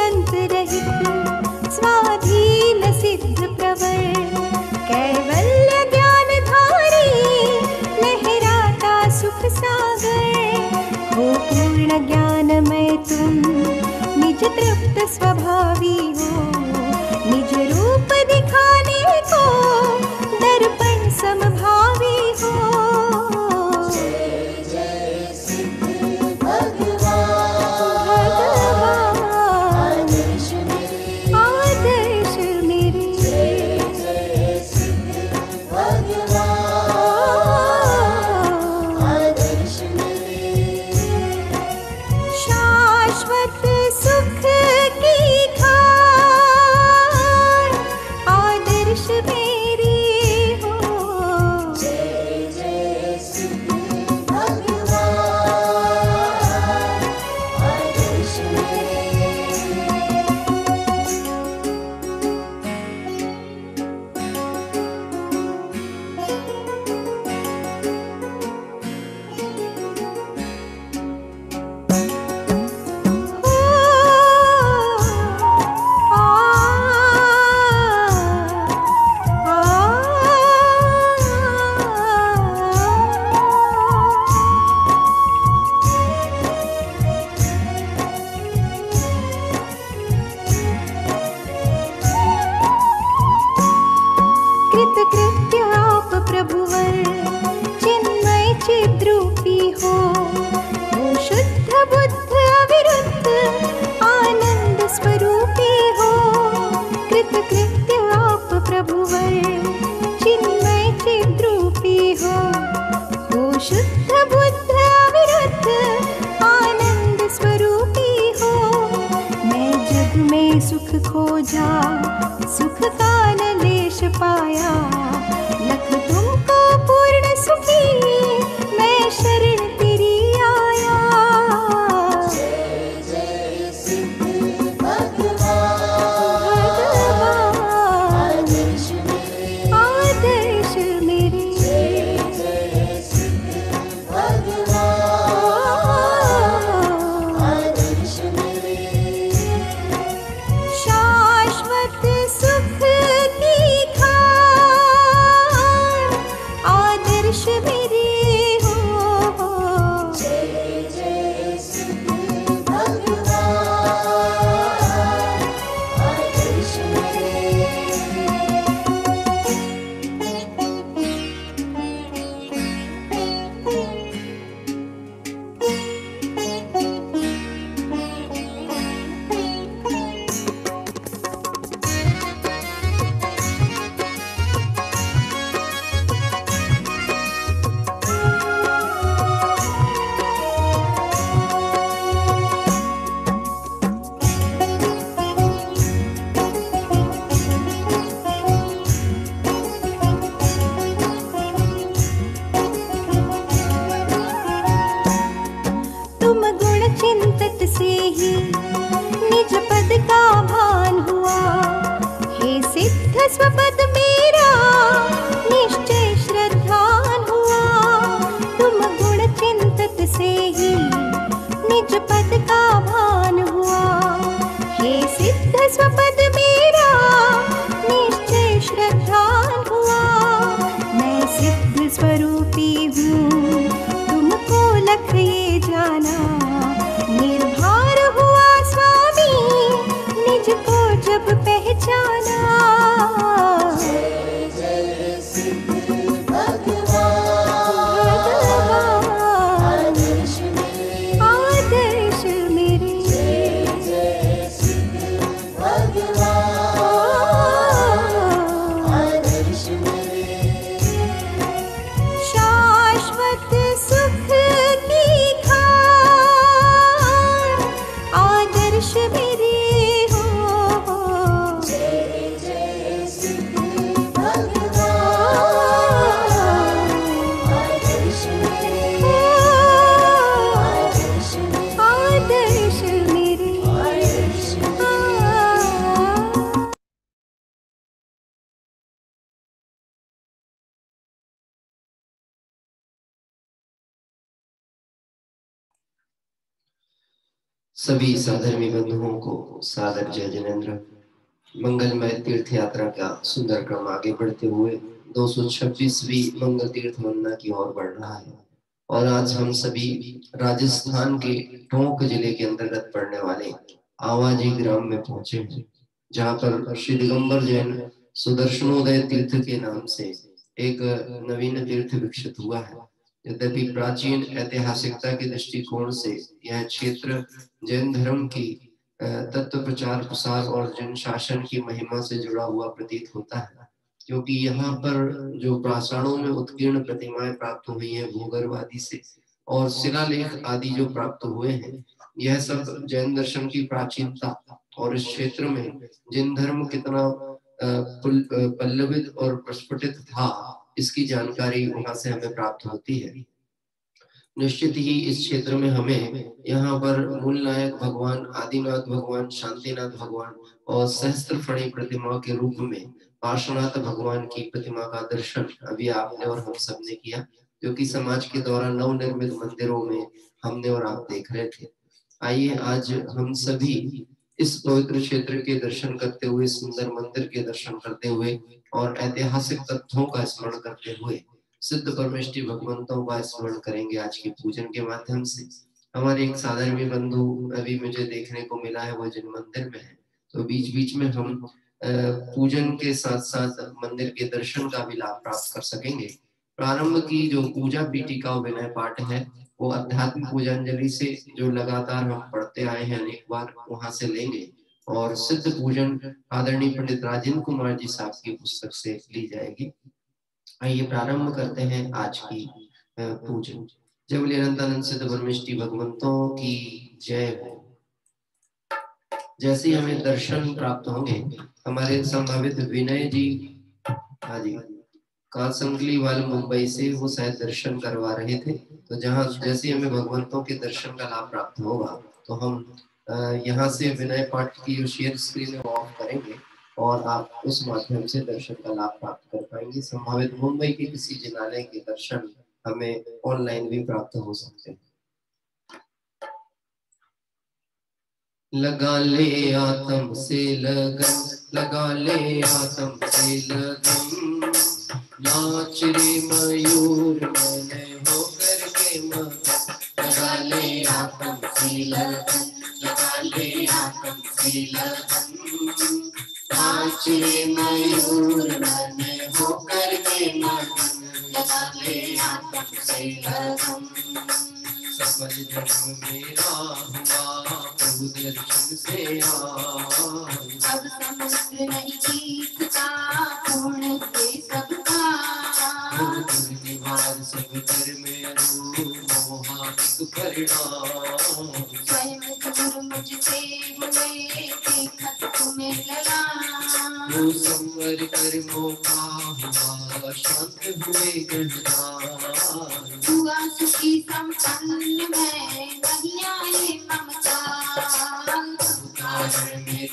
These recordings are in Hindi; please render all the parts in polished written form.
अंत रहित स्वाधीन सिद्ध प्रवर कैवल्य ज्ञान धारी लहराता सुख सागर हो पूर्ण ज्ञानमय तुम निज तृप्त स्वभावी हो निज रूप दिखाने को दर्पण समभावी हो। सुख खोजा सुख का न लेश पाया लख तुमको पूर्ण सुखी मैं शरण तेरी आया। जय जय सिद्ध भगवान आदर्श मेरे जय जय सिद्ध भगवान आदर्श मेरे शाश्वत सुख की खान आदर्श मेरे हो। जय जय सिद्ध भगवान आदर्श मेरे। तुम गुण चिंतत से ही निज पद का भान हुआ हे सिद्ध स्वपद मेरा निश्चय श्रद्धान हुआ। तुम गुण चिंतत से ही निज पद का भान हुआ हे सिद्ध स्वपद मेरा निश्चय श्रद्धान हुआ। मैं सिद्ध स्वरूपी हूँ तुमको लख ये जाना निर्भर हुआ स्वामी निज को जब पहचाना। जय जय सिद्ध भगवान आदर्श मेरे आदर्श मेरे जय जय सिद्ध भगवान सभी साधर्मी बंधुओं को सादर जय जिनेन्द्र। मंगलमय तीर्थ यात्रा का सुंदर क्रम आगे बढ़ते हुए 226वीं मंगल तीर्थ वंदना की ओर बढ़ रहा है और आज हम सभी राजस्थान के टोंक जिले के अंतर्गत पड़ने वाले आवाजी ग्राम में पहुंचे हैं, जहां पर श्री दिगंबर जैन सुदर्शनोदय तीर्थ के नाम से एक नवीन तीर्थ विकसित हुआ है। यद्यपि प्राचीन ऐतिहासिकता के दृष्टिकोण से यह क्षेत्र जैन धर्म की तत्व प्रचार प्रसार और जन शासन की महिमा से जुड़ा हुआ प्रतीत होता है, क्योंकि यहाँ पर जो पाषाणों में उत्कीर्ण प्रतिमाएं प्राप्त हुई हैं भूगर्भ आदि से और शिलालेख आदि जो प्राप्त हुए हैं, यह सब जैन दर्शन की प्राचीनता और इस क्षेत्र में जैन धर्म कितना पल्लवित और प्रस्फुटित था इसकी जानकारी वहां से हमें प्राप्त होती है। निश्चित ही इस क्षेत्र में हमें यहाँ पर मूल नायक भगवान आदिनाथ भगवान शांतिनाथ भगवान और सहस्त्र फणी प्रतिमा के रूप में पार्श्वनाथ भगवान की प्रतिमा का दर्शन अभी आपने और हम सब ने किया, जो कि समाज के द्वारा नवनिर्मित मंदिरों में हमने और आप देख रहे थे। आइए आज हम सभी इस पवित्र क्षेत्र के दर्शन करते हुए, सुंदर मंदिर के दर्शन करते हुए और ऐतिहासिक तथ्यों का स्मरण करते हुए सिद्ध परमेष्टि भगवंतों का स्मरण करेंगे आज के पूजन के माध्यम से। हमारे एक साधर्मी बंधु अभी मुझे देखने को मिला है, वो जिन मंदिर में है, तो बीच बीच में हम पूजन के साथ साथ मंदिर के दर्शन का भी लाभ प्राप्त कर सकेंगे। प्रारंभ की जो पूजा पीठिका विनय पाठ है वो अध्यात्म पूजांजलि से जो लगातार हम पढ़ते आए हैं अनेक बार, वहां से लेंगे और सिद्ध पूजन आदरणीय पंडित राजेंद्र कुमार जी साहब की पुस्तक से ली जाएगी। आइए प्रारंभ करते हैं आज की पूजन। जय बोले अनंतानंद सिद्ध परमेष्टि भगवंतों की जय हो। जैसे हमें दर्शन प्राप्त होंगे, हमारे संभावित विनय जी, हाँ जी, कांसंगली वाले मुंबई से वो शायद दर्शन करवा रहे थे, तो जहाँ जैसे हमें भगवंतों के दर्शन का लाभ प्राप्त होगा तो हम यहाँ से विनय पाठ की जो शेयर स्क्रीन है वो ऑफ करेंगे और आप उस माध्यम से दर्शन का लाभ प्राप्त कर पाएंगे। संभावित मुंबई के किसी जिनालय के दर्शन हमें ऑनलाइन भी प्राप्त हो सकते हैं। लगा ले आत्म से लगन, लगा ले आत्म से लगन, नाच रे मयूर मन होकर के मगन। लगा ले आत्म से लगन, लगा ले आत्म से लगन, नाच रे मयूर मन होकर के मगन। लगा ले आत्म से लगन, सकल जन्म मेरा हुआ प्रभु दर्शन से अब समुद्र नहीं जीतता पूर्ण से सबका निवार सब कर में मोहानिक परिणाम स्वयं दूर मुझसे हुए देखत तुम्हें लगा वो संवर कर मौका हुआ शांत हुए गहरा हुआ सुखी संपन्न में नहीं आए ममता में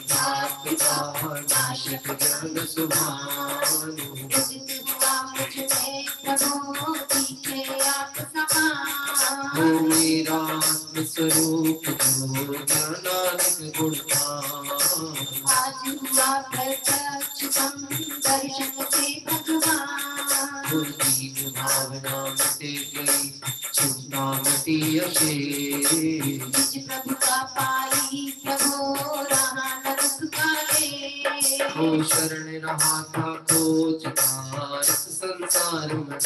नाशक जग सुभान हुआ मुझमें प्रभु दिखे आप समान हो मेरा आत्म स्वरूप जो ज्ञानानंद गुणवान आज हुआ प्रत्यक्ष दर्शन से भगवान दीन भावना मिटे गई चिंता मिटी अशेष प्रभु का पाई प्रभु रहा न दुख काले हो शरण रहा था खोजता इस संसार में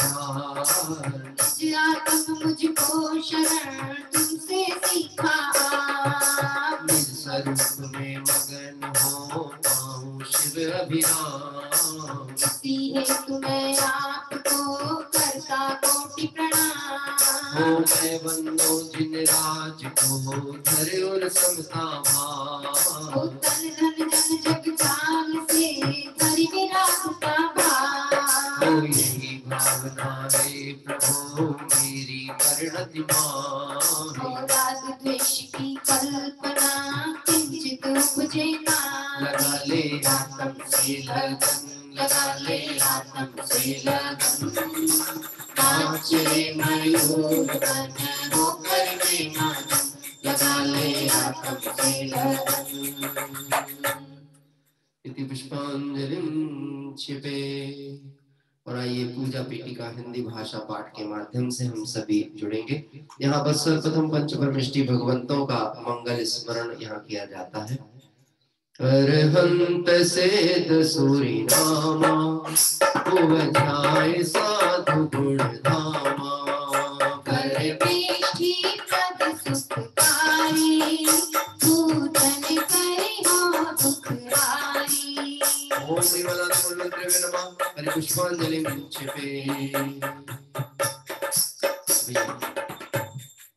निज आत्म मुझको शरण तुमसे सीखा निज स्वरूप में मगन हो पाऊं शिव अभिराम इसी हेतु मैं आपको करता कोटि प्रणाम हो मैं बंदो जिन राज को धरे और समता भाव तन धन जन जग जान से धरि विराग का भाव हो यही भावना रे प्रभु मेरी परिणति मान हो राग द्वेष की कल्पना किंचित उपजे ना लगा ले आत्म से लगन, लगा ले आत्म से लगन, नाच रे मयूर मन होकर के मगन। लगा ले आत्म से इति पुष्पांजलिं क्षिपे। और आइए पूजा पीठिका हिंदी भाषा पाठ के माध्यम से हम सभी जुड़ेंगे। यहाँ पर सर्वप्रथम पंचपरमेष्टि भगवंतों का मंगल स्मरण यहाँ किया जाता है। अरहंत सेत सूरी नामा उपध्याय साधु गुण धामा कर पेष्ठी पद सुखकारी पूजन करे हो दुखहारी। ओम श्रीमदानंद मंत्र नमः। हरि पुष्पांजलि क्षिपे।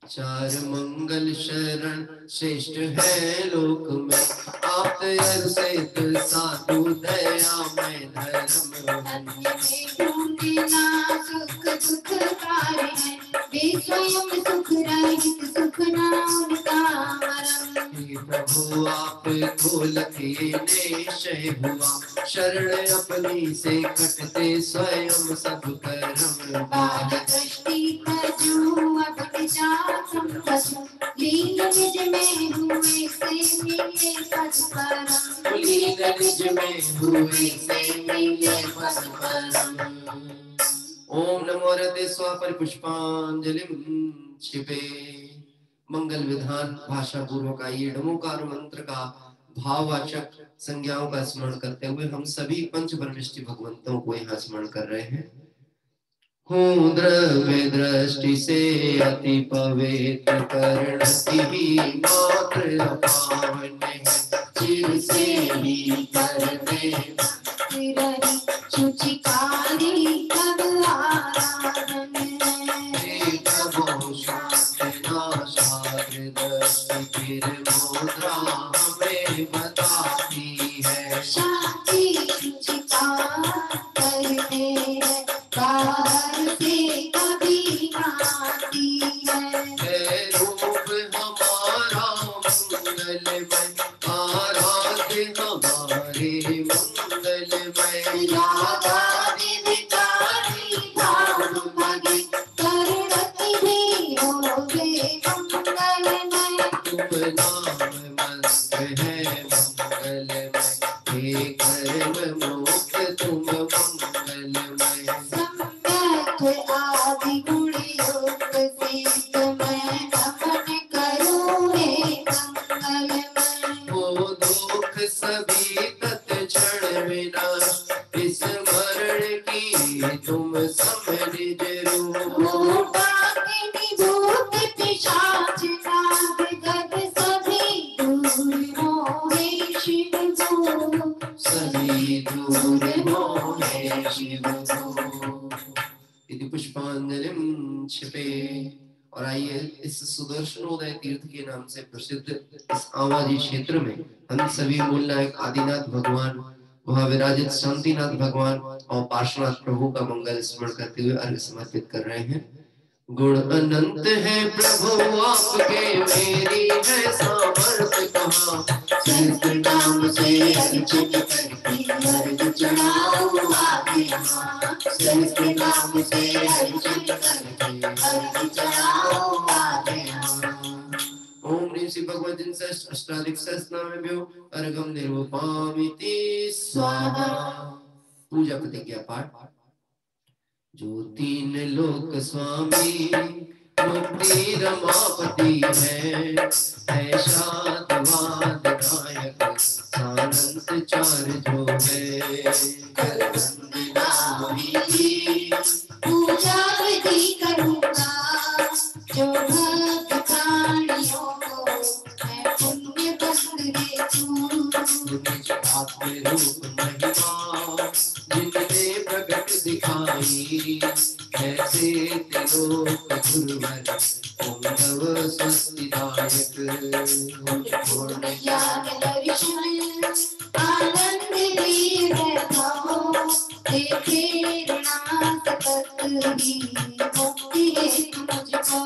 चार मंगल शरण श्रेष्ठ है लोक में आप सेत साधु दया में धर्म अन्य में ढूंढना सुख दुखकारी है वे स्वयं सुख रहित सुख ना उनका मरम। प्रभु आपको लखिए निश्चय हुआ शरण अपनी से कटते स्वयं सब कर्म बाध दृष्टि तजू अब विचार संपसु लीन निज में हुए से मिले पद परम। लीन निज में हुए से मिले पद परम। ओम नमो रते स्वापर पुष्पांजलिं क्षिपे। मंगल विधान भाषा पूर्वक आइए नमोकार मंत्र का भाववाचक संज्ञाओं का स्मरण करते हुए हम सभी पंच परमेष्टि भगवंतों को यहाँ स्मरण कर रहे हैं। हूँ द्रव्य दृष्टि से अति पवित्र करती मात्र अपावन है चिर से ही करते शुचिकारी तब आराधन हे प्रभु शांति नाशाग्र दृष्टि फिर मुद्रा हमें बताती है। शांति शुचिकार करते हैं बाहर से कभी आती है। रूप हमारा मंगलमय आराध्य हमारे मंगलमय रागादि विकारी भाव भगे करुणति भी होवे मंगलमय। तुम नाम मंत्र है मंगलमय हे कर्म मुक्त तुम मंगलमय। सम्यक आदि गुण युक्त से तुम्हें नमन करूं हे मंगलमय। वो दुख सभी तत्क्षण विनाश स्मरण की तुम समझ जरूर। डाकिनी भूत पिशाच नाग गद सभी दूर मोहे शिव गुरु। सभी दूर मोहे शिव गुरु। इति पुष्पांजलिं क्षिपे। और आइए इस सुदर्शनोदय तीर्थ के नाम से प्रसिद्ध इस आवाजी क्षेत्र में हम सभी मूल नायक आदिनाथ भगवान वहां विराजित शांतिनाथ भगवान और पार्श्वनाथ प्रभु का मंगल स्मरण करते हुए अर्घ्य समर्पित कर रहे हैं। गुण अनंत है प्रभु आपके मेरी है सामर्थ्य कहाँ सहस्त्र नाम से अर्चित करती अर्घ चढ़ाऊं आपके यहाँ। सहस्त्र नाम से अर्चित करती अर्घ चढ़ाऊं आपके यहाँ। ओम ह्रीं श्री भगवतीं षष्ठ अष्टाधिक सहस्रनामेभ्यो अर्घं निरूपयामि स्वाहा। पूजा प्रतिज्ञा पाठ। जो तीन लोक स्वामी मुक्ति रमापति है ऐसा द्वाद नायक सानंद चार जो है। करवंदना विधि पूजा विधि करूँगा जो भक्त प्राणियों को मैं पुण्य बंदे दूँ। आत्म रूप महिमा जिनने प्रकट दिखाई ऐसे त्रिलोक गुरुवर पुंगव स्वस्तिदायक। पूर्ण ज्ञान दर्शन आनंद दे बैठाओ हे प्रेरणा सतत ही मुक्ति हेतु मुझको।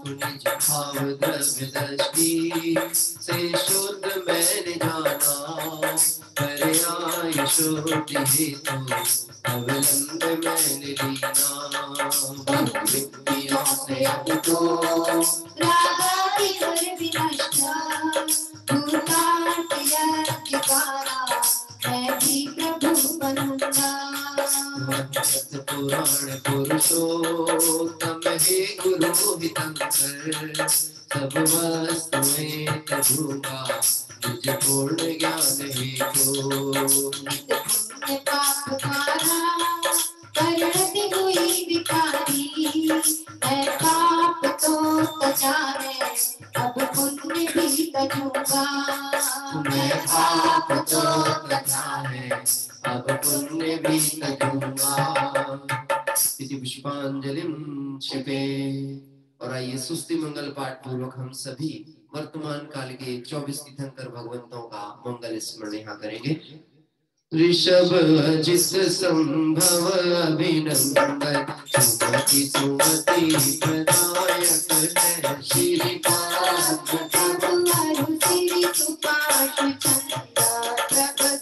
निज भाव द्रव्य दृष्टि से शुद्ध मैंने जाना पर आयुष्योति हेतु अवलंब मैंने लीना। व्यक्तियों से अब तो रागा की पुकारा मैं भी प्रभु बनूंगा। पुराण पुरुषोत्तम हे गुरु हितंकर सब वस्तुएं तजूंगा तुझ पूर्ण ज्ञान हेतु। पुण्य पाप कारा करती हुई भिखारी मैं पाप तो तजा है अब पुण्य भी तजूंगा। मैं पाप तो तजा है अब पुण्य भी तजूंगा। इति पुष्पांजलिं क्षिपे। और आइए सुस्ति मंगल पाठ पूर्वक हम सभी वर्तमान काल के 24 तीर्थंकर भगवंतों का मंगल स्मरण यहाँ करेंगे। ऋषभ जिस संभव अभिनंदन सुमति सुमति प्रदायक है श्रीपाद प्रभु श्री सुपाश चंदा प्रभु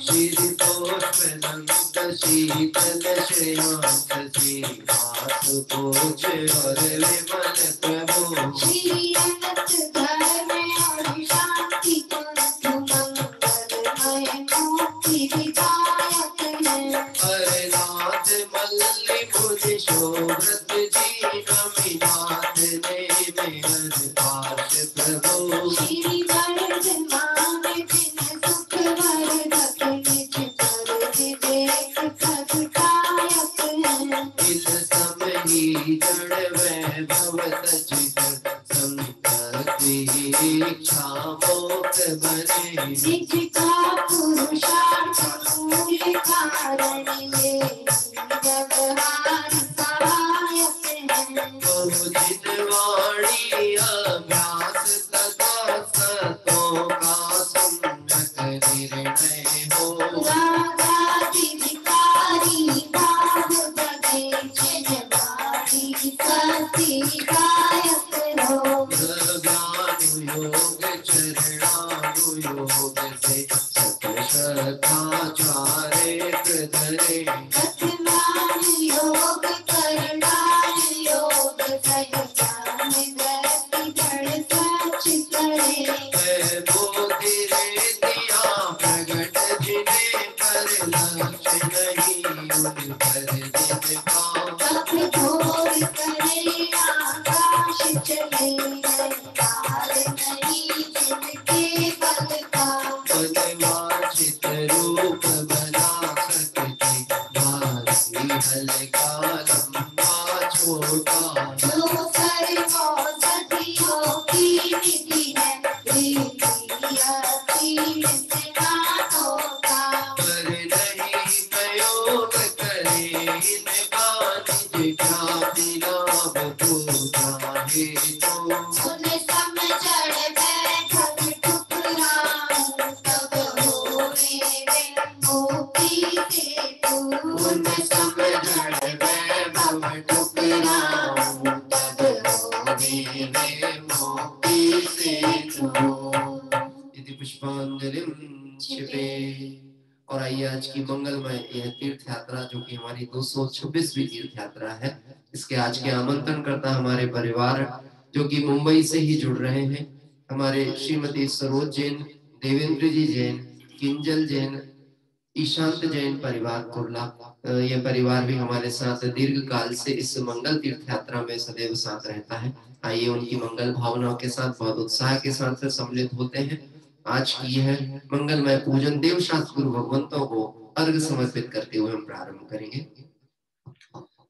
श्रीपोष्पदंत शीतल श्रेयांत श्रीवास पोष और विमल प्रभु श्री अनंत धर्म और शांति कुंज मंगलमय मुक्ति विदायक है। हरनाथ मल्लि मुनि शोभ्रत जी नमिनाथ ने मेहर पाश प्रभु श्री वर्धमान जिन सुख वर्धक निज कर विवेक प्रगटायक है। इस समही जड़ वैभव तजित संतति इच्छा मोक्ष बने निज का पुरुषार्थ मूल कारण ये व्यवहार सहायक है। बहुजिन वाणी अभ्यास तथा सतों का सम्यक निर्णय हो रागादि विकारी भाव जगे जिन वाणी सती गायक हो। ज्ञान योग चरणानुयोग से सकल श्रद्धाचार्य धरे गतिमान योग करणान योग सहजान गति जड़ सच करे। मोति रे दिया प्रगट जिन्हें पर लक्ष्य नहीं उन पर दिन पाओ कब घोर करे आकाश चले तार नहीं जिनके बल का। मनवांछित रूप बना सकते भारी हल्का लंबा छोटा जो सर्वौषधियों की निधि है प्रीतिया तीर से नाथों का। पर नहीं प्रयोग करे इनका निज ख्याति लाभ पूजा हेतु उन्हें समझण बैठक ठुकराऊं तब होवे वे मोती सेतु। उन्हें समझण वैभव ठुकराऊं तब होवे वे मोती सेतु। इति पुष्पांजलिं क्षिपे। और आइए आज की मंगलमय यह तीर्थ यात्रा जो कि हमारी 226वीं तीर्थ यात्रा है, इसके आज के आमंत्रण करता हमारे परिवार जो कि मुंबई से ही जुड़ रहे हैं। हमारे श्रीमती सरोज जैन, देवेंद्र जी जैन, किंजल जैन, ईशांत जैन परिवार कुर्ला, ये परिवार भी हमारे साथ दीर्घ काल से इस मंगल तीर्थ यात्रा में सदैव साथ रहता है। आइए उनकी मंगल भावनाओं के साथ बहुत उत्साह के साथ सम्मिलित होते हैं। आज की यह मंगलमय पूजन देव शास्त्र गुरु भगवंतों को अर्घ समर्पित करते हुए हम प्रारंभ करेंगे।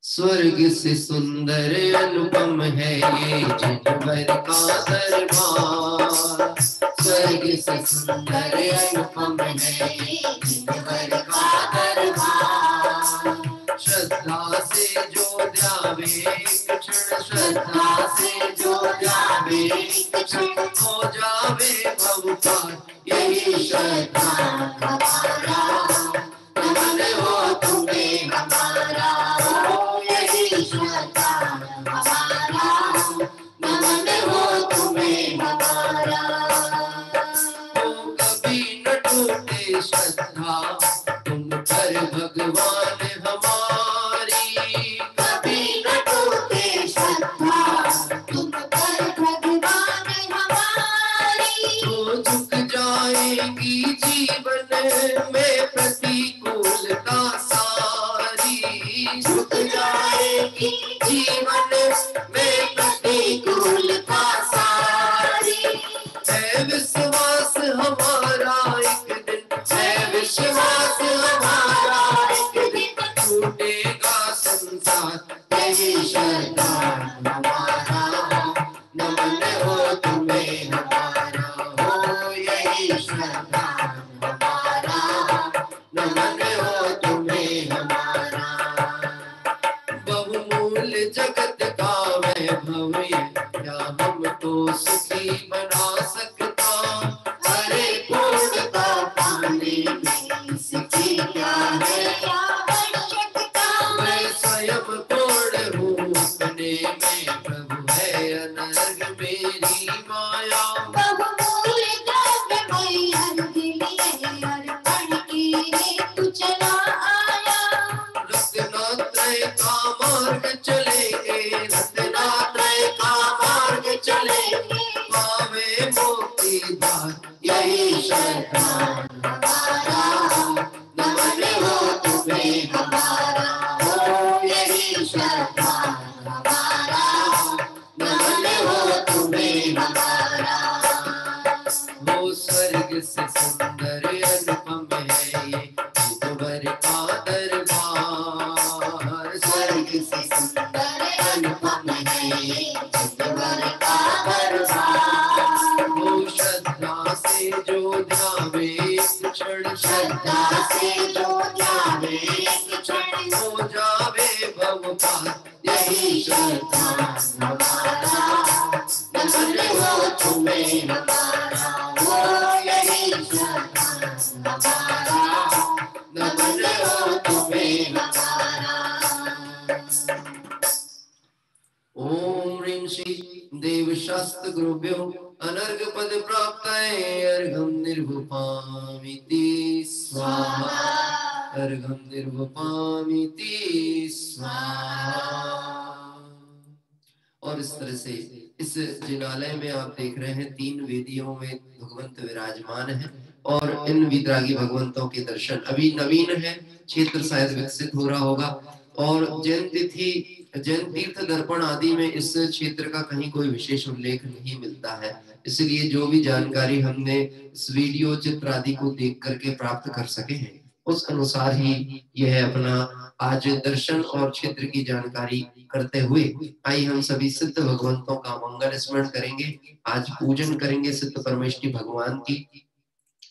स्वर्ग से सुंदर अनुपम है ये जिनवर का दरबार। स्वर्ग से सुंदर अनुपम है ये जिनवर का दरबार। श्रद्धा से जो ध्यावे एक क्षण, श्रद्धा से जो ध्यावे एक क्षण, हो जावे भव पार यही श्रद्धा हमारा। नमन हो तुम्हें हमारा, यही श्रद्धा हमारा। नमन हो तुम्हें हमारा। तो कभी न टूटे श्रद्धा तुम पर भगवान हमारी। कभी न टूटे श्रद्धा तुम पर भगवान हमारी। तो झुक जाएगी जीवन में प्रतिकूलता सारी, झुक जाएगी जीवन में प्रतिकूलता सारी। है विश्वास हमारा एक दिन, है विश्वास हमारा एक दिन छूटेगा संसार, यही श्रद्धा हमारा। नमन हो तुम्हें हमारा, हो यही श्रद्धा हमारा। नमन हो तुम्हें हमारा। बहुमूल्य जगत का वैभव ये क्या हमको सुखी बना सकता। अरे पूर्णता पाने में इसकी क्या है आवश्यकता। मैं स्वयं पूर्ण हूँ अपने में, प्रभु है अनर्घ मेरी माया। बहुमूल्य द्रव्य कोई अर्घ लिए अर्पण की हेतु चला आया। रत्नात्रय का मार्ग चलेंगे, रत्नात्रय का मार्ग चलेंगे, पावे मोक्ति दान यही श्रद्धा हमारा। नमन हो तुम्हें हमारा, हो यही श्रद्धा हमारा। नमन हो तुम्हें हमारा। वो स्वर्ग से सुंदर अनुपम है ये ईश्वर का दरबार। स्वर्ग से सुंदर अनुपम है ये ईश्वर का दरबार। वो श्रद्धा से जो ध्यावे एक क्षण, श्रद्धा से जो ध्यावे एक क्षण, हो जावे भव पार यही श्रद्धा हमारा। नमन हो तुम्हें हमारा, हो यही श्रद्धा हमारा। नमन हो तुम्हें हमारा। ओम ह्रीं श्री देवशास्त्र गुरुभ्यो अनर्घ पद प्राप्त अर्घम निर्वपामिति स्वाहा। अर्घम निर्वपामिति स्वाहा। और इस तरह से इस जिनालय में आप देख रहे हैं 3 वेदियों में भगवंत विराजमान है और इन वितरागी भगवंतों के दर्शन अभी नवीन है, क्षेत्र शायद विकसित हो रहा होगा। और जैन तिथि, जैन तीर्थ दर्पण आदि में इस क्षेत्र का कहीं कोई विशेष उल्लेख नहीं मिलता है, इसलिए जो भी जानकारी हमने इस वीडियो चित्र आदि को देख करके प्राप्त कर सके हैं उस अनुसार ही यह अपना आज दर्शन और क्षेत्र की जानकारी करते हुए आइए हम सभी सिद्ध भगवंतों का मंगल स्मरण करेंगे। आज पूजन करेंगे सिद्ध परमेष्ठी भगवान की।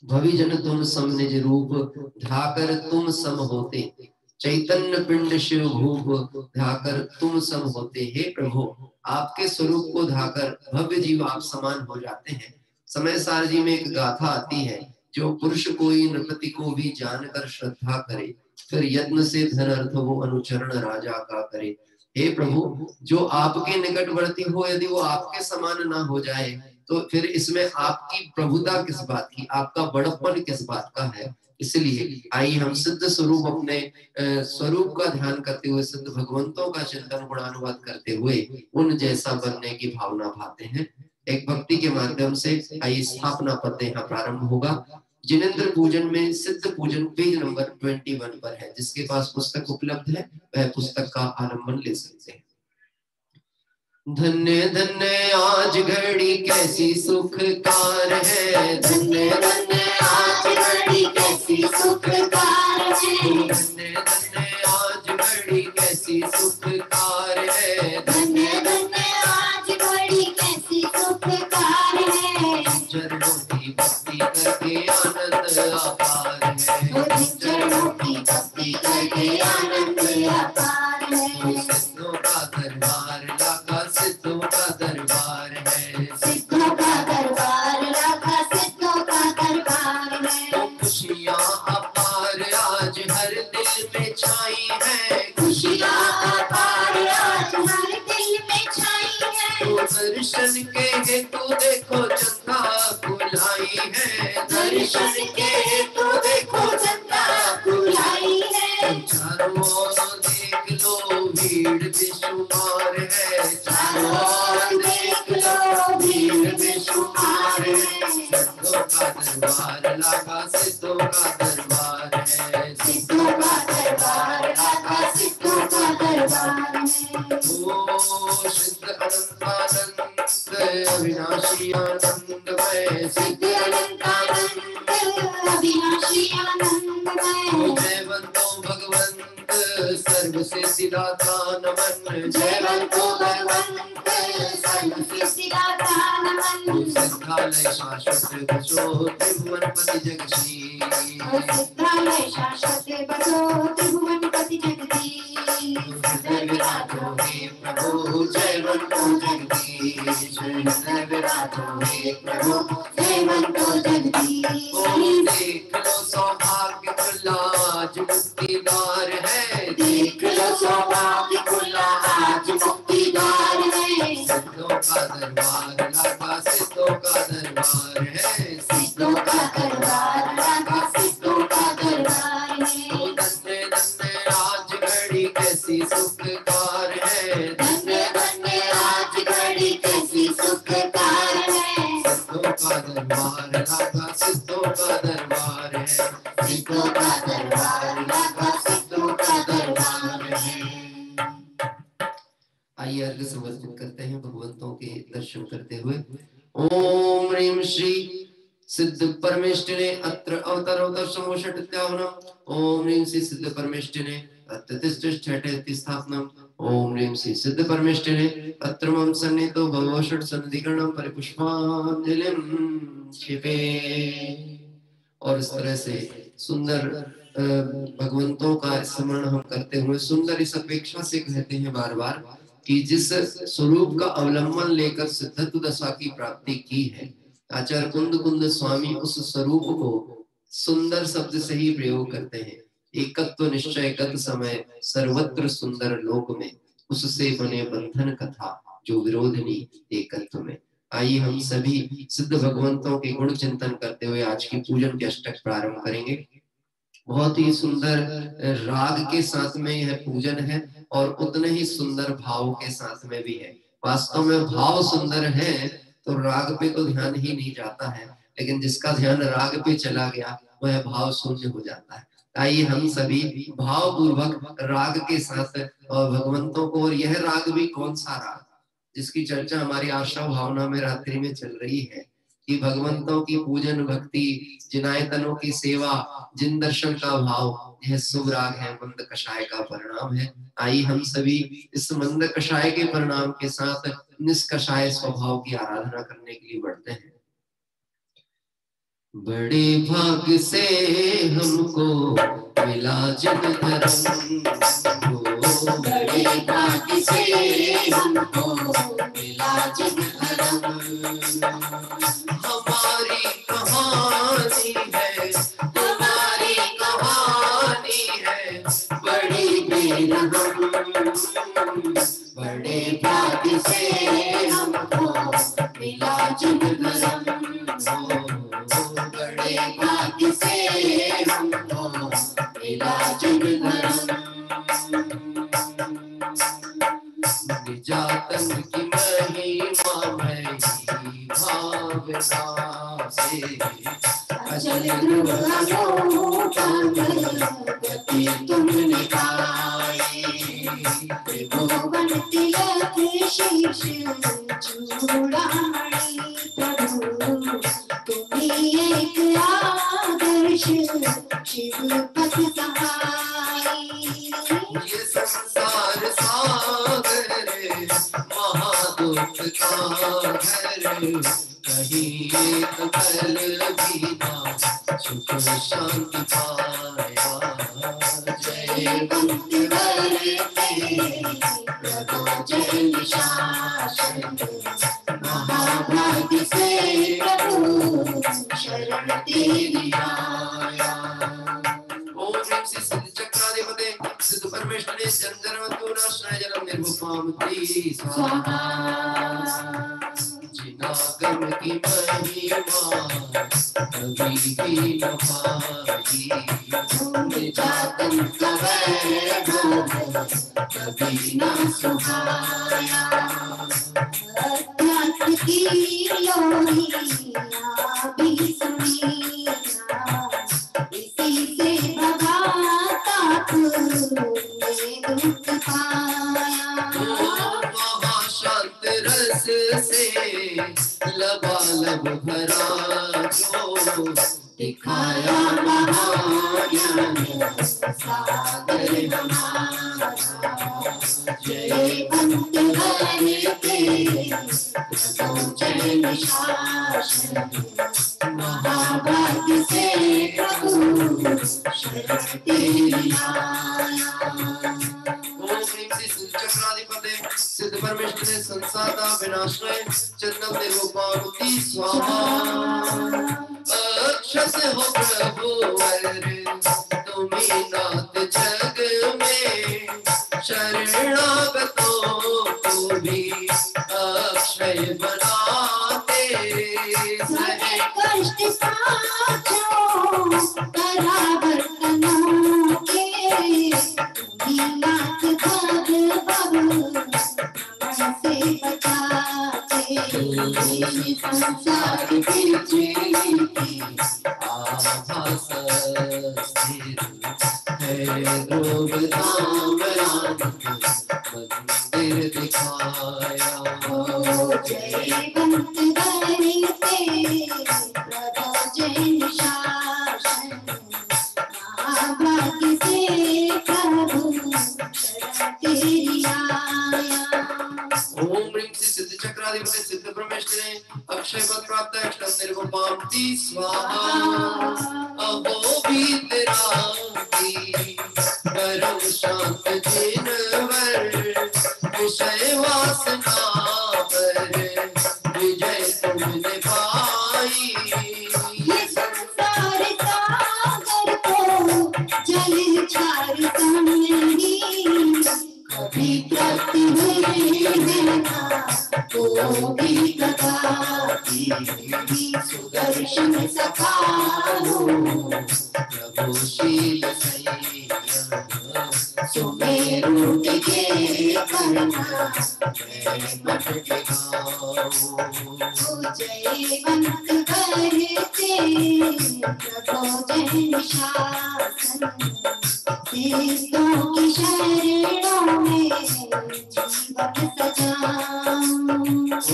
भवि जन तुम सम निज रूप ध्याकर तुम सम होते, चैतन्य पिंड शिव भूप ध्याकर तुम सम होते। हे प्रभु, आपके स्वरूप को ध्याकर भव्य जीव आप समान हो जाते हैं। समय सारजी में एक गाथा आती है, जो पुरुष कोई नृपति को भी जानकर श्रद्धा करे, फिर यत्न से धन अर्थ वो अनुचरण राजा का करे। हे प्रभु, जो आपके निकटवर्ती हो यदि वो आपके समान ना हो जाए तो फिर इसमें आपकी प्रभुता किस बात की, आपका बड़प्पन किस बात का है। इसलिए आइए हम सिद्ध स्वरूप अपने स्वरूप का ध्यान करते हुए सिद्ध भगवंतों का चिंतन गुणानुवाद करते हुए उन जैसा बनने की भावना भाते हैं। एक भक्ति के माध्यम से आइए स्थापना पद यहाँ प्रारंभ होगा। जिनेंद्र पूजन में सिद्ध पूजन पेज नंबर 21 पर है। जिसके पास पुस्तक उपलब्ध है वह पुस्तक का आलंबन ले सकते हैं। धन्य धन्य आज घड़ी कैसी सुखकार है, धन्य धन्य आज घड़ी कैसी सुखकार है, धन्य धन्य आज घड़ी कैसी सुखकार है, धन्य धन्य आज घड़ी कैसी सुखकार है। चरणों की भक्ति करके आनंद अपार है, चरणों की भक्ति करके आनंद अपार है। सिद्धों का दरबार लाखा सिद्धों का दरबार है, सिद्धों का दरबार लाखा सिद्धों का दरबार है। तो खुशियाँ अपार आज हर दिल में छाई है, खुशियाँ अपार आज हर दिल में छाई है। तो दर्शन के हेतु देखो चंदा बुलाई है, दर्शन के हेतु देखो चंदा बुलाई है। चारों ओर देख लो भीड़ बेशुमार है, चारों ओर देख लो भीड़ बेशुमार है। संतों का दरबार लगा, सिद्धों का दरबार है, सिद्धों का दरबार लगा, सिद्धों का दरबार है। ओ सिद्ध अनंतानंद अविनाशी आनंदमय, सिद्ध अनंतानंद अविनाशी आनंदमय, जयवंतो भगवंत सर्व सिद्धिदाता नमन, जयवंतो भगवंत सर्व सिद्धिदाता नमन। सिद्धालय शाश्वत बसो त्रिभुवनपति जगदीश, सिद्धालय शाश्वत बसो त्रिभुवनपति जगदीश, हृदय विराजो हे प्रभु जयवंतो जगदीश, हृदय विराजो हे प्रभु जयवंतो जगदीश। देख लो सौभाग्य खुला आज मुक्ति द्वार है, देख लो सौभाग्य खुला आज मुक्ति द्वार है। सिद्धों का दरबार लगा, सिद्धों का दरबार है, सिद्धों का दरबार लगा, सिद्धों का दरबार है। धन्य धन्य आज घड़ी कैसी सुखकार है, धन्य धन्य आज घड़ी कैसी सुखकार है। सिद्धों का दरबार लगा, सिद्धों का दरबार है, सिद्धों का दरबार लगा, सिद्धों का दरबार है। आइए अर्घ्य समर्पित करते हैं भगवंतों के दर्शन करते हुए। ओम ह्रीं श्री सिद्ध परमेष्ठिने अत्र अवतरवतर्षमो षट्त्यावनम्, ओम ह्रीं श्री सिद्ध परमेष्ठिने अत्र तिष्ठति स्थापनम्, ओम ह्रीं श्री सिद्ध परमेष्ठिने अत्र मम सन्निधो भवो षट् सन्निधिकरणं परिपुष्पाञ्जलिं क्षिपे। और इस तरह से सुंदर भगवंतों का स्मरण हम करते हुए सुंदर इस अपेक्षा से कहते हैं बार बार कि जिस स्वरूप का अवलंबन लेकर सिद्धत्व दशा की प्राप्ति की है, आचार्य कुंद कुंद स्वामी उस स्वरूप को सुंदर शब्द से ही प्रयोग करते हैं। एकत्व निश्चय गत समय सर्वत्र सुंदर लोक में, उससे बने बंधन कथा जो विरोधनी एकत्व में। आइए हम सभी सिद्ध भगवंतों के गुण चिंतन करते हुए आज की पूजन के अष्टक प्रारंभ करेंगे। बहुत ही सुंदर राग के साथ में यह पूजन है और उतने ही सुंदर भाव के साथ में भी है। वास्तव में भाव सुंदर है तो राग पे तो ध्यान ही नहीं जाता है, लेकिन जिसका ध्यान राग पे चला गया वह भाव शून्य हो जाता है। आइए हम सभी भाव पूर्वक राग के साथ और भगवंतों को, और यह राग भी कौन सा राग जिसकी चर्चा हमारी आशा भावना में रात्रि में चल रही है कि भगवंतों की पूजन भक्ति, जिनायतनों की सेवा, जिन दर्शन का भाव, यह शुभ राग है, मंद कषाय का परिणाम है। आइए हम सभी इस मंद कषाय के परिणाम के साथ निष्कषाय स्वभाव की आराधना करने के लिए बढ़ते हैं। बड़े भाग्य से हमको मिला जन धर्म, बड़े भाग्य से हमको मिला जन धर्म। हमारी कहानी है, हमारी कहानी है बड़ी बेरहम। बड़े भाग्य से हमको मिला जन धर्म। बड़े भाग्य से हमको मिला जन धर्म। निजातन की महिमा में भावना से अचल ध्रुव अनूठा गति तुमने पाई। त्रिभुवन तिलक शीश चूड़ामणि प्रभु, तुम्ही एक आदर्श शिव पथ सहाई। ये संसार सागर महादुख का घर, कहीं एक पल भी ना सुख शांति पाया। जय बंद जय निशासन, महाभाग्य से प्रभु शरण तेरी आया। ओम ह्रीं श्री सिद्ध चक्राधिपते सिद्ध परमेष्ठिने जन्मतो नाशनाय जलम निर्मुक्तामुक्ति स्वाहा। जिनागम की महिमा कभी भी न भाई, निजातन का वैभव कभी न सुहाया। अध्यात्म की लोहिया भी दीना, इसी से भगाता तूने दुख पाया। महाशांत रस से लबालब भरा जो दिखाया महाज्ञान सागर हमारा। जय अंत हरते जय निशासन, महाभाग्य से प्रभु शरण तेरी आया। चक्राधिपते सिद्ध परमेश्वर संसाता विनाशय चंदन निर्वपावती स्वाहा। अक्षत हो प्रभु तुम्ही नाथ जग में, शरणागतों को भी अक्षय बनाते। सहे कष्ट साचो परावर्तनों के, तुम्ही नाथ भगवान से बचाते। संसार की जीती आभास स्थिर है, ध्रुव धाम मंदिर दिखाया। जयवंत धरते प्रभु जय निशासन, महाभाग्य से प्रभु शरण तेरी आया। ओम ह्रीं सिद्ध चक्राधिपति सिद्ध परमेश्वरे अक्षय पद प्राप्त अष्टम निर्वपावती स्वाहा। अहो भी तेरा की परम शांत जिनवर, विषय वासना पर विजय तुमने पाई। ये संसार सागर को जल छार समझी, कभी तृप्ति हुई देना तो भी कदापि। सुदर्शन सखाओ प्रभु शील संयम सुमेरु के करना, मठ दिखाओ। जयवंत करते प्रभु जय निशासन, सिद्धों की शरणों में जीवन सजाऊं।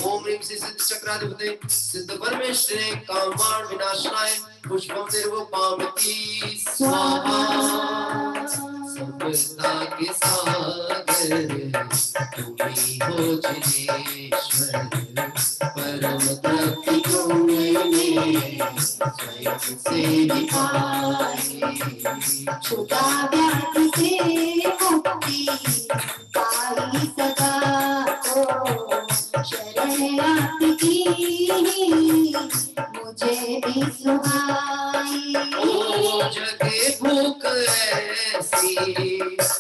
ओम ह्रीं सिद्ध चक्राधिपते सिद्ध परमेश्वरे कामवाण विनाशनाय पुष्पम निर्वपावती स्वाहा। समता के सागर तुम्ही हो जिनेश्वर, परम तत्व तुमने स्वयं से दिखाई। छुटा व्याधि से मुक्ति पाई सदा को, शरण आपकी मुझे भी सुहाई। ओ जगे भूख ऐसी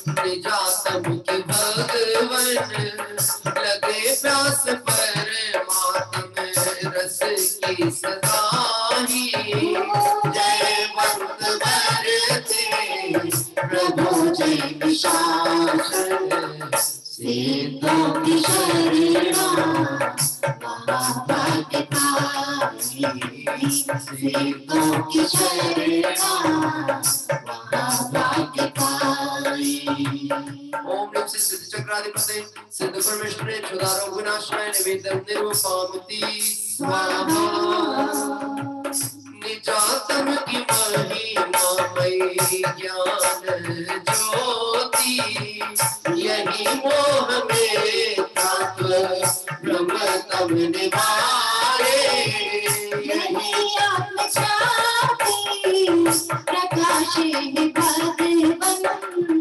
निजातम की भगवन, लगे प्यास परमात्म रस की सदा ही। जयवंत भरते प्रभु जय निशासन, सिद्धों की शरणा महाभाग्य पाई। सिद्धों की शरणा महाभाग्य पाई। ओम ह्रीं सिद्ध चक्राधिपते सिद्ध परमेश्वरे क्षुधारो विनाशनाय निवेदन निर्वपावती स्वाहा। निजातम की महिमा मयि ज्ञान ज्योति, यही मोह में तत्व ब्रह्म तम निवारे। यही आत्म छाती प्रकाश है भगवन,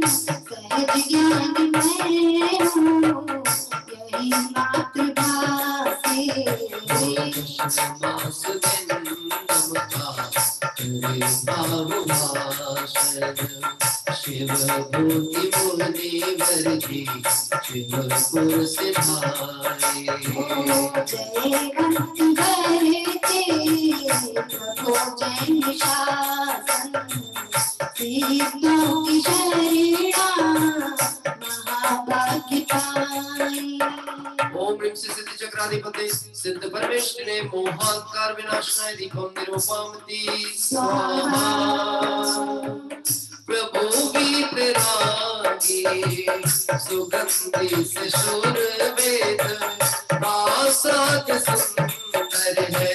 सहज ज्ञान मैं हूँ यही मातृभाषे। शिव भूति मुनि वर्गी शिवपुर से भाई। जयवंत भरते प्रभु जय निशासन, सिद्धों की शरणा महाभाग्य पाई। ओम ह्रीं सिद्ध चक्र चक्राधिपते सिद्ध परमेश्वरे मोहाकार विनाशनाय दीपम निरूपमति स्वाहा। प्रभु गीत रागी सुगंधि से सुर वेद आसाद सुंदर है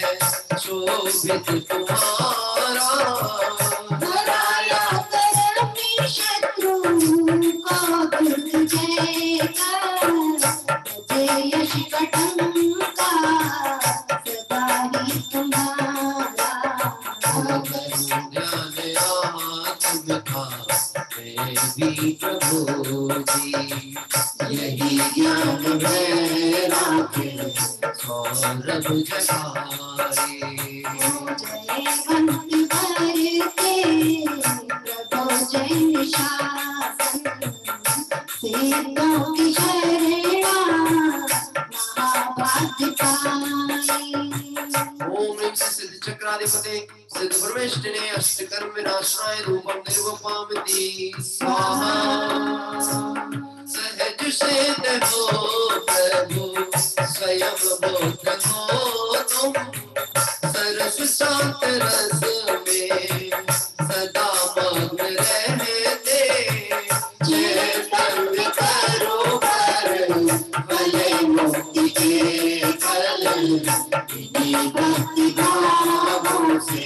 शोभित तुम्हारा। हराया कर अपने शत्रु को दुर्ग जय कर यश कटंका सदा ही तुम्हारा। भी प्रभु जी यही ज्ञान में राखे सौरभ जगाए। जयवंत करते प्रभु जय शासन सिद्धों की शरणा महाभाग्य पाए। ओम ह्रीं सिद्ध चक्राधिपते सिद्ध परमेष्ठिने अष्टकर्म विनाशाय रूपम निर्वपामि स्वाहा। सहज सिद्ध हो प्रभु स्वयं बोध हो तुम सरस शांत रस में सदा मग्न रहते। चेतन करो कर भले मुक्ति के फल भक्ति भावों से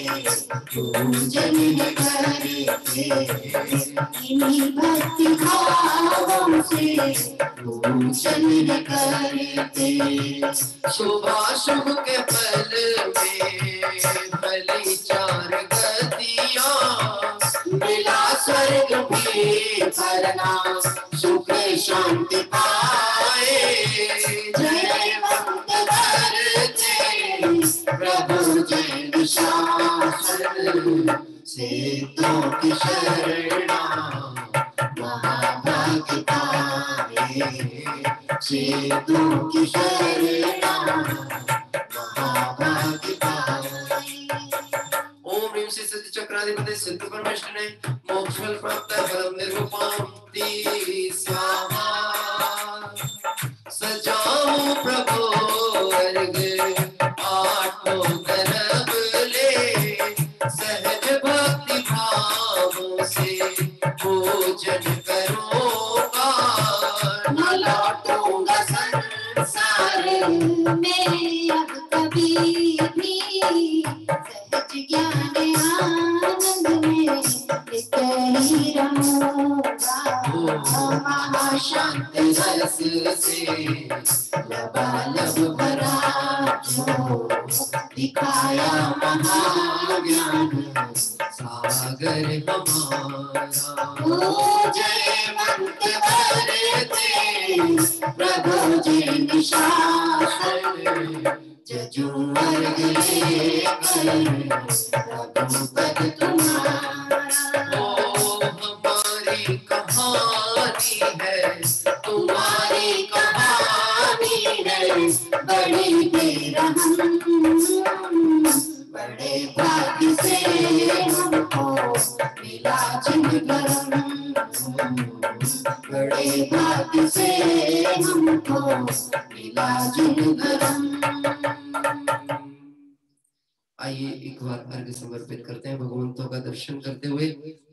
पूजन करते। इन्हीं भक्ति भावों से पूजन करते। शुभाशुभ के फल में भली चार गतियां मिला स्वर्ग भी भरना सुख शांति पाए। जयवंत करते प्रभु जय शासन सिद्धों की शरणा महाभाग्य पाए। सिद्धों की शरणा महाभाग्य पाए। ओम ह्रीं श्री सिद्ध चक्राधिपते सिद्ध परमेष्ठिने मोक्ष फल प्राप्त फलम निरूपमति स्वाहा। सजाओ प्रभु अर्घ आठों तरफ ले सहज भक्ति भावों से पूजन करो न लौटूंगा संसार में अब कभी भी सहज ज्ञान आनंद में ही रहूंगा। महाशांत रस से लबालब भरा जो दिखाया महाज्ञान सागर हमारा। ओ जयवंत करते प्रभु जय शासन जजू वर्ग लेकर प्रभु पद तुम्हारा। ओ हमारी कहानी है तुम्हारी कहानी है बड़ी बेरहम बड़े भाग्य से हमको मिला जिनगरम। बड़े भाग्य से हमको मिला जिनगरम। आइए एक बार अर्घ्य समर्पित करते हैं भगवंतों का दर्शन करते हुए।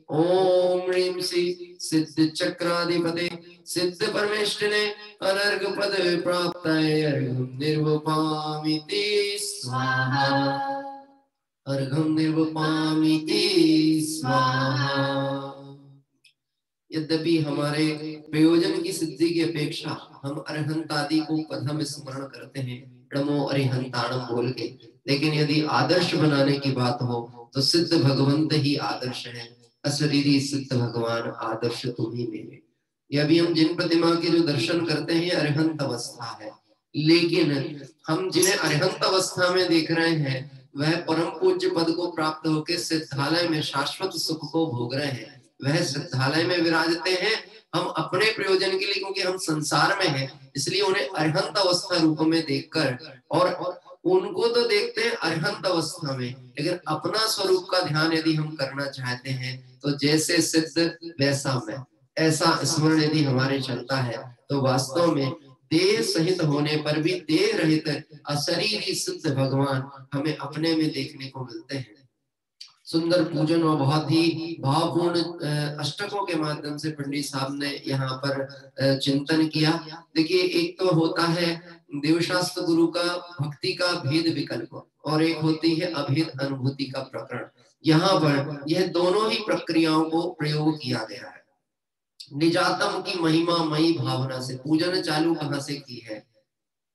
ओम ह्रीं श्री सिद्ध चक्राधिपते सिद्ध परमेष्ठिने अनर्घ पद प्राप्ताय अर्घ्यं निर्वपामिति स्वाहा। अर्घ्यं निर्वपामिति स्वाहा। यद्यपि हमारे प्रयोजन की सिद्धि की अपेक्षा हम अरहंत आदि को प्रथम स्मरण करते हैं नमो अरिहंताणम बोल के, लेकिन यदि आदर्श बनाने की बात हो तो सिद्ध भगवंत ही आदर्श है। अशरीरी सिद्ध भगवान आदर्श तुम ही मेरे। यह भी हम जिन प्रतिमा के जो दर्शन करते हैं अरिहंत अवस्था है, लेकिन हम जिन्हें अरिहंत अवस्था में देख रहे हैं वह परम पूज्य पद को प्राप्त होकर सिद्धालय में शाश्वत सुख को भोग रहे हैं। वह सिद्धालय में विराजते हैं। हम अपने प्रयोजन के लिए, क्योंकि हम संसार में हैं, इसलिए उन्हें अरिहंत अवस्था रूप में देखकर, और उनको तो देखते हैं अरिहंत अवस्था में, लेकिन अपना स्वरूप का ध्यान यदि हम करना चाहते हैं तो जैसे सिद्ध वैसा मैं, ऐसा स्मरण यदि हमारे चलता है तो वास्तव में देह सहित होने पर भी देह रहित अशरीरी सिद्ध भगवान हमें अपने में देखने को मिलते हैं। सुंदर पूजन और बहुत ही भावपूर्ण अष्टकों के माध्यम से पंडित साहब ने यहाँ पर चिंतन किया। देखिए, एक तो होता है देवशास्त्र गुरु का भक्ति का भेद विकल्प और एक होती है अभेद अनुभूति का प्रकरण। यहाँ पर यह दोनों ही प्रक्रियाओं को प्रयोग किया गया है। निजातम की महिमा मई भावना से पूजन चालू कहाँ से की है?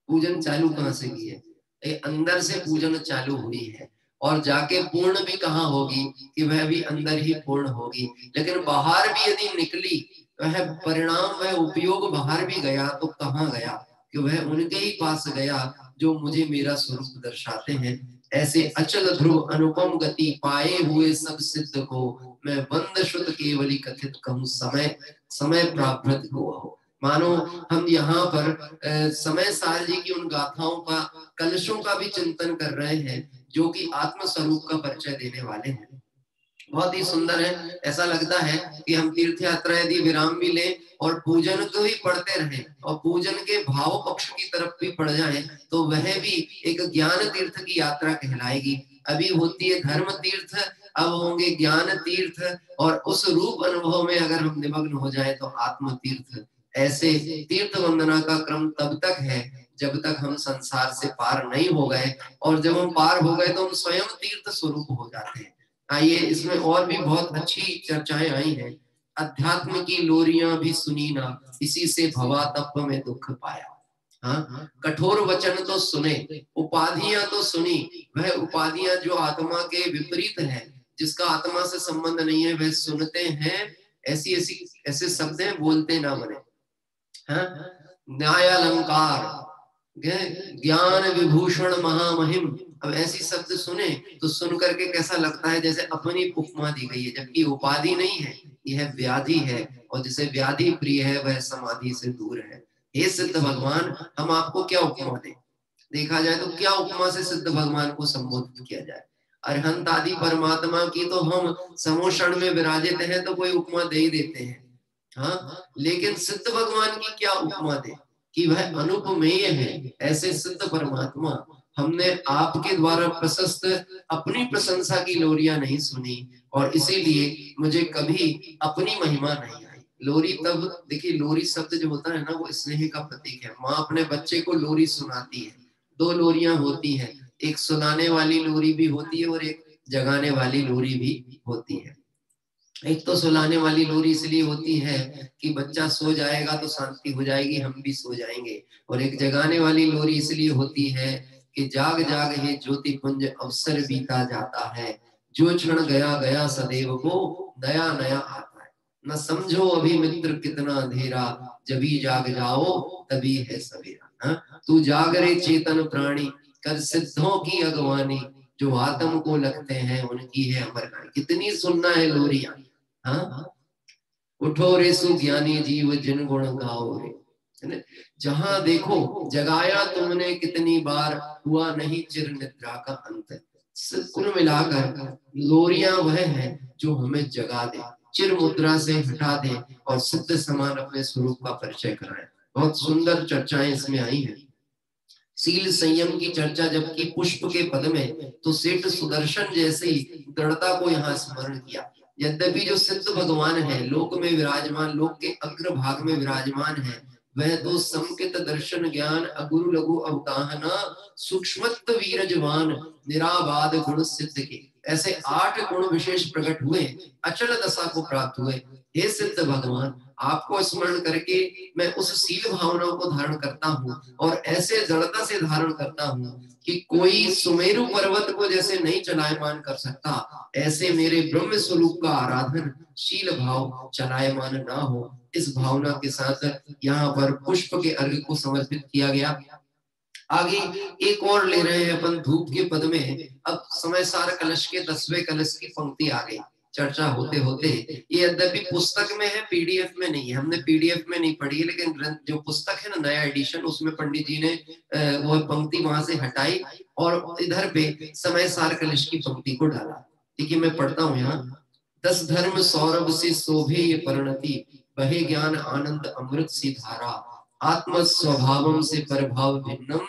पूजन चालू कहाँ से की है? ये अंदर से पूजन चालू हुई है और जाके पूर्ण भी कहाँ होगी कि वह भी अंदर ही पूर्ण होगी। लेकिन बाहर भी यदि निकली, वह परिणाम, वह उपयोग बाहर भी गया तो कहाँ गया? कि वह उनके ही पास गया जो मुझे मेरा स्वरूप दर्शाते हैं। ऐसे अचल ध्रुव अनुपम गति पाए हुए सब सिद्ध को मैं बंद शुद्ध केवली कथित कहूँ समय समय प्राप्त हो। मानो हम यहाँ पर समय सार जी की उन गाथाओं का, कलशों का भी चिंतन कर रहे हैं जो कि आत्म स्वरूप का परिचय देने वाले हैं। बहुत ही सुंदर है। ऐसा लगता है कि हम तीर्थ यात्रा यदि विराम भी लें और पूजन को ही पढ़ते रहें और पूजन के भाव पक्ष की तरफ भी पढ़ जाएं तो वह भी एक ज्ञान तीर्थ की यात्रा कहलाएगी। अभी होती है धर्म तीर्थ, अब होंगे ज्ञान तीर्थ, और उस रूप अनुभव में अगर हम निमग्न हो जाए तो आत्म तीर्थ। ऐसे तीर्थ वंदना का क्रम तब तक है जब तक हम संसार से पार नहीं हो गए, और जब हम पार हो गए तो हम स्वयं तीर्थ स्वरूप हो जाते हैं। आइए, इसमें और भी बहुत अच्छी चर्चाएं आई हैं। अध्यात्म की लोरियां भी सुनी ना, इसी से भवा तप में दुख पाया। हाँ, कठोर वचन तो सुने, उपाधियां तो सुनी, वह उपाधियां जो आत्मा के विपरीत है, जिसका आत्मा से संबंध नहीं है, वह सुनते हैं। ऐसी ऐसी ऐसे शब्द हैं, बोलते ना बने। हाँ, न्याय अलंकार, ज्ञान विभूषण महामहिम। अब ऐसी शब्द सुने तो सुन करके कैसा लगता है जैसे अपनी उपमा दी गई है, जबकि उपाधि नहीं है, यह व्याधि है, और जिसे व्याधि प्रिय है वह समाधि से दूर है। हे सिद्ध भगवान, हम आपको क्या उपमा दें? देखा जाए तो क्या उपमा से सिद्ध भगवान को संबोधित किया जाए? अरहंत आदि परमात्मा की तो हम समोषण में विराजित हैं तो कोई उपमा दे ही देते हैं। हाँ, लेकिन सिद्ध भगवान की क्या उपमा दे कि वह अनुपमेय है। ऐसे सिद्ध परमात्मा हमने आपके द्वारा प्रशस्त अपनी प्रशंसा की लोरियां नहीं सुनी, और इसीलिए मुझे कभी अपनी महिमा नहीं आई। लोरी तब, देखिए, लोरी शब्द जो होता है ना, वो स्नेह का प्रतीक है। माँ अपने बच्चे को लोरी सुनाती है। दो लोरियां होती हैं, एक सुनाने वाली लोरी भी होती है और एक जगाने वाली लोरी भी होती है। एक तो सुलाने वाली लोरी इसलिए होती है कि बच्चा सो जाएगा तो शांति हो जाएगी, हम भी सो जाएंगे, और एक जगाने वाली लोरी इसलिए होती है कि जाग जाग हे ज्योति पुंज अवसर बीता जाता है, जो क्षण गया गया सदैव को नया नया आता है। न समझो अभी मित्र कितना अंधेरा, जभी जाग जाओ तभी है सवेरा। तू जाग रे चेतन प्राणी, कर सिद्धों की अगवानी, जो आत्म को लगते हैं उनकी है अमर कहानी। कितनी सुनना है लोरियां। हाँ, उठो रे सुज्ञानी जीव जिन गुण गाओ रे। जहां देखो जगाया तुमने कितनी बार, हुआ नहीं चिर निद्रा का अंत। कुल मिलाकर लोरियां वह है जो हमें जगा दे, चिर मुद्रा से हटा दे और सिद्ध समान अपने स्वरूप का परिचय कराए। बहुत सुंदर चर्चाएं इसमें आई हैं। शील संयम की चर्चा जबकि पुष्प के पद में, तो सेठ सुदर्शन जैसी दृढ़ता को यहाँ स्मरण किया। यद्यपि जो सिद्ध भगवान है, लोक में विराजमान, लोक के अग्र भाग में विराजमान है, वह तो संकित दर्शन ज्ञान अगुरु लघु अवगाहना सूक्ष्मत्व वीरजवान निराबाद गुण सिद्ध के, ऐसे 8 गुण विशेष प्रकट हुए, अचल दशा को प्राप्त हुए। हे सिद्ध भगवान, आपको स्मरण करके मैं उस शील भावना को धारण करता हूँ और ऐसे दृढ़ता से धारण करता हूँ कि कोई सुमेरु पर्वत को जैसे नहीं चलायमान कर सकता, ऐसे मेरे ब्रह्म स्वरूप का आराधन शील भाव चलायमान ना हो। इस भावना के साथ यहाँ पर पुष्प के अर्घ्य को समर्पित किया गया। आगे एक और ले रहे हैं अपन धूप के पद में। अब समय सार कलश के 10वें कलश की पंक्ति आ गई। चर्चा होते होते, ये यद्यपि पुस्तक में है, पीडीएफ में नहीं है, हमने पीडीएफ में नहीं पढ़ी, लेकिन जो पुस्तक है ना, नया एडिशन, उसमें पंडित जी ने वो पंक्ति वहां से हटाई और इधर पे समय सार कलश की पंक्ति को डाला। ठीक है, मैं पढ़ता हूँ यहाँ। 10 धर्म सौरभ से शोभे ये परिणति, बहे ज्ञान आनंद अमृत सी धारा, आत्म स्वभावम से परभाव भिन्नम,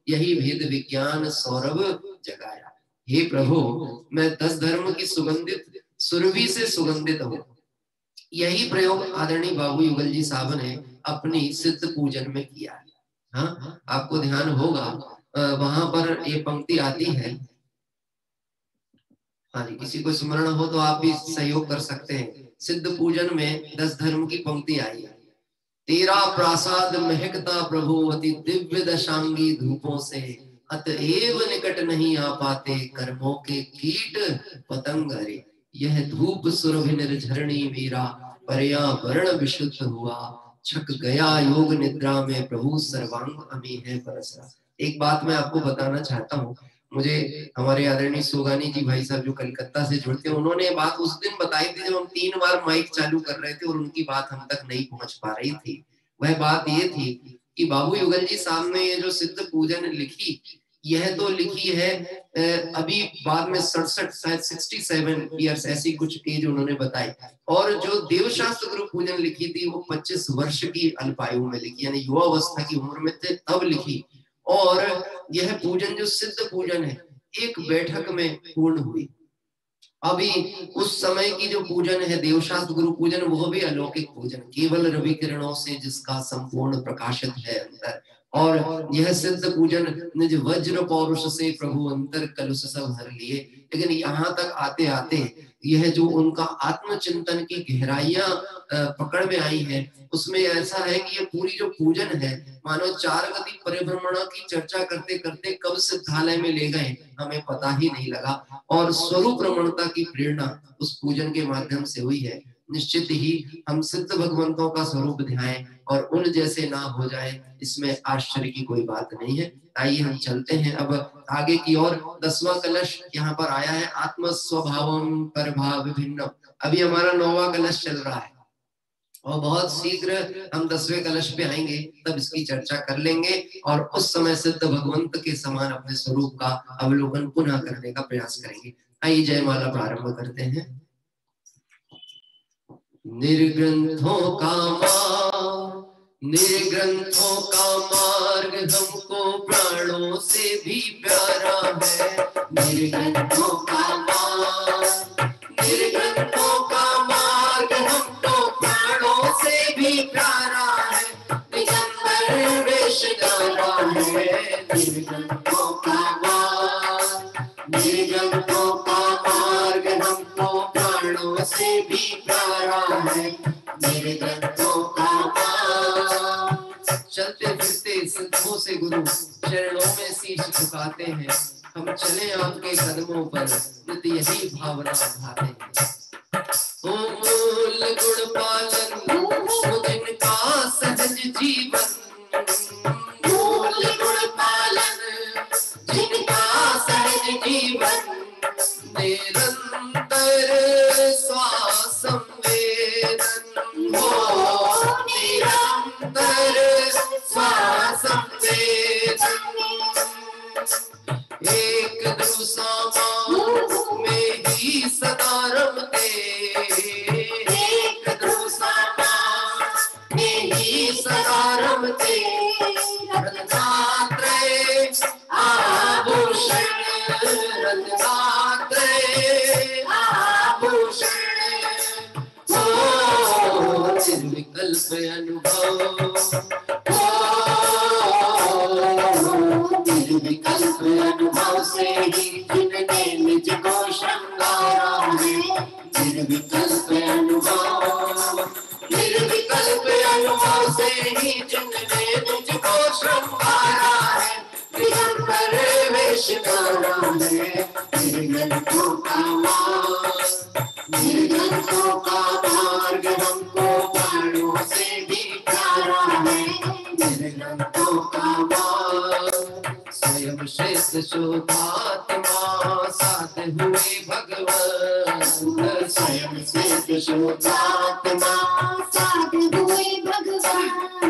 यही भेद विज्ञान सौरभ जगाया। हे प्रभु, मैं 10 धर्म की सुगंधित सुरभि से सुगंधित हूँ। यही प्रयोग आदरणीय बाबू युगल जी साहब ने अपनी सिद्ध पूजन में किया है। हाँ, आपको ध्यान होगा वहां पर ये पंक्ति आती है। हाँ जी, किसी को स्मरण हो तो आप भी सहयोग कर सकते हैं। सिद्ध पूजन में 10 धर्म की पंक्ति आई है। तेरा प्रसाद महकता प्रभु अति दिव्य दशांगी धूपों से, अतएव निकट नहीं आ पाते कर्मों के कीट पतंग हरे। यह धूप सुरभि निर्झरणी मेरा पर्यावरण विशुद्ध हुआ, छक गया योग निद्रा में प्रभु सर्वांग अमी है परसरा। एक बात मैं आपको बताना चाहता हूँ, मुझे हमारे आदरणीय सोगानी जी भाई साहब जो कलकत्ता से जुड़ते हैं, उन्होंने बात उस दिन बताई थी जब हम 3 बार माइक चालू कर रहे थे और उनकी बात हम तक नहीं पहुंच पा रही थी। वह बात ये थी कि बाबू युगल जी साहब ने ये जो सिद्ध पूजन लिखी, यह तो लिखी है अभी बाद में 67 शायद 67 ईयर्स ऐसी कुछ एज उन्होंने बताई, और जो देवशास्त्र गुरु पूजन लिखी थी वो 25 वर्ष की अल्पायु में लिखी, यानी युवा अवस्था की उम्र में थे तब लिखी। और यह पूजन जो सिद्ध पूजन है एक बैठक में पूर्ण हुई। अभी उस समय की जो पूजन है देवशास्त्र गुरु पूजन, वो भी अलौकिक पूजन, केवल रवि किरणों से जिसका संपूर्ण प्रकाशित है अंतर। और यह सिद्ध पूजन निज वज्र पौरुष से प्रभु अंतर कलुष सब हर लिए। लेकिन यहाँ तक आते आते यह जो उनका आत्मचिंतन की गहराइयां पकड़ में आई है, उसमें ऐसा है कि ये पूरी जो पूजन है मानो 4 गति परिभ्रमणा की चर्चा करते करते कब सिद्धालय में ले गए हमें पता ही नहीं लगा। और स्वरूप रमणता की प्रेरणा उस पूजन के माध्यम से हुई है। निश्चित ही हम सिद्ध भगवंतों का स्वरूप ध्याएं और उन जैसे ना हो जाए, इसमें आश्चर्य की कोई बात नहीं है। आइए हम चलते हैं अब आगे की ओर। 10वां कलश यहाँ पर आया है, आत्म स्वभावम परभाव भिन्नम। अभी हमारा 9वां कलश चल रहा है और बहुत शीघ्र हम 10वें कलश पे आएंगे, तब इसकी चर्चा कर लेंगे और उस समय सिद्ध भगवंत के समान अपने स्वरूप का अवलोकन पुनः करने का प्रयास करेंगे। आइए जयमाला प्रारंभ करते हैं। निर्ग्रंथों का मार्ग हमको प्राणों से भी प्यारा है। निर्ग्रंथों का मार्ग हमको प्राणों से भी प्यारा है। दिगंबर वेश प्यारा है। निर्ग्रंथों का मार्ग हमको प्राणों से भी प्यारा है। निर्ग्रंथों का चलते फिरते सिद्धों से गुरु चरणों में शीश झुकाते हैं। हम चले आपके कदमों पर, नित्य यही भावना भाते हैं। ओ मूल गुण पालन जिनका सहज जीवन, मूल गुण पालन जिनका सहज जीवन, निरंतर श्वास संवेदन हो, निरंतर श्वास संवेदन। एक दूसरा में ही सदा रमते, एक दूसरा में ही सदा रमते। रत्नात्रय आभूषण, रत्नात्रय आभूषण हो, निर्विकल्प अनुभव, निर्विकल्प अनुभव से ही जिनने निज को श्रृंगारा है। निर्विकल्प अनुभव से ही जिनने निज को श्रृंगारा है। दिगंबर वेश प्यारा है। निर्ग्रंथों का मार्ग हमको प्राणों से भी प्यारा है। निर्ग्रंथों का स्वयं श्रेष्ठ शोधात्मा साथ हुए भगवान, स्वयं श्रेष्ठ शोधात्मा साथ हुए भगवान।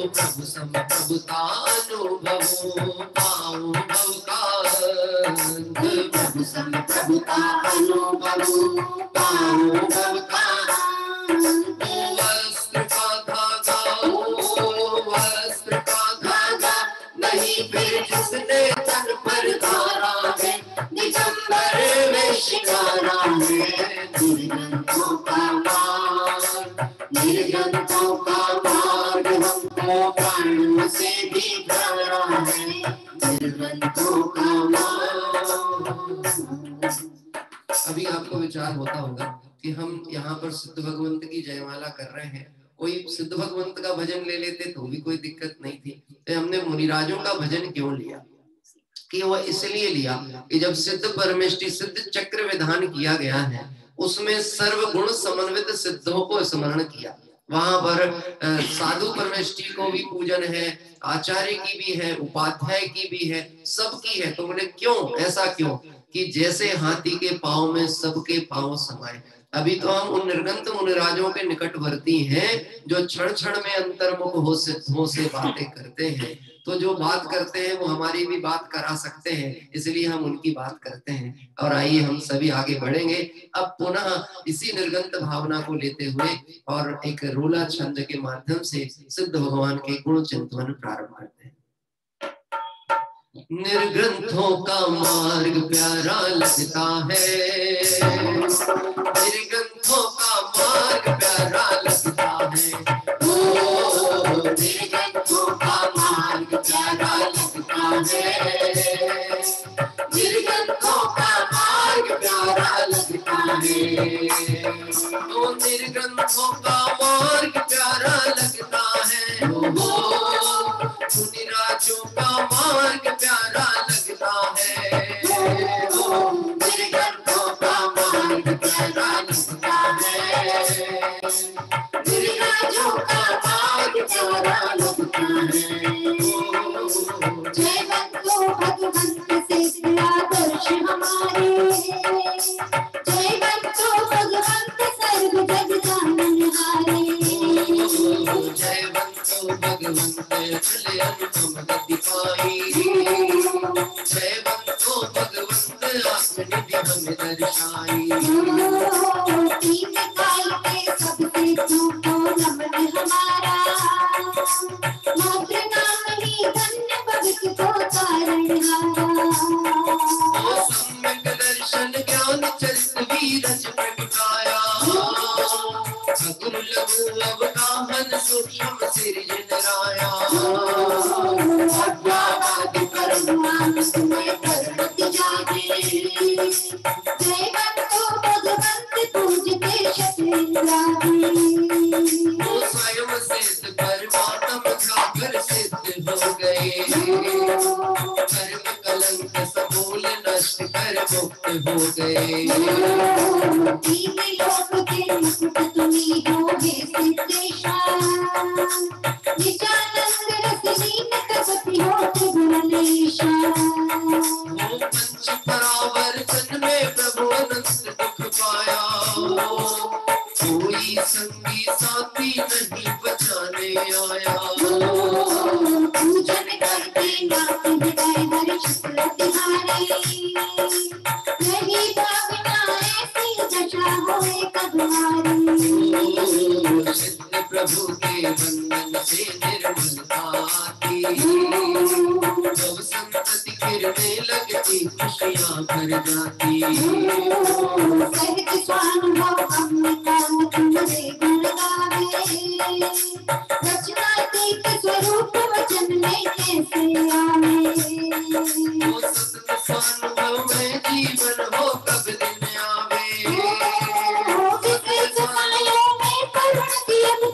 प्रभु सम प्रभुता अनुभवो पाऊं भव का, प्रभु सम प्रभुता अनुभवो पाऊं भव का। वस्त्र का धागा, निर्ग्रंथों का मार्ग, निर्ग्रंथों का मार्ग हमको प्राणों से भी प्यारा है, निर्ग्रंथों का मार्ग। अभी आपको विचार होता होगा कि हम यहाँ पर सिद्ध भगवंत की जयमाला कर रहे हैं, कोई सिद्ध भगवंत का भजन ले लेते तो भी कोई दिक्कत नहीं थी, तो हमने मुनिराजों का भजन क्यों लिया? कि वह इसलिए लिया कि जब सिद्ध परमेष्टि सिद्ध चक्र विधान किया गया है, उसमें सर्वगुण समन्वित सिद्धों को स्मरण किया। वहां पर साधु परमेष्टि को भी पूजन है, आचार्य की भी है, उपाध्याय की भी है, सबकी है। तो बोले क्यों, ऐसा क्यों? कि जैसे हाथी के पांव में सबके पांव समाये। अभी तो हम उन निर्गंत मुनिराजों के निकटवर्ती हैं जो क्षण क्षण में अंतर्मुख हो सिद्धों से बातें करते हैं। तो जो बात करते हैं वो हमारी भी बात करा सकते हैं, इसलिए हम उनकी बात करते हैं। और आइए हम सभी आगे बढ़ेंगे अब पुनः इसी निर्गंत भावना को लेते हुए और एक रोला छंद के माध्यम से सिद्ध भगवान के गुण चिंतन प्रारंभ करते हैं। निर्ग्रंथों का मार्ग प्यारा लगता है, निर्ग्रंथों का मार्ग प्यारा लगता है, ओ निर्ग्रंथों का मार्ग प्यारा लगता है, निर्ग्रंथों का मार्ग प्यारा लगता है, ओ निर्ग्रंथों का मार्ग प्यारा लगता है, मुनिराजों का मार्ग प्यारा लगता है, निर्ग्रंथों का मार्ग प्यारा लगता है, मुनिराजों का मार्ग प्यारा लगता है। जय बंधु भगवंत से आदर्श हमारे, जय बंधु भगवंत सर्व जग जाननहारे, जय बंधु भगवंत अखिल अनुपम गति पाई, जय बंधु भगवंत आत्मनिधि हमें दर्शाई, तीन काल के सबसे तुमको नमन हमारा, मात्र नाम ही धन्य भगत को तारणहारा, सम्यक दर्शन ज्ञान चरित वीरज प्रगटाया, गुरु लघु अवगाहन सूक्ष्म सिरजनराया, अज्ञानादि परमात्मा तुम्हें करमति जागे, जय बंधु भगवंत पूजते शतलिंगागे, वो स्वयं सिद्ध परमात्म जाकर सिद्ध हो गए, कर्म कलंक समूल नष्ट कर मुक्त हो गए, तीन लोक के मुकुट तुम्ही हो हे सिद्धेशा, नित्यानंद रस लीन कपति हो त्रिगुणेशा, पंच परावर्तन में प्रभु अनंत दुख पाया, कोई संगी साथी नहीं बचाने आया, पूजन करते नाथ हृदय हर्ष प्रतिहारे, नहीं भावना ऐसी दशा होए कभी, सिद्ध प्रभु के बंधन से निर्मलता आती, जब संतति गिरने लगती खुशियां भर जाती, सहज स्वानुभव अमृता तुम्हारे गुण गावे, रचनातीत स्वरूप वचन में कैसे आवे, वो सत्य स्वानुभव में जीवन हो कब दिन आवे,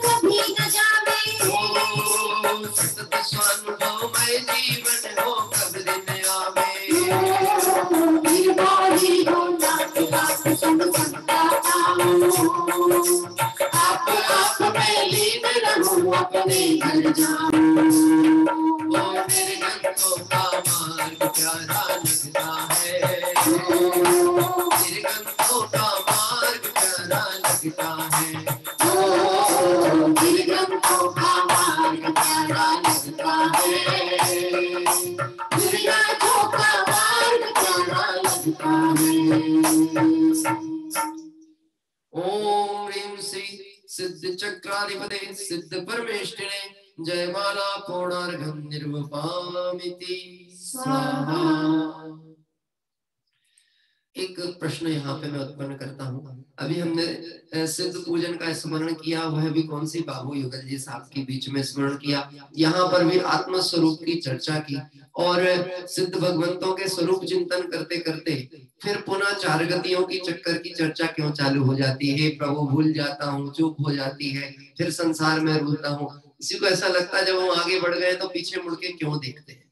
कभी न जावे, सत्य स्वानुभव में जीवन हो कब दिन आवे, निर्भय हो नाथ आप संग संता पाओ, आप में लीन रहूं अपने घर जाऊं, निर्गंथों का मार्ग प्यारा लगता है, निर्गंथों का मार्ग प्यारा लगता है, निर्गंथों का मार्ग प्यारा लगता है, निर्गंथों का मार्ग प्यारा लगता है। ओम ह्रीं श्री सिद्ध चक्राधिपते सिद्ध परमेष्ठिने जयमाला पूर्णार्घं निर्वपामिति स्वाहा। एक प्रश्न यहाँ पे मैं उत्पन्न करता हूँ। अभी हमने सिद्ध पूजन का स्मरण किया, वह भी कौन सी, बाबू युगल जी साहब के बीच में स्मरण किया। यहाँ पर भी आत्म स्वरूप की चर्चा की और सिद्ध भगवंतों के स्वरूप चिंतन करते करते फिर पुनः चार गतियों की चक्कर की चर्चा क्यों चालू हो जाती है। प्रभु भूल जाता हूँ, चूक हो जाती है, फिर संसार में रूलता हूँ। किसी को ऐसा लगता है जब हम आगे बढ़ गए तो पीछे मुड़ के क्यों देखते हैं।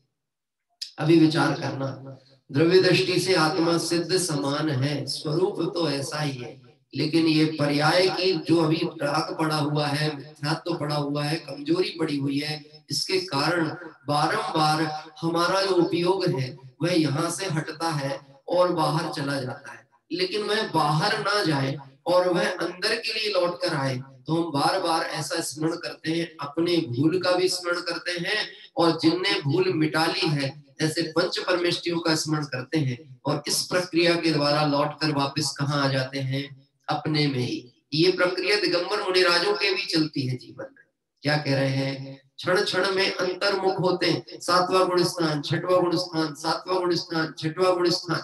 अभी विचार करना, द्रव्य दृष्टि से आत्मा सिद्ध समान है, स्वरूप तो ऐसा ही है, लेकिन ये पर्याय की जो अभी राग पड़ा हुआ है, मिथ्यात्व तो पड़ा हुआ है, कमजोरी पड़ी हुई है, इसके कारण बारंबार हमारा जो उपयोग है वह यहाँ से हटता है और बाहर चला जाता है। लेकिन वह बाहर ना जाए और वह अंदर के लिए लौट कर आए, तो हम बार बार ऐसा स्मरण करते हैं, अपने भूल का भी स्मरण करते हैं और जिनने भूल मिटा ली है ऐसे पंच परमेष्टियों का स्मरण करते हैं और इस प्रक्रिया के द्वारा लौटकर वापस कहाँ आ जाते हैं, अपने में ही। ये प्रक्रिया दिगंबर मुनिराजों के भी चलती है जीवन में। क्या कह रहे हैं, क्षण क्षण में अंतर्मुख होते हैं, सातवां गुण स्थान, छठवां गुण स्थान, सातवां गुण स्थान, छठवां गुण स्थान,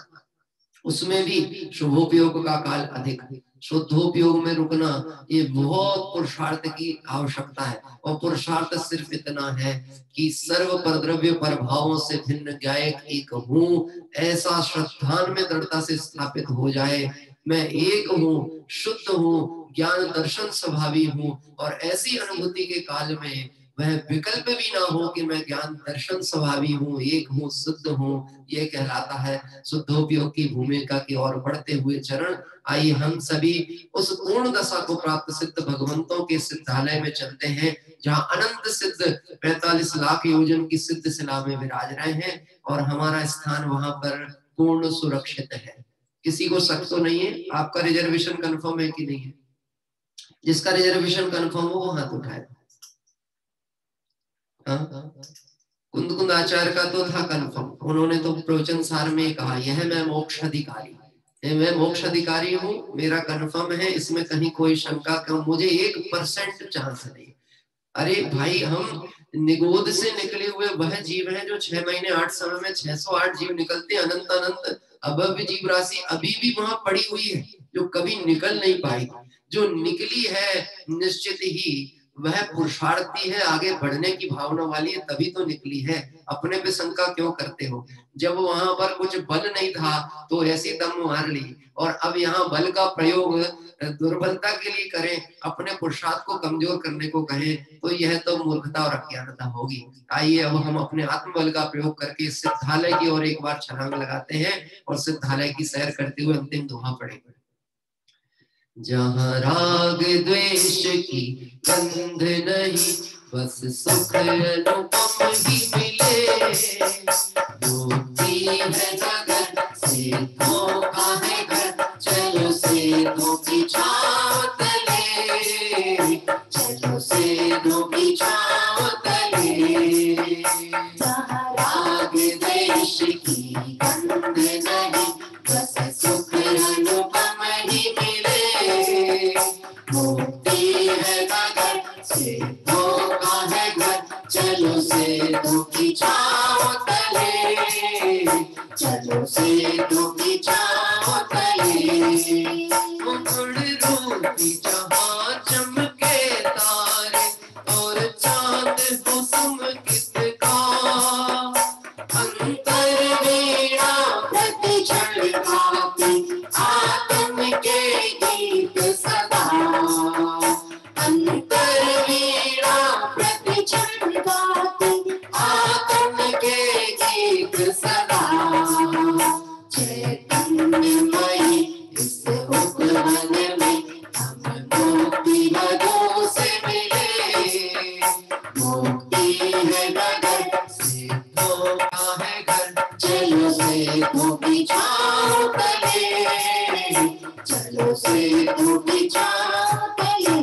उसमें भी शुभोपयोग का काल अधिक, शुद्धोपयोग में रुकना ये बहुत पुरुषार्थ की आवश्यकता है। और पुरुषार्थ सिर्फ इतना है कि सर्व पर द्रव्य पर भावों से भिन्न गायक एक हूँ, ऐसा श्रद्धान में दृढ़ता से स्थापित हो जाए। मैं एक हूँ, शुद्ध हूँ, ज्ञान दर्शन स्वभावी हूँ, और ऐसी अनुभूति के काल में वह विकल्प भी ना हो कि मैं ज्ञान दर्शन स्वभावी हूँ, एक हूँ, शुद्ध हूँ। ये कहलाता है शुद्धोपयोग की भूमिका की ओर बढ़ते हुए चरण। आइए हम सभी उस पूर्ण दशा को प्राप्त सिद्ध भगवंतों के सिद्धालय में चलते हैं, जहाँ अनंत सिद्ध 45 लाख योजन की सिद्ध शिला में विराज रहे हैं और हमारा स्थान वहां पर पूर्ण सुरक्षित है। किसी को शक तो नहीं है? आपका रिजर्वेशन कंफर्म है कि नहीं है? जिसका रिजर्वेशन कंफर्म हो वो हाथ उठाए। कुंद कुंद आचार्य का तो था कंफर्म, उन्होंने तो प्रवचन सार में कहा, यह मैं मोक्ष अधिकारी, मैं मोक्ष अधिकारी हूँ, मेरा कंफर्म है, इसमें कहीं कोई शंका क्यों, मुझे 1% चांस नहीं। अरे भाई, हम निगोद से निकले हुए वह जीव हैं जो 6 महीने 8 समय में 608 जीव निकलते, अनंत अनंत अभव्य जीव राशि अभी भी वहां पड़ी हुई है जो कभी निकल नहीं पाई। जो निकली है निश्चित ही वह पुरुषार्थी है, आगे बढ़ने की भावना वाली है, तभी तो निकली है। अपने पे शंका क्यों करते हो? जब वहां पर कुछ बल नहीं था तो ऐसी दम मार ली, और अब यहाँ बल का प्रयोग दुर्बलता के लिए करें, अपने पुरुषार्थ को कमजोर करने को कहें, तो यह तो मूर्खता और अज्ञानता होगी। आइए अब हम अपने आत्मबल का प्रयोग करके सिद्धालय की ओर एक बार छलांग लगाते हैं और सिद्धालय की सैर करते हुए अंतिम दोहा पढ़ेंगे। जहाँ राग द्वेष की गंध नहीं, बस सुख अनुपम ही मिले, मुक्ति है जगत से धोखा है घर, चलो सेतु की छाँव तले, चलो सेतु की छाँव तले। जहाँ राग द्वेष की गंध नहीं, बस सुख अनुपम ही मिले, मुक्ति है गगन से धोखा है घर, चलो सेतु की छाँव तले, चलो सेतु की छाँव तले। मुकुट रूपी जहाँ चमके तारे और चांद कुसुम कित का, अंतर वीणा प्रति क्षण गाती आत्म के गीत सदा, अंतर वीणा प्रति क्षण गाती आत्म के गीत सदा। चैतन्यमयी इस उपवन में हम मुक्ति मधु से मिले, मुक्ति है गगन से धोखा है घर, चलो सेतु की छाँव तले, चलो सेतु की छाँव तले।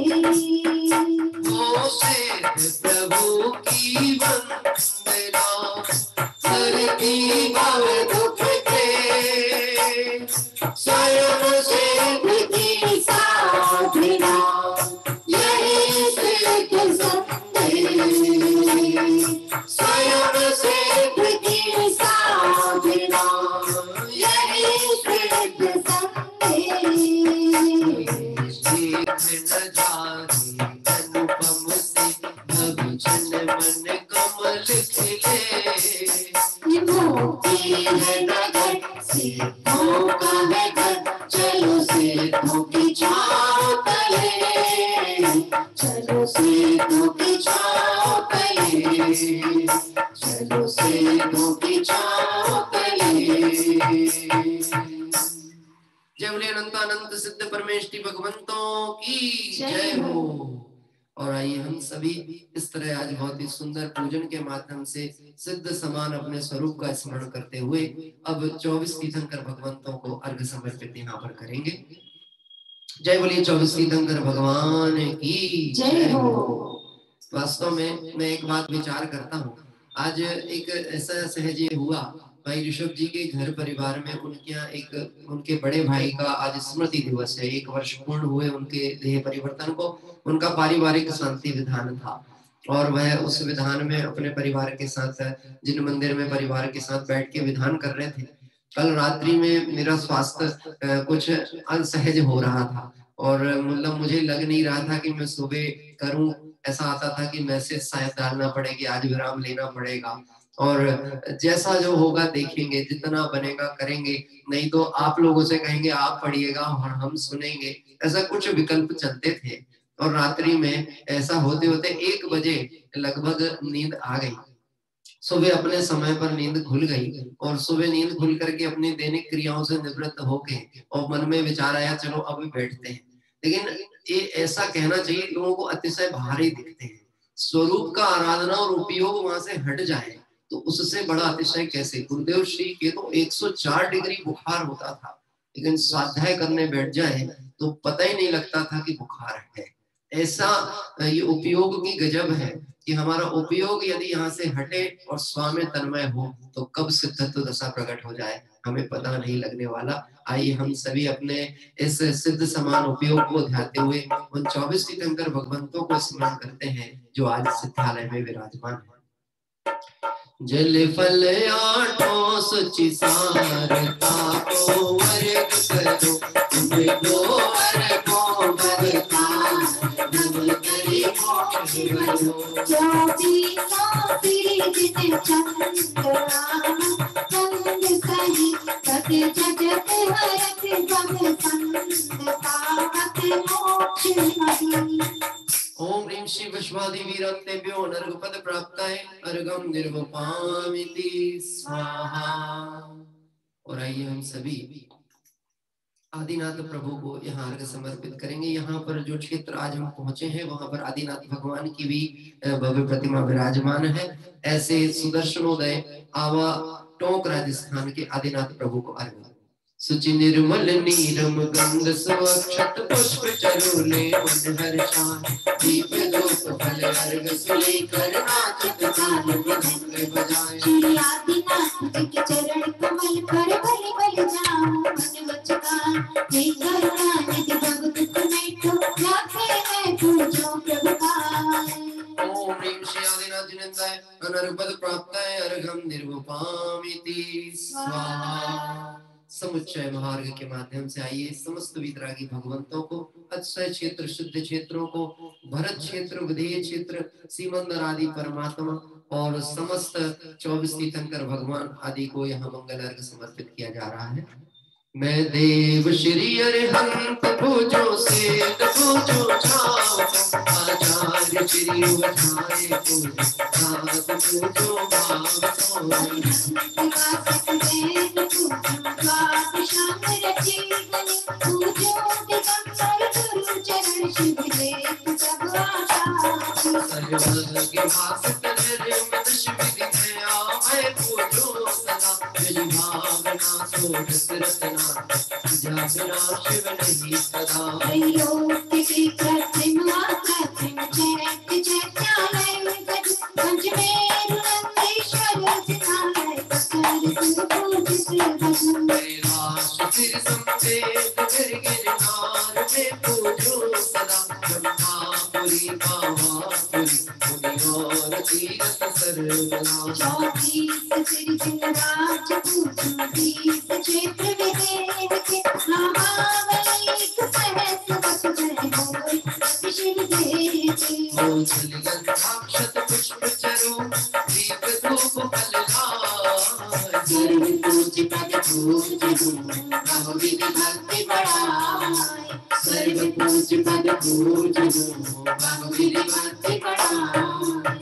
वो सेठ प्रभु की वंदना, सरती भव दुख के, स्वयं सेठ की साधना, यही सेठ संदेश, स्वयं सेठ की साधना, यही सेठ है न जाने, अनुपम से भविजन मन कमल खिले। मुक्ति है नगर सिद्धों का है घर, चलो सिद्धों की छाँव तले, चलो सिद्धों की छाँव तले, चलो सिद्धों की छाँव तले। जय बोले अनंत अनंत सिद्ध परमेष्टि भगवंतों की जय हो। और आइए हम सभी इस तरह आज बहुत ही सुंदर पूजन के माध्यम से सिद्ध समान अपने स्वरूप का स्मरण करते हुए अब 24 तीर्थंकर भगवंतों को अर्घ समर्पित यहाँ पर करेंगे। जय बोलिए 24 तीर्थंकर भगवान की जय हो। वास्तव में मैं एक बात विचार करता हूँ, आज एक ऐसा सहज ये हुआ, भाई ऋषभ जी के घर परिवार में उनके यहाँ एक उनके बड़े भाई का आज स्मृति दिवस है। 1 वर्ष पूर्ण हुए उनके देह परिवर्तन को। उनका पारिवारिक शांति विधान था और वह उस विधान में अपने परिवार के साथ जिन मंदिर में परिवार के साथ बैठ के विधान कर रहे थे। कल रात्रि में मेरा स्वास्थ्य कुछ असहज हो रहा था और मतलब मुझे लग नहीं रहा था कि मैं सुबह करूं। ऐसा आता था कि मैसेज शायद डालना पड़ेगी, आज विराम लेना पड़ेगा और जैसा जो होगा देखेंगे, जितना बनेगा करेंगे, नहीं तो आप लोगों से कहेंगे आप पढ़िएगा और हम सुनेंगे। ऐसा कुछ विकल्प चलते थे और रात्रि में ऐसा होते होते 1 बजे लगभग नींद आ गई। सुबह अपने समय पर नींद खुल गई और सुबह नींद खुल करके अपनी दैनिक क्रियाओं से निवृत्त होके और मन में विचार आया चलो अब बैठते हैं। लेकिन ये ऐसा कहना चाहिए, लोगों को अतिशय भारी दिखते हैं। स्वरूप का आराधना और उपयोग वहां से हट जाए तो उससे बड़ा अतिशय कैसे। गुरुदेव श्री के तो 104 डिग्री बुखार होता था, लेकिन स्वाध्याय करने बैठ जाए तो पता ही नहीं लगता था कि बुखार है। ऐसा ये उपयोग की गजब है कि हमारा उपयोग यदि यहाँ से हटे और स्वामी तन्मय हो तो कब सिद्धत्व दशा प्रकट हो जाए हमें पता नहीं लगने वाला। आइए हम सभी अपने इस सिद्ध समान उपयोग को ध्याते हुए उन 24 तीर्थंकर भगवंतों को स्मरण करते हैं जो आज सिद्धालय में विराजमान है। जल फल आठों सुचि सारता को वर्ग करो, तुमको वर्ग को भगता नमन करी को जो भी साफिर जिते चंद्रा चंद सही सत्य जगत हरत जग संगता वत मोक्ष नहीं। ओम ह्रीं श्री विश्वादिवीरत्तेभ्यो नर्गपद प्राप्ताय अर्घं निर्वपामिति स्वाहा। और आइए हम सभी आदिनाथ प्रभु को यहाँ अर्घ समर्पित करेंगे। यहाँ पर जो क्षेत्र आज हम पहुंचे हैं वहां पर आदिनाथ भगवान की भी भव्य प्रतिमा विराजमान है। ऐसे सुदर्शनोदय आवा टोंक राजस्थान के आदिनाथ प्रभु को अर्घ। सुचि निर्मल नीरम गंध स्वक्षत पुष्प चरूले मन हर्षान दीप धूप फल अर्घ सुलेकर नाचत ताल मृदंग बजाए। श्री आदिनाथ जी के चरण कमल पर बलि बलि जाऊं मन वचका हे करुणा निधि भगत सुनैतो लाखे मैं पूजो प्रभु पाए। ओम ह्रीं श्री आदिनाथ जिनेन्द्राय अनर्पद प्राप्ताय अर्घं निर्वपामिति स्वाहा। समुच्चय महार्घ के माध्यम से आइए समस्त वितरागी भगवंतों को, अक्षय क्षेत्र, शुद्ध क्षेत्रों को, भरत क्षेत्र, विधेय क्षेत्र, सीमंदर आदि परमात्मा और समस्त 24 तीर्थंकर भगवान आदि को यहाँ मंगल अर्घ समर्पित किया जा रहा है। मैं देव श्री अरिहंत पूजो सेठ पूजो छाओ, आचार्य श्री उठाए पूजो सात पूजो भाव सोई। सर्वज्ञ भास्कर निर्मल शिविर दया मैं पूजो सदा, मेरी भावना सोच रत्ना जा बिना शिव नहीं सदा। त्रैलोक्य कृत्रिम कृत्रिम चैत्य चैत्यालय गज पंचमेरु नंदीश्वर जितालय कर पूजित भजन। कैलाश सिर समेत गिरगिरनार में पूजो सदा, ब्रह्मापुरी पावापुरी मुनि और तीर्थ सर्वनाश। 24 सिरसिंहराज पूजो 20 क्षेत्र विदेह के महाबली सहस्र वसु जय हो जलगंधाक्षत पुष्प चरो दीप धूप फलदाय सर्व पूज्य पद पूज्य बहुविध भक्ति बढ़ाए सर्व पूज्य पद पूज्य बहुविध भक्ति बढ़ाए।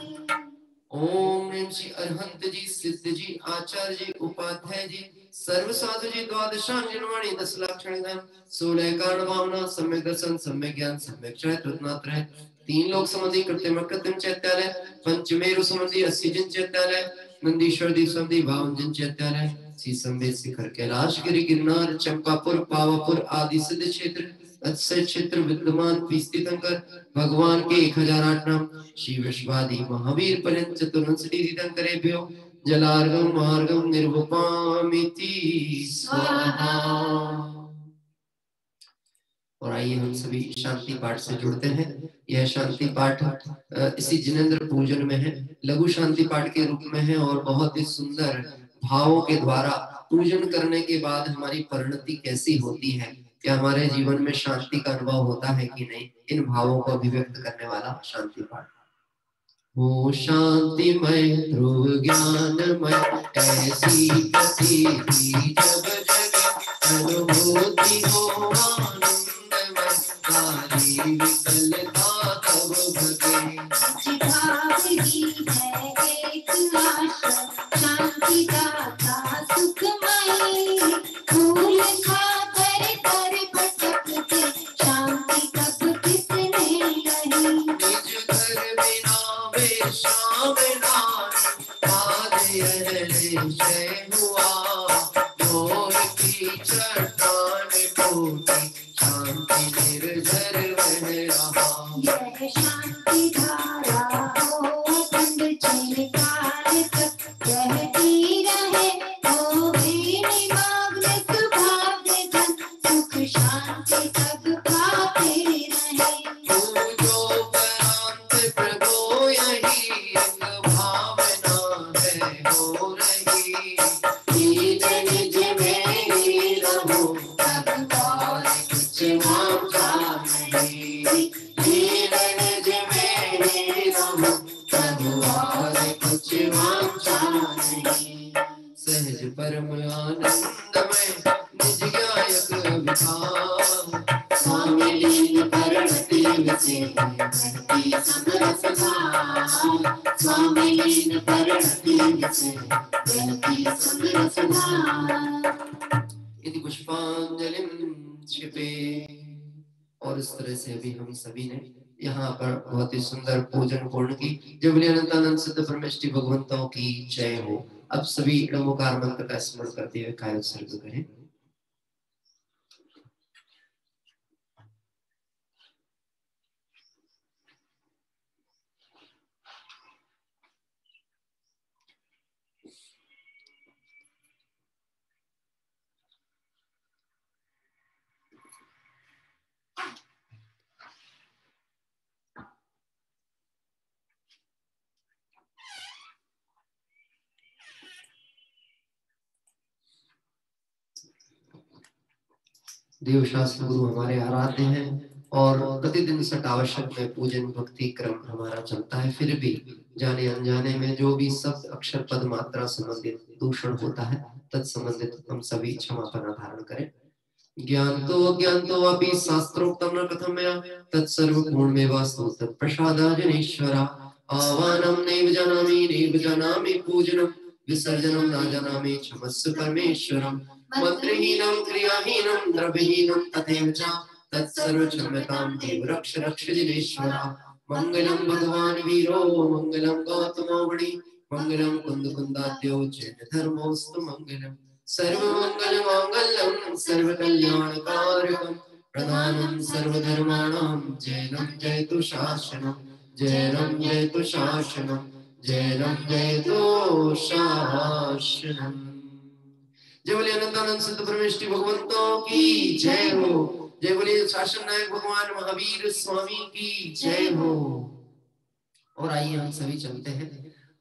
ओम नमः श्री अरहंत जी, सिद्ध जी, आचार्य जी, उपाध्याय जी, सर्व साधु जी, द्वादशांजन वाणी 10 लक्षण धन 16 कारण भावना सम्यक दर्शन सम्यक ज्ञान सम्यक चैत रत्नात्रय 3 लोक संबंधी कृत्रिम कृत्रिम चैत्यालय पंचमेरु संबंधी 80 जिन चैत्यालय नंदीश्वर दीप संबंधी 52 जिन चैत्यालय शीशमवेद शिखर कैलाश गिरि गिरनार चंपापुर पावापुर आदि सिद्ध क्षेत्र अक्षय क्षेत्र विद्यमान तीर्थंकर भगवान के 1008 नाम श्री विश्वादि महावीर पर्यंत चतुर्विंशति तीर्थंकरेभ्यो जलार्घ्यं मार्गं निर्वपामिति स्वाहा। और आइए हम सभी शांति पाठ से जुड़ते हैं। यह शांति पाठ इसी जिनेंद्र पूजन में है, लघु शांति पाठ के रूप में है और बहुत ही सुंदर भावों के द्वारा पूजन करने के बाद हमारी परिणति कैसी होती है, क्या हमारे जीवन में शांति का अनुभव होता है कि नहीं, इन भावों को अभिव्यक्त करने वाला शांति पाठ। ओ शांतिमय ध्रुव ज्ञानमय ऐसी प्रतीति जब जगे अनुभूति हो आनंदमय सारी विकलता तब भगे भाव की है एक आशा शांति दाता सुखमय फूल खाकर कर भटकते शांति कब किसने लही निज घर बिना शाम जय हुआ मोर की चट्टान टूटी शांति निर्झर बह रहा यह शांति धारा हो अखंड चिरकाल तक बहती रहे हो बेनिमाग्न सुभाग्न जन सुख शांति सब पाते रहे पूजो परांत प्रभु यही एक भावना है हो रही निज निज में ही रहो अब और कुछ मांगा नहीं निज निज में ही रहो तब और कुछ मांगा नहीं सहज परम आनंदमय निज गायक विभाव स्वामी लीन परिणति विषय भक्ति समरस भाव स्वामी लीन परिणति विषय भक्ति समरस भाव। यदि पुष्पांजलिं क्षिपे। और इस तरह से अभी हम सभी ने यहाँ पर बहुत ही सुंदर पूजन पूर्ण की। जय बोले अनंतानंद सिद्ध परमेष्टि भगवंतों की जय हो। अब सभी नमोकार मंत्र का स्मरण करते हुए काय उत्सर्ग करें। देवशास्त्र गुरु हमारे आराध्य हैं और प्रतिदिन सट आवश्यक में पूजन भक्ति क्रम हमारा चलता है। फिर भी जाने अनजाने में जो भी शब्द अक्षर पद मात्रा संबंधित दूषण होता है तत्संबंधित हम सभी क्षमापना धारण करें। ज्ञानतो अज्ञानतो अपि शास्त्रोक्तं न कथं मया तत्सर्व पूर्णमेवास्तु तत्प्रसादाजनेश्वरा आवाहनं नैव जानामि पूजनं विसर्जनं न जानामि क्षमस्व परमेश्वरम् मंत्रहीनं क्रियाहीनं द्रव्यहीनं तथैव च तत्सर्व क्षम्यतां देव रक्ष रक्ष जिनेश्वरा। मंगलम भगवान वीरो मंगलम गौतमोवणी मंगलम कुंद कुंदाद्यो जैन धर्मोस्तु मंगलम सर्वमंगल मांगल्यम सर्वकल्याणकारकम प्रधानं सर्वधर्माणां जैनं जयतु शासनं जैनं जयतु शासनं जैनं जयतु शासनं। जय बोलिए अनंतानंद सिद्ध परमेष्टि भगवंतों की जय हो। जय बोलिए शासन नायक भगवान महावीर स्वामी की जय हो। और आइए हम सभी चलते हैं।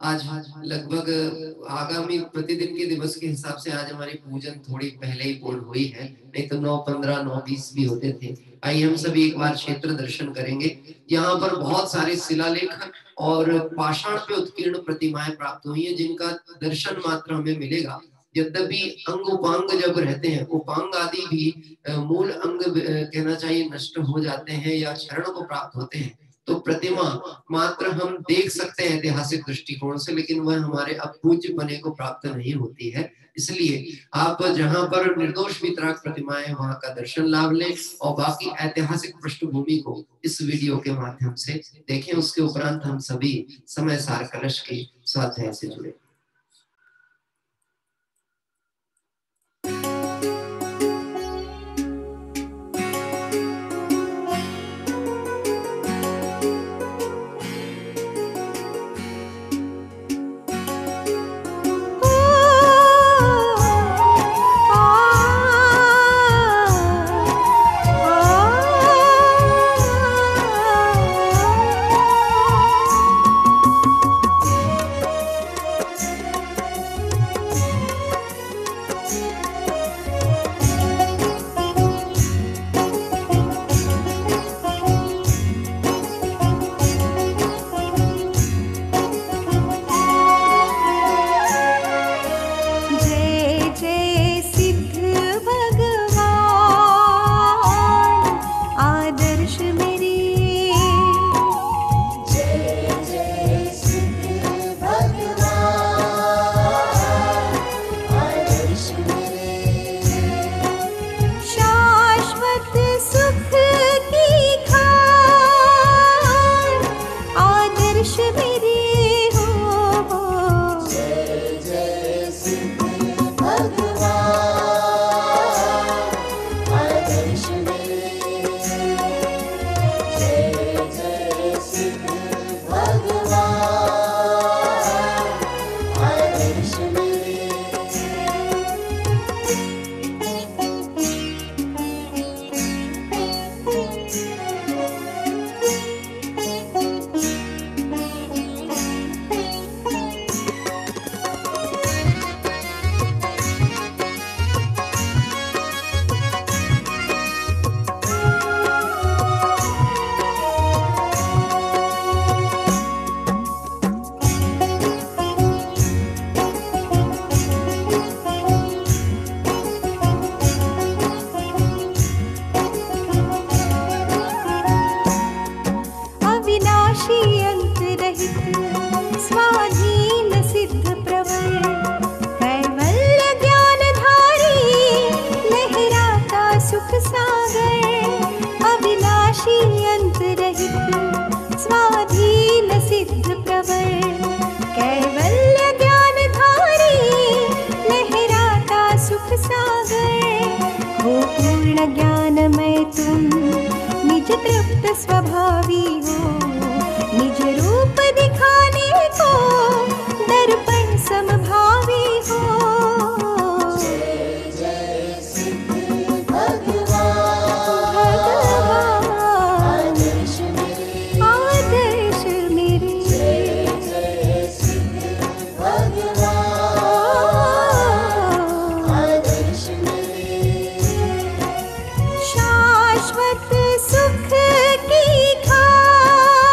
आज लगभग आगामी प्रतिदिन के दिवस के हिसाब से आज हमारी पूजन थोड़ी पहले ही पूर्ण हुई है, नहीं तो 9:15 9:20 भी होते थे। आइए हम सभी एक बार क्षेत्र दर्शन करेंगे। यहाँ पर बहुत सारे शिलालेख और पाषाण पे उत्कीर्ण प्रतिमाएं प्राप्त हुई हैं, जिनका दर्शन मात्र हमें मिलेगा। यद्यपि अंग उपांग जब रहते हैं, उपांग आदि भी मूल अंग कहना चाहिए नष्ट हो जाते हैं या क्षरण को प्राप्त होते हैं, तो प्रतिमा मात्र हम देख सकते हैं ऐतिहासिक दृष्टिकोण से, लेकिन वह हमारे अपूज्य बने को प्राप्त नहीं होती है। इसलिए आप जहां पर निर्दोष वितराग प्रतिमाएं वहां का दर्शन लाभ लें और बाकी ऐतिहासिक पृष्ठभूमि को इस वीडियो के माध्यम से देखें। उसके उपरांत हम सभी समय सार कलश के स्वाध्याय से जुड़े। शाश्वत सुख की खान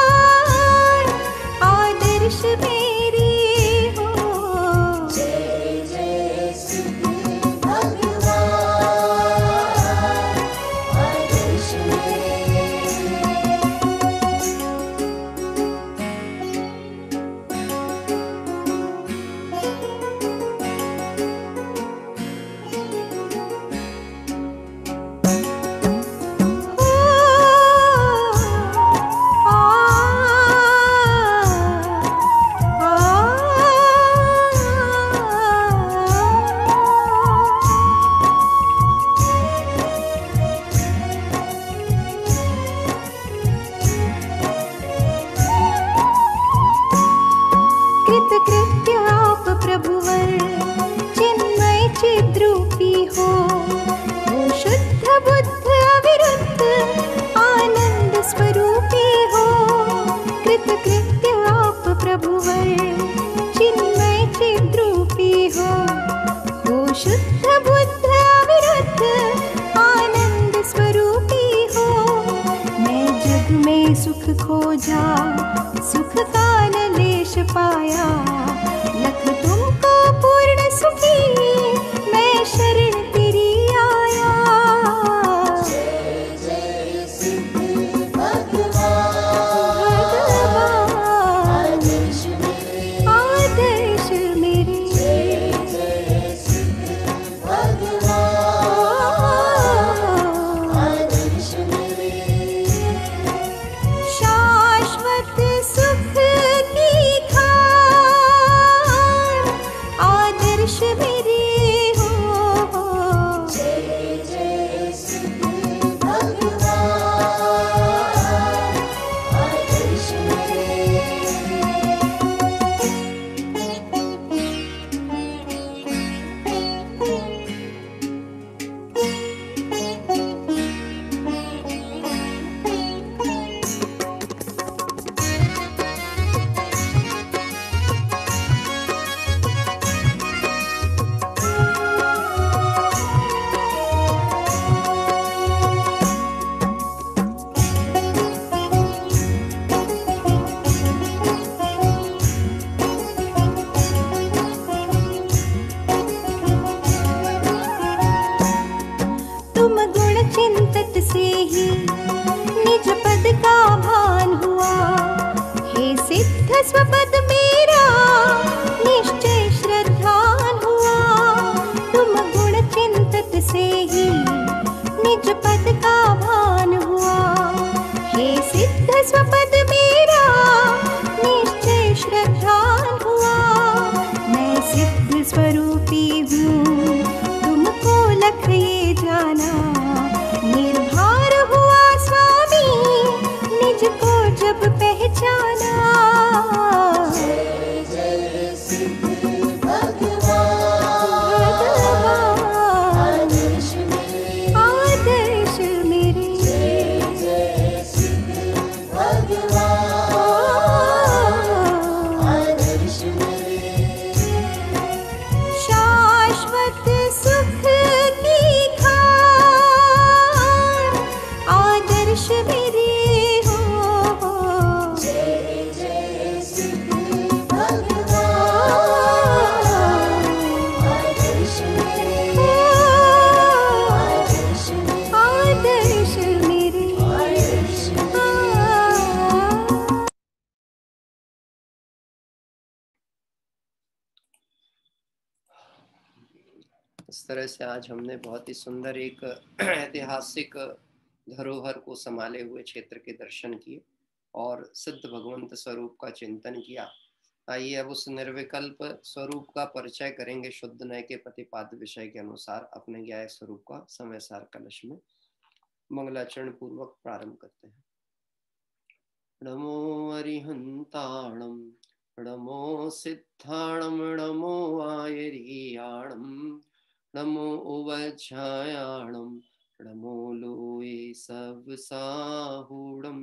में सुख खोजा, सुख का न लेश पाया। लख तुमको पूर्ण सुखी, मैं शरण तेरी आया। जय जय सिद्ध भगवान, आदर्श मेरे, आदर्श मेरे। जय जय सिद्ध भगवान, आदर्श मेरे। शाश्वत सुख की खान, आदर्श मेरे हो। जय जय सिद्ध भगवान, आदर्श मेरे। तुम गुण चिंतत से ही निज पद का भान हुआ। हे सिद्ध स्वपद मेरा निश्चय श्रद्धान हुआ। तुम गुण चिंतत से ही निज पद का भान हुआ। हे सिद्ध स्वपद मेरा निश्चय श्रद्धान हुआ। मैं सिद्ध स्वरूपी हूँ, तुमको लख ये जाना। निर्भर हुआ स्वामी, निज को जब पहचाना। जय जय सिद्ध भगवान, आदर्श मेरे, आदर्श मेरे। जय जय सिद्ध भगवान, आदर्श मेरे। शाश्वत सुख की खान, आदर्श मेरे हो। जय जय सिद्ध भगवान, आदर्श मेरे, आदर्श मेरे, आदर्श मेरे। आदर्श मेरे। इस तरह से आज हमने बहुत ही सुंदर एक ऐतिहासिक धरोहर को संभाले हुए क्षेत्र के दर्शन किए और सिद्ध भगवंत स्वरूप का चिंतन किया। आइए अब उस निर्विकल्प स्वरूप का परिचय करेंगे शुद्ध नय के प्रतिपाद्य विषय के अनुसार अपने ज्ञाय स्वरूप का समय सार कलश में मंगलाचरण पूर्वक प्रारंभ करते हैं। नमो अरिहंताणम, नमो सिद्धाणम, नमो आयरियाणम, नमो उवज्झायाणम, नमो लोये सब साहूणम।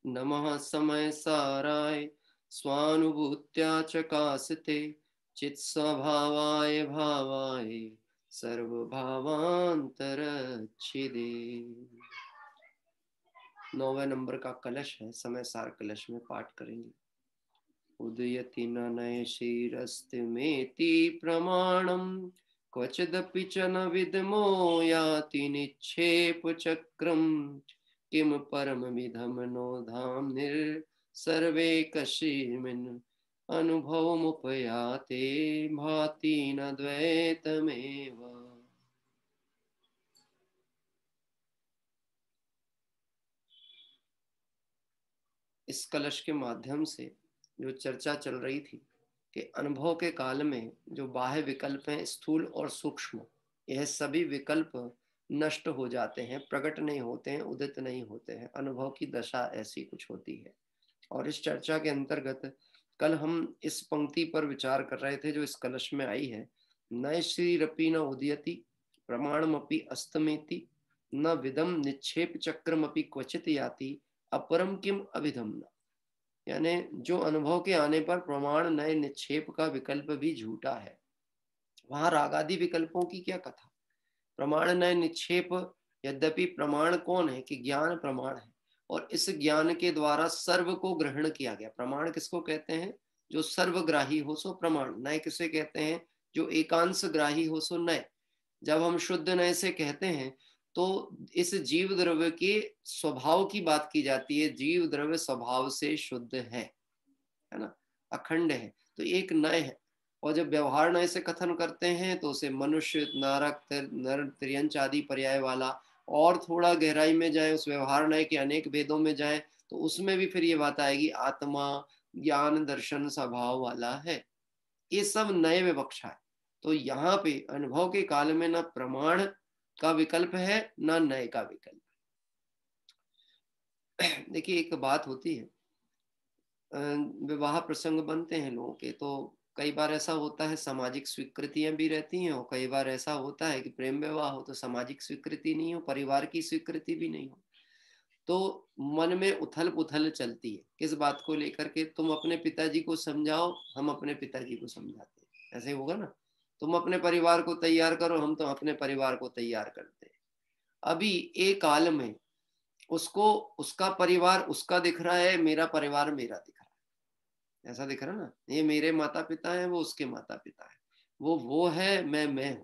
नमः समय साराय स्वानुभूत्या चकासते चित स्वभावाय भावाय सर्वभावांतरच्छिदे। 9वें नंबर का कलश है, समय सार कलश में पाठ करेंगे। उदयति न नयशिरस्तिमेति प्रमाणं, क्वचिदपि च न विद्मो याति निक्षेप चक्रं। किम परमविधं नो धाम्निर् सर्वे कस्मिन् अनुभवमुपयाते भाति न द्वैतमेव। इस कलश के माध्यम से जो चर्चा चल रही थी कि अनुभव के काल में जो बाह्य विकल्प हैं स्थूल और सूक्ष्म, यह सभी विकल्प नष्ट हो जाते हैं, प्रकट नहीं होते हैं, उदित नहीं होते हैं। अनुभव की दशा ऐसी कुछ होती है। और इस चर्चा के अंतर्गत कल हम इस पंक्ति पर विचार कर रहे थे जो इस कलश में आई है। न श्रीरपि न उदयति प्रमाणमपि अस्तमेति, न विदम निक्षेप चक्रमपि क्वचित याति अपरम किम अभिधम न। यानी जो अनुभव के आने पर प्रमाण नए निक्षेप का विकल्प भी झूठा है, वहां रागादि विकल्पों की क्या कथा। प्रमाण नए निक्षेप यद्यपि प्रमाण कौन है कि ज्ञान प्रमाण है, और इस ज्ञान के द्वारा सर्व को ग्रहण किया गया। प्रमाण किसको कहते हैं? जो सर्वग्राही हो सो प्रमाण। नय किसे कहते हैं? जो एकांश ग्राही हो सो नय। जब हम शुद्ध नय से कहते हैं तो इस जीव द्रव्य के स्वभाव की बात की जाती है। जीव द्रव्य स्वभाव से शुद्ध है ना, अखंड है, तो एक नय है। और जब व्यवहार नय से कथन करते हैं तो उसे मनुष्य, नरक, नर, त्रियंच आदि पर्याय वाला, और थोड़ा गहराई में जाए, उस व्यवहार नय के अनेक भेदों में जाए तो उसमें भी फिर ये बात आएगी आत्मा ज्ञान दर्शन स्वभाव वाला है। ये सब नए विवक्षा है। तो यहाँ पे अनुभव के काल में न प्रमाण का विकल्प है न नए का विकल्प। देखिए एक बात होती है, विवाह प्रसंग बनते हैं लोगों के, तो कई बार ऐसा होता है सामाजिक स्वीकृतियां भी रहती हैं, और कई बार ऐसा होता है कि प्रेम विवाह हो तो सामाजिक स्वीकृति नहीं हो, परिवार की स्वीकृति भी नहीं हो, तो मन में उथल पुथल चलती है किस बात को लेकर के। तुम अपने पिताजी को समझाओ, हम अपने पिताजी को समझाते हैं, ऐसे होगा ना। तुम अपने परिवार को तैयार करो, हम तो अपने परिवार को तैयार करते हैं। अभी एक काल में उसको उसका परिवार उसका दिख रहा है, मेरा परिवार मेरा दिख रहा है, ऐसा दिख रहा है ना। ये मेरे माता पिता हैं, वो उसके माता पिता है, वो है, मैं हूं।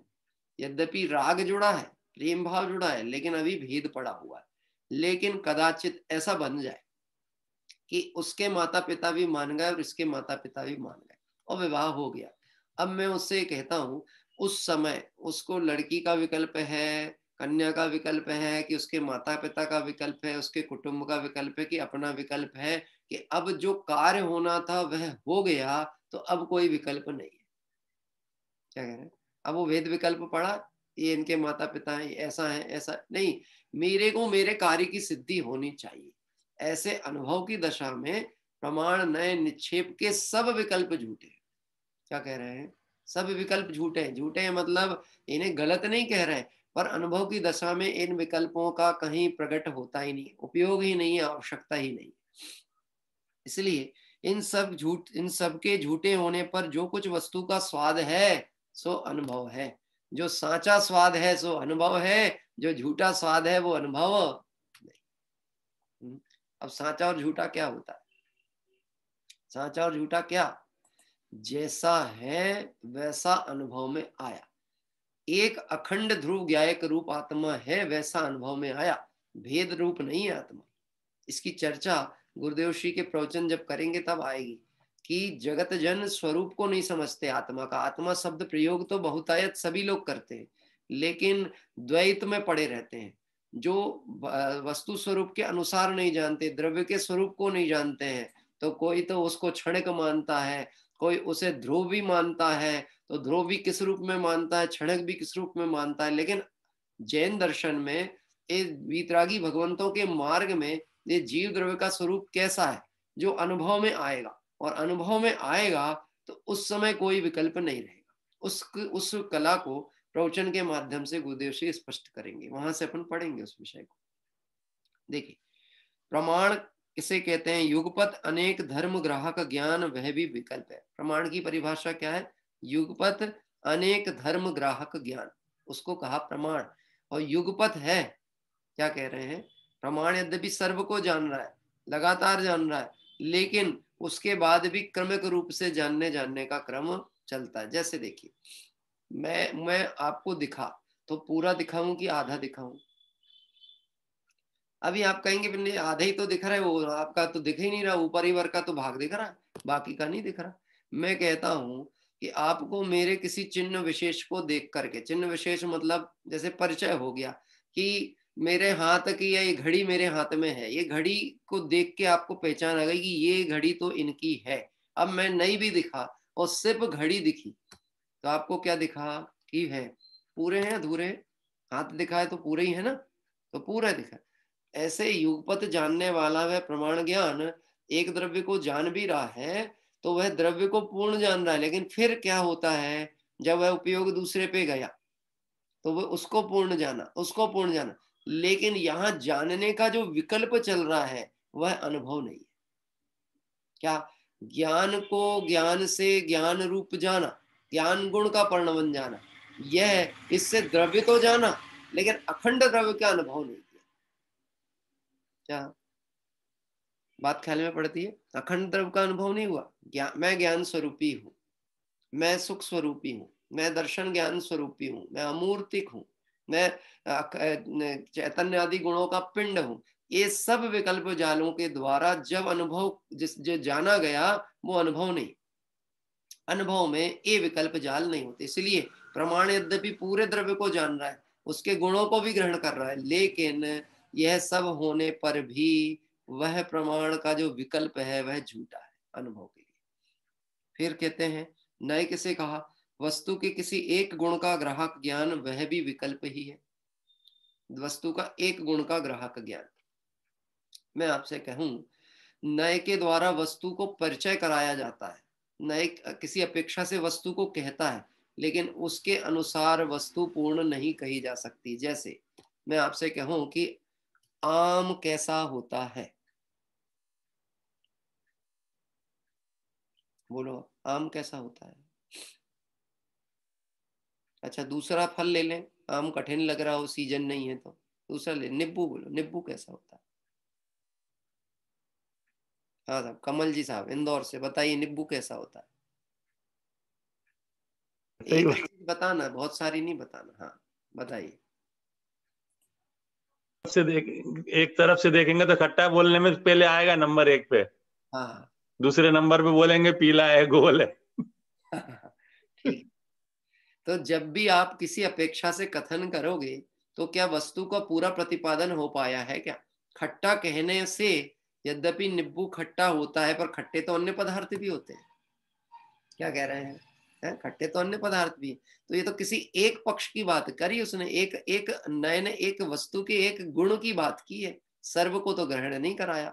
यद्यपि राग जुड़ा है, प्रेम भाव जुड़ा है, लेकिन अभी भेद पड़ा हुआ है। लेकिन कदाचित ऐसा बन जाए कि उसके माता पिता भी मान गए और इसके माता पिता भी मान गए और विवाह हो गया। अब मैं उससे कहता हूं, उस समय उसको लड़की का विकल्प है, कन्या का विकल्प है, कि उसके माता पिता का विकल्प है, उसके कुटुंब का विकल्प है, कि अपना विकल्प है, कि अब जो कार्य होना था वह हो गया, तो अब कोई विकल्प नहीं है। क्या कह रहे हैं? अब वो भेद विकल्प पड़ा, ये इनके माता पिता है, ऐसा है, ऐसा नहीं, मेरे को मेरे कार्य की सिद्धि होनी चाहिए। ऐसे अनुभव की दशा में प्रमाण नए निक्षेप के सब विकल्प झूठे। क्या कह रहे हैं? सब विकल्प झूठे हैं। झूठे हैं मतलब इन्हें गलत नहीं कह रहे हैं, पर अनुभव की दशा में इन विकल्पों का कहीं प्रकट होता ही नहीं, उपयोग ही नहीं है, आवश्यकता ही नहीं। इसलिए इन सब के झूठे होने पर जो कुछ वस्तु का स्वाद है सो अनुभव है। जो साचा स्वाद है सो अनुभव है, जो झूठा स्वाद है वो अनुभव नहीं। अब साचा और झूठा क्या होता है? साचा और झूठा क्या? जैसा है वैसा अनुभव में आया। एक अखंड ध्रुव ज्ञायक रूप आत्मा है, वैसा अनुभव में आया, भेद रूप नहीं है आत्मा। इसकी चर्चा गुरुदेव श्री के प्रवचन जब करेंगे तब आएगी कि जगत जन स्वरूप को नहीं समझते आत्मा का। आत्मा शब्द प्रयोग तो बहुतायत सभी लोग करते हैं, लेकिन द्वैत में पड़े रहते हैं। जो वस्तु स्वरूप के अनुसार नहीं जानते, द्रव्य के स्वरूप को नहीं जानते हैं, तो कोई तो उसको क्षणिक मानता है, कोई उसे ध्रुव भी मानता है, तो ध्रुव भी किस रूप में मानता है, क्षणिक भी किस रूप में मानता है। लेकिन जैन दर्शन में, इस वीतरागी भगवंतों के मार्ग में, ये जीव द्रव्य का स्वरूप कैसा है जो अनुभव में आएगा, और अनुभव में आएगा तो उस समय कोई विकल्प नहीं रहेगा। उस कला को प्रवचन के माध्यम से गुरुदेव श्री स्पष्ट करेंगे, वहां से अपन पढ़ेंगे उस विषय को। देखिए प्रमाण किसे कहते हैं? युगपत अनेक धर्म ग्राहक ज्ञान, वह भी विकल्प है। प्रमाण की परिभाषा क्या है? युगपत अनेक धर्म ग्राहक ज्ञान, उसको कहा प्रमाण। और युगपत है, क्या कह रहे हैं? प्रमाण यद्यपि सर्व को जान रहा है, लगातार जान रहा है, लेकिन उसके बाद भी क्रमिक रूप से जानने का क्रम चलता है। जैसे देखिए, मैं आपको दिखा तो पूरा दिखाऊं कि आधा दिखाऊं? अभी आप कहेंगे आधा ही तो दिख रहा है, वो आपका तो दिख ही नहीं रहा, ऊपर ही वर्ग का तो भाग दिख रहा है, बाकी का नहीं दिख रहा। मैं कहता हूं कि आपको मेरे किसी चिन्ह विशेष को देख करके, चिन्ह विशेष मतलब जैसे परिचय हो गया कि मेरे हाथ की या ये घड़ी मेरे हाथ में है, ये घड़ी को देख के आपको पहचान आ गई कि ये घड़ी तो इनकी है। अब मैं नहीं भी दिखा और सिर्फ घड़ी दिखी तो आपको क्या दिखा कि है? पूरे हैं अधूरे? हाथ दिखा है तो पूरे ही है ना, तो पूरा दिखा। ऐसे युगपत जानने वाला वह प्रमाण ज्ञान एक द्रव्य को जान भी रहा है तो वह द्रव्य को पूर्ण जान रहा है, लेकिन फिर क्या होता है जब वह उपयोग दूसरे पे गया तो वह उसको पूर्ण जाना, लेकिन यहाँ जानने का जो विकल्प चल रहा है वह अनुभव नहीं है। क्या? ज्ञान को ज्ञान से ज्ञान रूप जाना, ज्ञान गुण का परिणमन जाना, यह इससे द्रव्य तो जाना, लेकिन अखंड द्रव्य का अनुभव नहीं किया। क्या बात ख्याल में पड़ती है? अखंड द्रव्य का अनुभव नहीं हुआ। मैं ज्ञान स्वरूपी हूँ, मैं सुख स्वरूपी हूँ, मैं दर्शन ज्ञान स्वरूपी हूँ, मैं अमूर्तिक हूँ, मैं चैतन्य आदि गुणों का पिंड हूँ। ये सब विकल्प जालों के द्वारा जब अनुभव जो जाना गया वो अनुभव नहीं। अनुभव में ये विकल्प जाल नहीं होते। इसलिए प्रमाण यद्यपि पूरे द्रव्य को जान रहा है, उसके गुणों को भी ग्रहण कर रहा है, लेकिन यह सब होने पर भी वह प्रमाण का जो विकल्प है वह झूठा है अनुभव के लिए। फिर कहते हैं नए किसे कहा, वस्तु के किसी एक गुण का ग्राहक ज्ञान वह भी विकल्प ही है। वस्तु का एक गुण का ग्राहक ज्ञान। मैं आपसे कहूं, नए के द्वारा वस्तु को परिचय कराया जाता है। नए किसी अपेक्षा से वस्तु को कहता है, लेकिन उसके अनुसार वस्तु पूर्ण नहीं कही जा सकती। जैसे मैं आपसे कहूं कि आम कैसा होता है, बोलो आम कैसा होता है। अच्छा दूसरा फल ले लें, आम कठिन लग रहा हो, सीजन नहीं है तो दूसरा ले, नींबू। बोलो नींबू कैसा होता है। हाँ साहब, कमल जी साहब इंदौर से, बताइए नींबू कैसा होता है। एक चीज बताना, बहुत सारी नहीं बताना। हाँ बताइए। से एक तरफ से देखेंगे तो खट्टा बोलने में पहले आएगा नंबर 1 पे, हाँ दूसरे नंबर पे बोलेंगे पीला है, गोल है। ठीक। तो जब भी आप किसी अपेक्षा से कथन करोगे तो क्या वस्तु का पूरा प्रतिपादन हो पाया है क्या? खट्टा कहने से यद्यपि नींबू खट्टा होता है, पर खट्टे तो अन्य पदार्थ भी होते हैं। क्या कह रहे हैं? खट्टे तो अन्य पदार्थ भी। तो ये तो किसी एक पक्ष की बात करी उसने, एक नए ने एक वस्तु के एक गुण की बात की है, सर्व को तो ग्रहण नहीं कराया।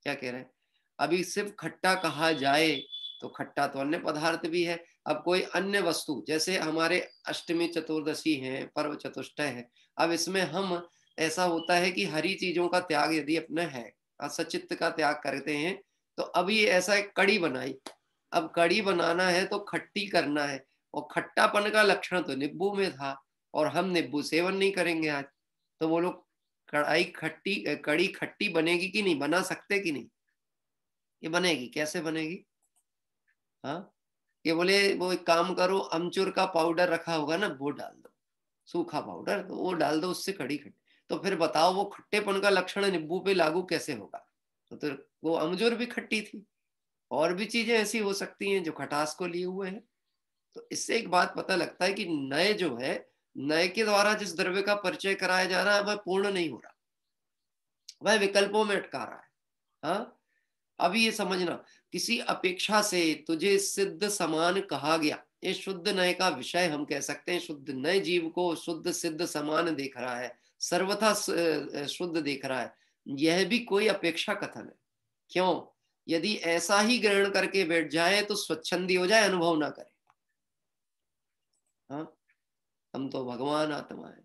क्या कह रहे हैं? अभी सिर्फ खट्टा कहा जाए तो खट्टा तो अन्य पदार्थ भी है। अब कोई अन्य वस्तु, जैसे हमारे अष्टमी चतुर्दशी है, पर्व चतुष्टय है, अब इसमें हम ऐसा होता है कि हरी चीजों का त्याग यदि अपना है, असचित्त का त्याग करते हैं, तो अभी ऐसा एक कड़ी बनाई। अब कड़ी बनाना है तो खट्टी करना है, और खट्टापन का लक्षण तो नींबू में था, और हम नींबू सेवन नहीं करेंगे आज। तो वो लोग कड़ी खट्टी बनेगी कि नहीं, बना सकते कि नहीं? ये बनेगी। कैसे बनेगी? हाँ, ये बोले वो एक काम करो, अमचूर का पाउडर रखा होगा ना, वो डाल दो, सूखा पाउडर, तो वो डाल दो, उससे कड़ी खट्टी। तो फिर बताओ वो खट्टेपन का लक्षण नींबू पे लागू कैसे होगा? तो वो अमचूर भी खट्टी थी, और भी चीजें ऐसी हो सकती हैं जो खटास को लिए हुए हैं। तो इससे एक बात पता लगता है कि नए जो है, नए के द्वारा जिस द्रव्य का परिचय कराया जा रहा है वह पूर्ण नहीं हो रहा, वह विकल्पों में अटका रहा है। हाँ, अभी ये समझना, किसी अपेक्षा से तुझे सिद्ध समान कहा गया, ये शुद्ध नए का विषय हम कह सकते हैं। शुद्ध नए जीव को शुद्ध सिद्ध समान देख रहा है, सर्वथा शुद्ध देख रहा है। यह भी कोई अपेक्षा कथन है। क्यों? यदि ऐसा ही ग्रहण करके बैठ जाए तो स्वच्छंदी हो जाए, अनुभव ना करे। हाँ, हम तो भगवान आत्मा है।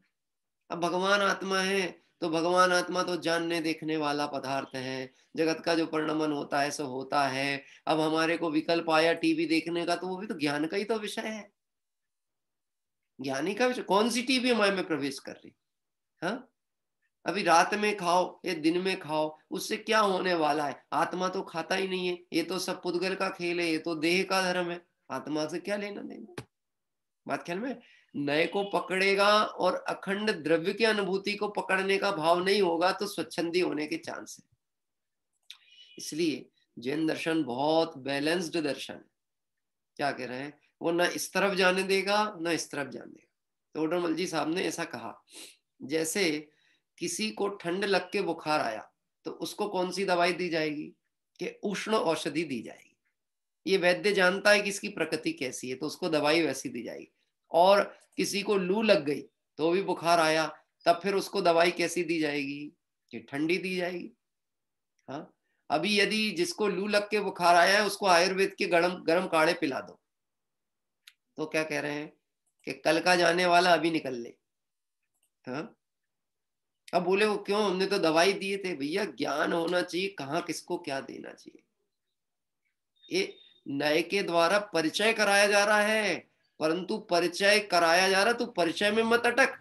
अब भगवान आत्मा है तो भगवान आत्मा तो जानने देखने वाला पदार्थ है, जगत का जो परिणमन होता है सो होता है। अब हमारे को विकल्प आया टीवी देखने का, तो वो भी तो ज्ञान का ही तो विषय है, ज्ञानी का विषय। कौन सी टीवी हमारे में प्रवेश कर रही? हाँ, अभी रात में खाओ या दिन में खाओ, उससे क्या होने वाला है? आत्मा तो खाता ही नहीं है, ये तो सब पुद्गल का खेल है, ये तो देह का धर्म है, आत्मा से क्या लेना देना। बात ख्याल में? नए को पकड़ेगा और अखंड द्रव्य की अनुभूति को पकड़ने का भाव नहीं होगा तो स्वच्छंदी होने के चांस है। इसलिए जैन दर्शन बहुत बैलेंस्ड दर्शन है। क्या कह रहे हैं? वो ना इस तरफ जाने देगा ना इस तरफ जाने देगा। तो ओडरमल जी साहब ने ऐसा कहा, जैसे किसी को ठंड लग के बुखार आया तो उसको कौन सी दवाई दी जाएगी? कि उष्ण औषधि दी जाएगी। ये वैद्य जानता है कि इसकी प्रकृति कैसी है, तो उसको दवाई वैसी दी जाएगी। और किसी को लू लग गई तो भी बुखार आया, तब फिर उसको दवाई कैसी दी जाएगी? कि ठंडी दी जाएगी। हाँ, अभी यदि जिसको लू लग के बुखार आया है उसको आयुर्वेद के गरम गरम काढ़े पिला दो, तो क्या कह रहे हैं? कि कल का जाने वाला अभी निकल ले। हाँ, अब बोले वो क्यों, हमने तो दवाई दिए थे। भैया ज्ञान होना चाहिए कहाँ किसको क्या देना चाहिए। ये नए के द्वारा परिचय कराया जा रहा है, परंतु परिचय कराया जा रहा तो परिचय में मत अटक,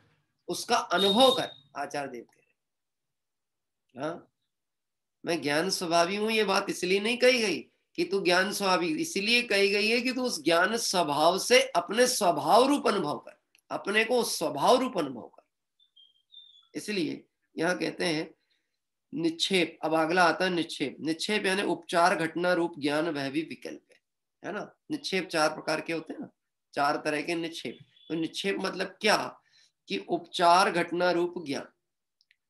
उसका अनुभव कर, आचार्य देव कह रहे। हाँ, मैं ज्ञान स्वभावी हूं, ये बात इसलिए नहीं कही गई कि तू ज्ञान स्वभावी, इसलिए कही गई है कि तू उस ज्ञान स्वभाव से अपने स्वभाव रूप अनुभव कर, अपने को स्वभाव रूप अनुभव कर। इसलिए यहाँ कहते हैं निक्षेप। अब अगला आता है निक्षेप। निक्षेप यानी उपचार घटना रूप ज्ञान, वह भी विकल्प है ना। निक्षेप 4 प्रकार के होते हैं ना, 4 तरह के निक्षेप। तो निक्षेप मतलब क्या कि उपचार घटना रूप ज्ञान,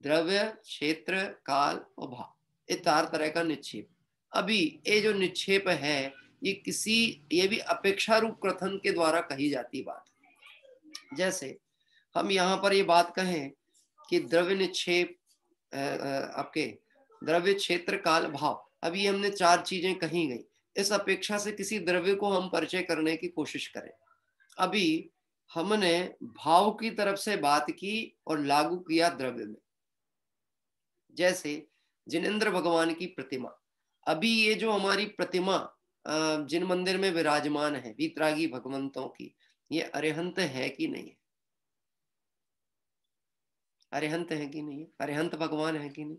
द्रव्य, क्षेत्र, काल और भाव, ये 4 तरह का निक्षेप। अभी ये जो निक्षेप है ये भी अपेक्षा रूप कथन के द्वारा कही जाती बात। जैसे हम यहाँ पर ये बात कहें कि द्रव्य निक्षेप, आपके द्रव्य, क्षेत्र, काल, भाव, अभी हमने 4 चीजें कही गई। इस अपेक्षा से किसी द्रव्य को हम परिचय करने की कोशिश करें। अभी हमने भाव की तरफ से बात की और लागू किया द्रव्य में। जैसे जिनेंद्र भगवान की प्रतिमा, अभी ये जो हमारी प्रतिमा जिन मंदिर में विराजमान है वीतरागी भगवंतों की, ये अरिहंत है कि नहीं है? अरिहंत है कि नहीं है? अरिहंत भगवान है कि नहीं?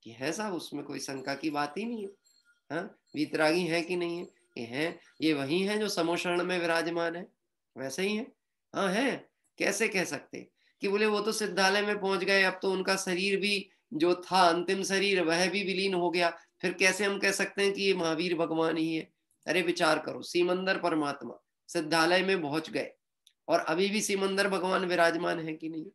कि है साहब, उसमें कोई शंका की बात ही नहीं है। हाँ, वीतरागी है कि नहीं है? ये है, ये वही है जो समोशरण में विराजमान है, वैसे ही है। हाँ है। कैसे कह सकते कि बोले वो तो सिद्धालय में पहुंच गए, अब तो उनका शरीर भी जो था अंतिम शरीर वह भी विलीन हो गया, फिर कैसे हम कह सकते हैं कि ये महावीर भगवान ही है? अरे विचार करो, सीमंदर परमात्मा सिद्धालय में पहुंच गए और अभी भी सीमंदर भगवान विराजमान है कि नहीं?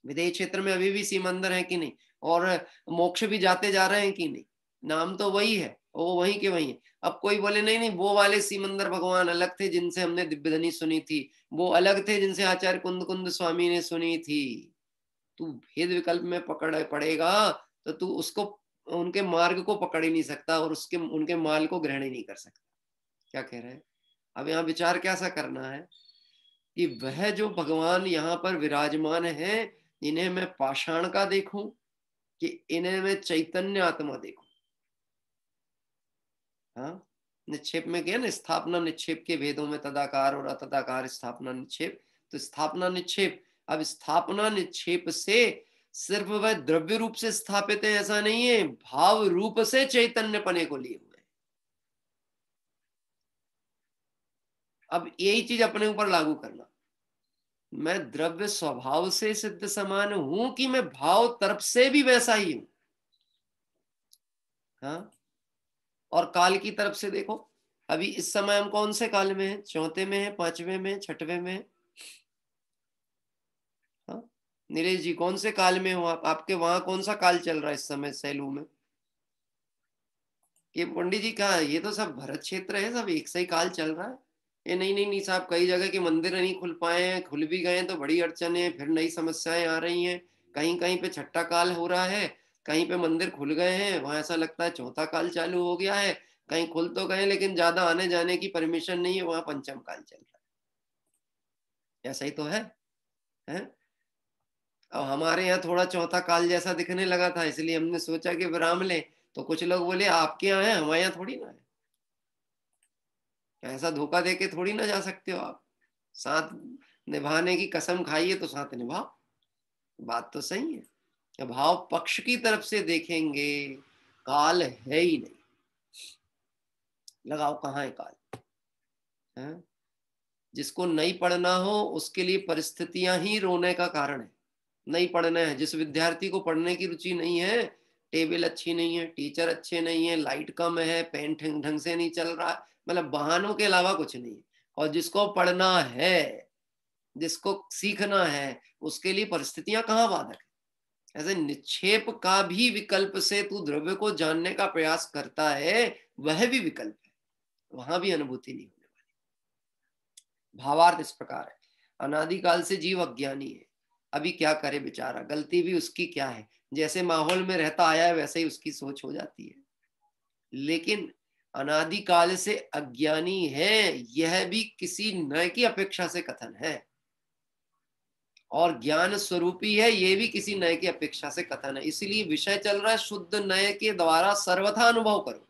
विदेह क्षेत्र में अभी भी सीमंदर है कि नहीं? और मोक्ष भी जाते जा रहे हैं कि नहीं? नाम तो वही है, वो वहीं के वहीं है। अब कोई बोले नहीं नहीं, वो वाले सीमंदर भगवान अलग थे जिनसे हमने दिव्यधनी सुनी थी, वो अलग थे जिनसे आचार्य कुंद कुंद स्वामी ने सुनी थी। तू भेद विकल्प में पकड़ पड़ेगा तो तू उसको, उनके मार्ग को पकड़ ही नहीं सकता और उनके माल को ग्रहण ही नहीं कर सकता। क्या कह रहे हैं? अब यहाँ विचार कैसा करना है कि वह जो भगवान यहाँ पर विराजमान है, इन्हें मैं पाषाण का देखूं कि इन्हें मैं चैतन्य आत्मा देखूं? हाँ, निक्षेप में क्या ना, स्थापना निक्षेप के भेदों में तदाकार और अतदाकार स्थापना निक्षेप। तो स्थापना निक्षेप, अब स्थापना निक्षेप से सिर्फ वह द्रव्य रूप से स्थापित है ऐसा नहीं है, भाव रूप से चैतन्य पने को लिए हुए। अब यही चीज अपने ऊपर लागू करना, मैं द्रव्य स्वभाव से सिद्ध समान हूं कि मैं भाव तरफ से भी वैसा ही हूं? हाँ, और काल की तरफ से देखो, अभी इस समय हम कौन से काल में हैं? चौथे में है, पांचवें में, छठवें में? हाँ, नीरज जी कौन से काल में हो आप? आपके वहां कौन सा काल चल रहा है इस समय सैलू में? ये पंडित जी कहा, ये तो सब भरत क्षेत्र है, सब एक सही काल चल रहा है। ये नहीं नहीं नहीं साहब, कई जगह के मंदिर नहीं खुल पाए हैं, खुल भी गए तो बड़ी अड़चन है, फिर नई समस्याएं आ रही हैं। कहीं कहीं पे छठा काल हो रहा है, कहीं पे मंदिर खुल गए हैं वहां ऐसा लगता है चौथा काल चालू हो गया है, कहीं खुल तो गए लेकिन ज्यादा आने जाने की परमिशन नहीं है, वहां पंचम काल चल रहा है। ऐसा ही तो है, हैं? अब हमारे यहाँ थोड़ा चौथा काल जैसा दिखने लगा था, इसलिए हमने सोचा कि विराम लें। तो कुछ लोग बोले आपके यहाँ है, हमारे यहाँ थोड़ी ना है। ऐसा धोखा दे के थोड़ी ना जा सकते हो आप। साथ निभाने की कसम खाइए तो साथ निभाओ, बात तो सही है। भाव पक्ष की तरफ से देखेंगे, काल है ही नहीं। लगाओ कहाँ है काल? है? जिसको नहीं पढ़ना हो उसके लिए परिस्थितियां ही रोने का कारण है। नहीं पढ़ना है, जिस विद्यार्थी को पढ़ने की रुचि नहीं है, टेबल अच्छी नहीं है, टीचर अच्छे नहीं है, लाइट कम है, पेन ढंग से नहीं चल रहा, मतलब बहानों के अलावा कुछ नहीं है। और जिसको पढ़ना है, जिसको सीखना है, उसके लिए परिस्थितियां कहाँ बाधक है? ऐसे निक्षेप का भी विकल्प से तू द्रव्य को जानने का प्रयास करता है, वह भी विकल्प है, वहां भी अनुभूति नहीं होने वाली। भावार्थ इस प्रकार है, अनादिकाल से जीव अज्ञानी है, अभी क्या करे बेचारा, गलती भी उसकी क्या है, जैसे माहौल में रहता आया है वैसे ही उसकी सोच हो जाती है। लेकिन अनादिकाल से अज्ञानी है, यह भी किसी नए की अपेक्षा से कथन है, और ज्ञान स्वरूपी है, यह भी किसी नए की अपेक्षा से कथन है। इसीलिए विषय चल रहा है शुद्ध नए के द्वारा सर्वथा अनुभव करो।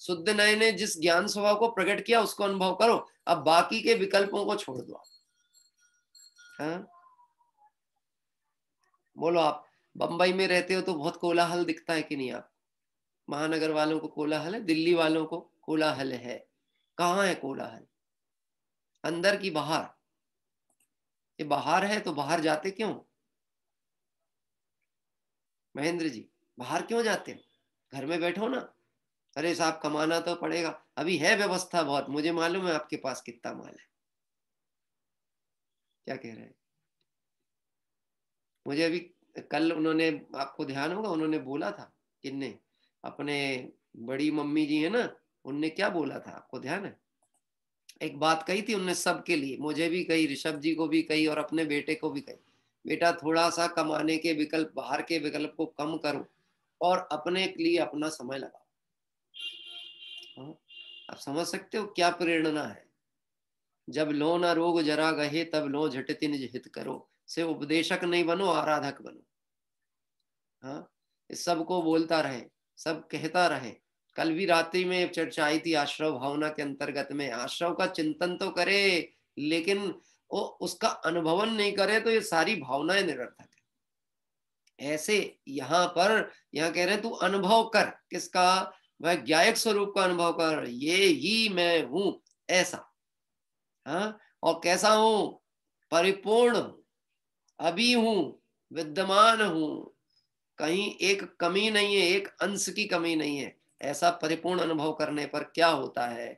शुद्ध नए ने जिस ज्ञान स्वभाव को प्रकट किया उसको अनुभव करो, अब बाकी के विकल्पों को छोड़ दो। हाँ? बोलो आप बंबई में रहते हो तो बहुत कोलाहल दिखता है कि नहीं? आप महानगर वालों को कोलाहल है, दिल्ली वालों को कोलाहल है। कहाँ है कोलाहल? अंदर की बाहर? ये बाहर है तो बाहर जाते क्यों महेंद्र जी? बाहर क्यों जाते हो? घर में बैठो ना। अरे साहब कमाना तो पड़ेगा। अभी है व्यवस्था बहुत, मुझे मालूम है आपके पास कितना माल है। क्या कह रहे हैं? मुझे अभी कल उन्होंने, आपको ध्यान होगा, उन्होंने बोला था, किन्ने, अपने बड़ी मम्मी जी है ना, उनने क्या बोला था आपको ध्यान है? एक बात कही थी उनने, सबके लिए, मुझे भी कही, ऋषभ जी को भी कही और अपने बेटे को भी कही, बेटा थोड़ा सा कमाने के विकल्प, बाहर के विकल्प को कम करो और अपने लिए अपना समय लगाओ। हाँ? आप समझ सकते हो क्या प्रेरणा है? जब लो ना रोग जरा गहे तब लो झटति निज हित करो, से उपदेशक नहीं बनो, आराधक बनो। हाँ, इस सबको बोलता रहे, सब कहता रहे। कल भी रात्रि में चर्चा आई थी आश्रव भावना के अंतर्गत में, आश्रव का चिंतन तो करे लेकिन वो उसका अनुभवन नहीं करे तो ये सारी भावनाएं निरर्थक है। ऐसे यहाँ पर, यहाँ कह रहे हैं तू अनुभव कर, किसका? वह ज्ञायक स्वरूप का अनुभव कर, ये ही मैं हूं, ऐसा। हाँ, और कैसा हूं? परिपूर्ण हूं, अभी हूं, विद्यमान हूं, कहीं एक कमी नहीं है, एक अंश की कमी नहीं है। ऐसा परिपूर्ण अनुभव करने पर क्या होता है?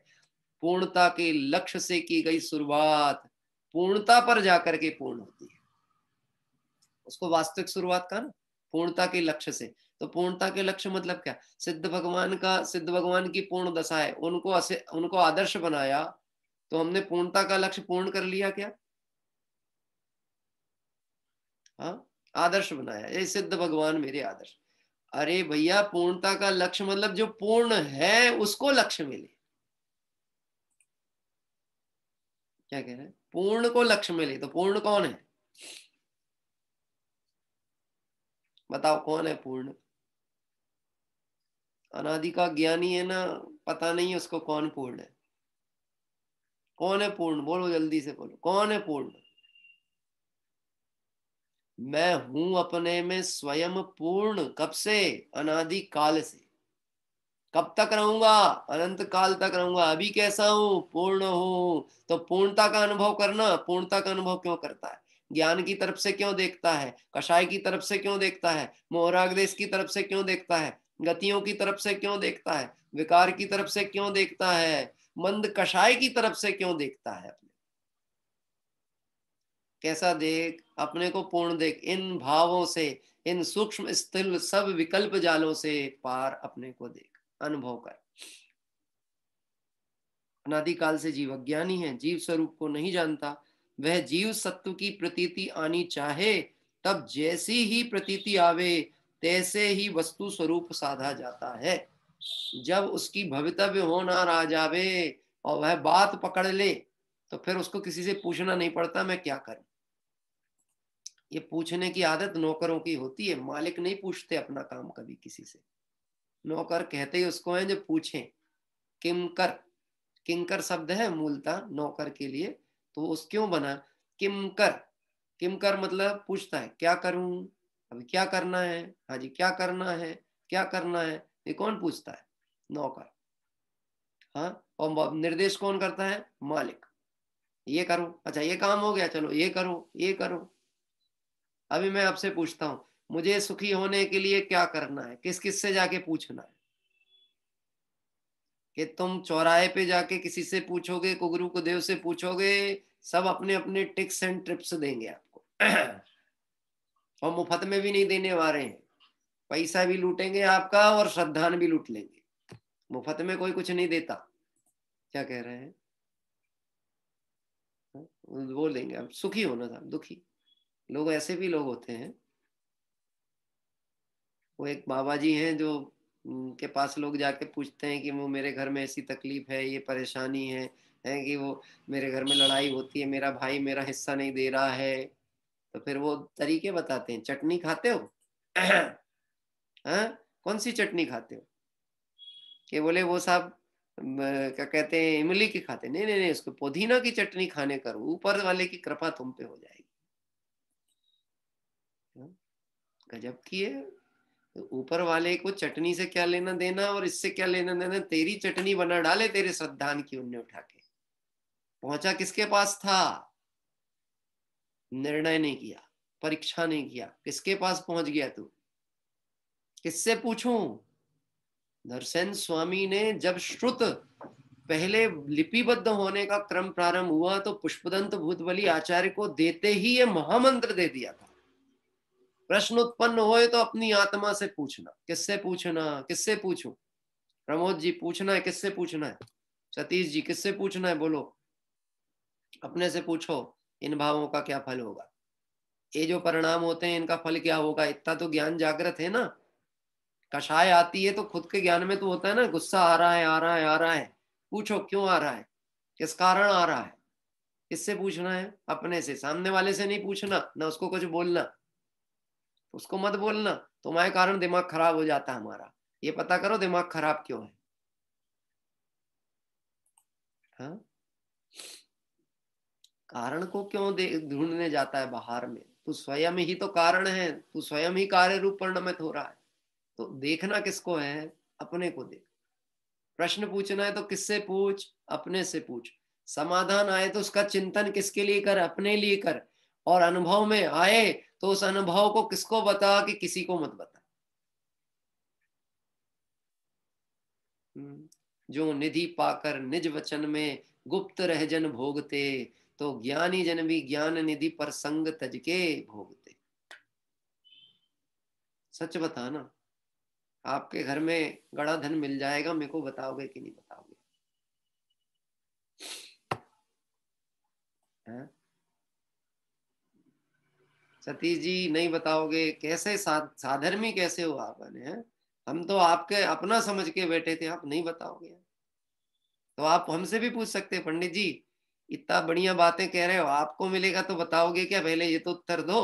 पूर्णता के लक्ष्य से की गई शुरुआत पूर्णता पर जाकर के पूर्ण होती है। उसको वास्तविक शुरुआत का ना, पूर्णता के लक्ष्य से। तो पूर्णता के लक्ष्य मतलब क्या? सिद्ध भगवान का, सिद्ध भगवान की पूर्ण दशा है, उनको आदर्श बनाया तो हमने पूर्णता का लक्ष्य पूर्ण कर लिया क्या? हाँ, आदर्श बनाया, ये सिद्ध भगवान मेरे आदर्श। अरे भैया, पूर्णता का लक्ष्य मतलब जो पूर्ण है उसको लक्ष्य मिले। क्या कह रहे हैं? पूर्ण को लक्ष्य मिले, तो पूर्ण कौन है? बताओ कौन है पूर्ण? अनादि का ज्ञानी है ना, पता नहीं उसको कौन पूर्ण है। कौन है पूर्ण? बोलो जल्दी से बोलो, कौन है पूर्ण? मैं हूं अपने में स्वयं पूर्ण। कब से? अनादि काल से। कब तक रहूंगा? अनंत काल तक रहूंगा। अभी कैसा हूं? पूर्ण हूं। तो पूर्णता का अनुभव करना, पूर्णता का अनुभव क्यों करता है? ज्ञान की तरफ से क्यों देखता है? कषाय की तरफ से क्यों देखता है? मोहरागदेश की तरफ से क्यों देखता है? गतियों की तरफ से क्यों देखता है? विकार की तरफ से क्यों देखता है? मंद कषाय की तरफ से क्यों देखता है? अपने कैसा देख? अपने को पूर्ण देख। इन भावों से, इन सूक्ष्म स्थूल सब विकल्प जालों से पार अपने को देख, अनुभव कर। अनादिकाल से जीव अज्ञानी है, जीव स्वरूप को नहीं जानता। वह जीव सत्व की प्रतीति आनी चाहे तब जैसी ही प्रतीति आवे तैसे ही वस्तु स्वरूप साधा जाता है। जब उसकी भवितव्य होना आ जावे और वह बात पकड़ ले तो फिर उसको किसी से पूछना नहीं पड़ता मैं क्या करूं। ये पूछने की आदत नौकरों की होती है, मालिक नहीं पूछते अपना काम कभी किसी से। नौकर कहते ही उसको हैं जो पूछें। किमकर, किंकर शब्द है मूलतः नौकर के लिए, तो उस क्यों बना किमकर? किमकर मतलब पूछता है, क्या करूं, अभी क्या करना है, हाँ जी क्या करना है, क्या करना है, ये कौन पूछता है? नौकर। हाँ, और निर्देश कौन करता है? मालिक। ये करो, अच्छा ये काम हो गया, चलो ये करो, ये करो। अभी मैं आपसे पूछता हूं, मुझे सुखी होने के लिए क्या करना है? किस किस से जाके पूछना है? कि तुम चौराहे पे जाके किसी से पूछोगे, कुगरू को देव से पूछोगे, सब अपने अपने टिप्स एंड ट्रिप्स देंगे आपको और मुफ्त में भी नहीं देने वाले हैं, पैसा भी लूटेंगे आपका और श्रद्धान भी लूट लेंगे। मुफ्त में कोई कुछ नहीं देता। क्या कह रहे हैं? वो लेंगे। अब सुखी होना था, दुखी लोग ऐसे भी लोग होते हैं। वो एक बाबा जी हैं जो के पास लोग जाके पूछते हैं कि वो मेरे घर में ऐसी तकलीफ है, ये परेशानी है कि वो मेरे घर में लड़ाई होती है, मेरा भाई मेरा हिस्सा नहीं दे रहा है। तो फिर वो तरीके बताते हैं, चटनी खाते हो हाँ, कौन सी चटनी खाते हो? कि बोले वो साहब क्या कहते हैं, इमली की खाते? नहीं नहीं नहीं, उसको पुदीना की चटनी खाने करो, ऊपर वाले की कृपा तुम पे हो जाएगी। हाँ? गजब की है। तो ऊपर वाले को चटनी से क्या लेना देना और इससे क्या लेना देना, तेरी चटनी बना डाले तेरे श्रद्धान की उनने उठा के। पहुंचा किसके पास था, निर्णय नहीं किया, परीक्षा नहीं किया, किसके पास पहुंच गया तू, किससे पूछूं। नरसेन स्वामी ने जब श्रुत पहले लिपिबद्ध होने का क्रम प्रारंभ हुआ तो पुष्पदंत भूतबली आचार्य को देते ही ये महामंत्र दे दिया था, प्रश्न उत्पन्न होए तो अपनी आत्मा से पूछना। किससे पूछना, किससे पूछूं? प्रमोद जी पूछना है, किससे पूछना है? सतीश जी किससे पूछना है, बोलो। अपने से पूछो, इन भावों का क्या फल होगा, ये जो परिणाम होते हैं इनका फल क्या होगा। इतना तो ज्ञान जागृत है ना। कषाय आती है तो खुद के ज्ञान में तो होता है ना, गुस्सा आ रहा है, आ रहा है, आ रहा है, पूछो क्यों आ रहा है, किस कारण आ रहा है। किससे पूछना है? अपने से। सामने वाले से नहीं पूछना, ना उसको कुछ बोलना, उसको मत बोलना। तुम्हारे कारण दिमाग खराब हो जाता है हमारा, ये पता करो दिमाग खराब क्यों है। हाँ? कारण को क्यों ढूंढने जाता है बाहर में? तू स्वयं ही तो कारण है, तू स्वयं ही कार्य रूप परिणमित हो रहा है। तो देखना किसको है, अपने को देख। प्रश्न पूछना है तो किससे पूछ, अपने से पूछ। समाधान आए तो उसका चिंतन किसके लिए कर, अपने लिए कर। और अनुभव में आए तो उस अनुभव को किसको बता कि किसी को मत बता। जो निधि पाकर निज वचन में गुप्त रह जन भोगते, तो ज्ञानी जन भी ज्ञान निधि पर संग तज के भोगते। सच बता ना, आपके घर में गड़ा धन मिल जाएगा, मेरे को बताओगे कि नहीं बताओगे? है? सतीश जी नहीं बताओगे? कैसे साधर्मी कैसे हो आप? हैं? हम तो आपके अपना समझ के बैठे थे, आप नहीं बताओगे। तो आप हमसे भी पूछ सकते हैं, पंडित जी इतना बढ़िया बातें कह रहे हो, आपको मिलेगा तो बताओगे क्या? पहले ये तो उत्तर दो।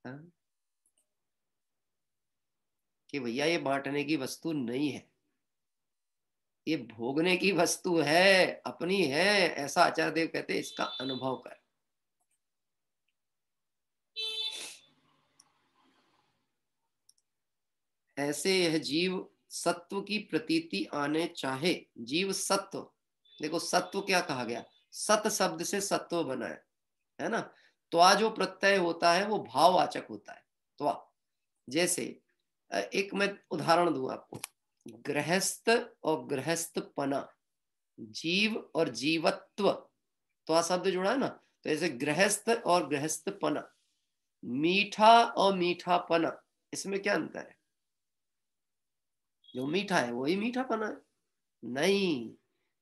हाँ? कि भैया ये बांटने की वस्तु नहीं है, ये भोगने की वस्तु है, अपनी है। ऐसा आचार्य देव कहते हैं, इसका अनुभव कर। ऐसे यह जीव सत्व की प्रतीति आने चाहे। जीव सत्व, देखो सत्व क्या कहा गया, सत शब्द से सत्व बना है ना। त्वा जो प्रत्यय होता है वो भाववाचक होता है। त्वा, जैसे एक मैं उदाहरण दूं आपको, गृहस्थ और गृहस्थपना, जीव और जीवत्व, त्वा शब्द जुड़ा है ना। तो ऐसे गृहस्थ और गृहस्थपना, मीठा और मीठापना, इसमें क्या अंतर है? जो मीठा है वही मीठापना है? नहीं,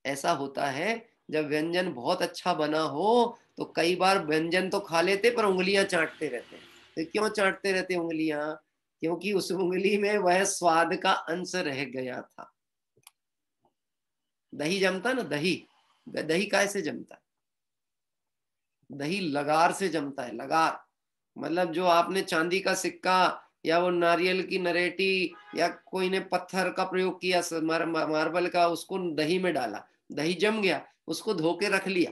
ऐसा होता है जब व्यंजन बहुत अच्छा बना हो तो कई बार व्यंजन तो खा लेते पर उंगलियां चाटते रहते हैं। तो क्यों चाटते रहते उंगलियां? क्योंकि उस उंगली में वह स्वाद का अंश रह गया था। दही जमता ना, दही, दही कैसे जमता है? दही लगार से जमता है। लगार मतलब जो आपने चांदी का सिक्का या वो नारियल की नरेटी या कोई ने पत्थर का प्रयोग किया, मार्बल का, उसको दही में डाला, दही जम गया, उसको धो के रख लिया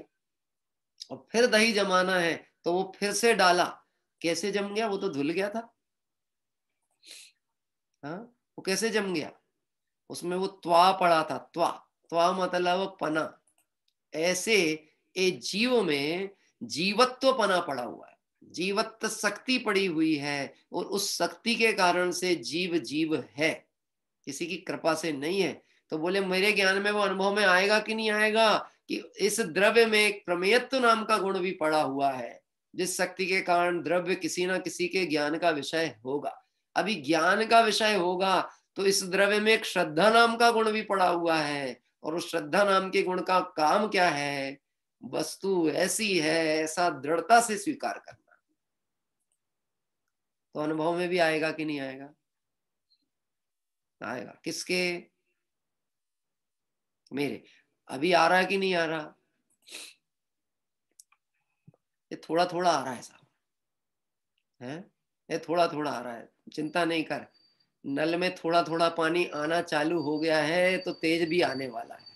और फिर दही जमाना है तो वो फिर से डाला, कैसे जम गया? वो तो धुल गया था। हाँ, वो कैसे जम गया? उसमें वो त्वा पड़ा था। त्वा, त्वा मतलब पना। ऐसे एक जीव में जीवत्व पना पड़ा हुआ है, जीवत्व शक्ति पड़ी हुई है, और उस शक्ति के कारण से जीव जीव है, किसी की कृपा से नहीं है। तो बोले मेरे ज्ञान में वो अनुभव में आएगा कि नहीं आएगा कि इस द्रव्य में एक प्रमेयत्व नाम का गुण भी पड़ा हुआ है, जिस शक्ति के कारण द्रव्य किसी ना किसी के ज्ञान का विषय होगा। अभी ज्ञान का विषय होगा तो इस द्रव्य में एक श्रद्धा नाम का गुण भी पड़ा हुआ है, और उस श्रद्धा नाम के गुण का काम क्या है? वस्तु ऐसी है, ऐसा दृढ़ता से स्वीकार करना। तो अनुभव में भी आएगा कि नहीं आएगा? आएगा। किसके? मेरे। अभी आ रहा है कि नहीं आ रहा? ये थोड़ा थोड़ा आ रहा है साहब, है ये थोड़ा थोड़ा आ रहा है, चिंता नहीं कर। नल में थोड़ा थोड़ा पानी आना चालू हो गया है तो तेज भी आने वाला है।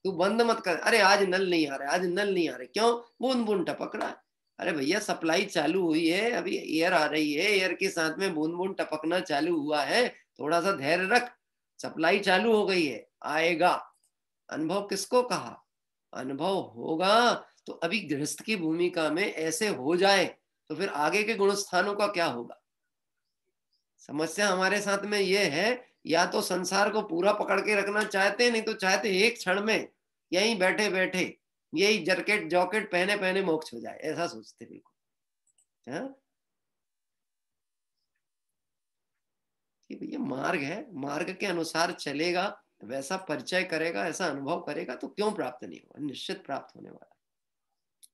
तू बंद मत कर, अरे आज नल नहीं आ रहा है, आज नल नहीं आ रहे, क्यों? बूंद बूंद टपक रहा है। अरे भैया सप्लाई चालू हुई है, अभी एयर आ रही है, एयर के साथ में बूंद बूंद टपकना चालू हुआ है, थोड़ा सा धैर्य रख, सप्लाई चालू हो गई है, आएगा। अनुभव किसको कहा? अनुभव होगा तो अभी गृहस्थ की भूमिका में ऐसे हो जाए तो फिर आगे के गुण स्थानों का क्या होगा? समस्या हमारे साथ में ये है, या तो संसार को पूरा पकड़ के रखना चाहते हैं, नहीं तो चाहते एक क्षण में यहीं बैठे बैठे यही जैकेट जॉकेट पहने पहने मोक्ष हो जाए, ऐसा सोचते बिल्कुल। हाँ, कि भैया मार्ग है, मार्ग के अनुसार चलेगा, वैसा परिचय करेगा, ऐसा अनुभव करेगा तो क्यों प्राप्त नहीं होगा? निश्चित प्राप्त होने वाला।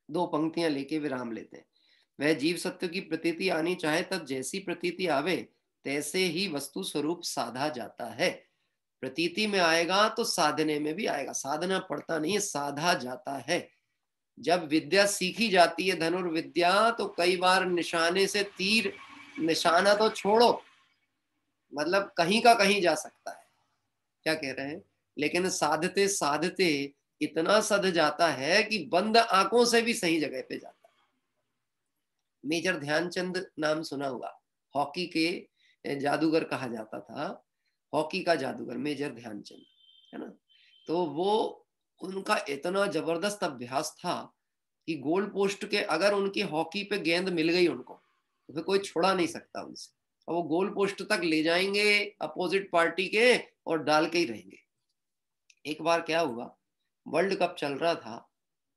दो पंक्तियां लेके विराम लेते हैं। वह जीव सत्य की प्रतीति आनी चाहे तब जैसी प्रतीति आवे तैसे ही वस्तु स्वरूप साधा जाता है। प्रतीति में आएगा तो साधने में भी आएगा, साधना पड़ता नहीं है, साधा जाता है। जब विद्या सीखी जाती है धनुर्विद्या, तो कई बार निशाने से तीर, निशाना तो छोड़ो, मतलब कहीं का कहीं जा सकता है, क्या कह रहे हैं, लेकिन साधते साधते इतना सध जाता है कि बंद आंखों से भी सही जगह पे जाता है। मेजर ध्यानचंद नाम सुना होगा, हॉकी के जादूगर कहा जाता था, हॉकी का जादूगर मेजर ध्यानचंद, है ना। तो वो, उनका इतना जबरदस्त अभ्यास था कि गोल पोस्ट के अगर उनकी हॉकी पे गेंद मिल गई उनको तो फिर कोई छुड़ा नहीं सकता उनसे, और वो गोल पोस्ट तक ले जाएंगे अपोजिट पार्टी के और डाल के ही रहेंगे। एक बार क्या हुआ, वर्ल्ड कप चल रहा था,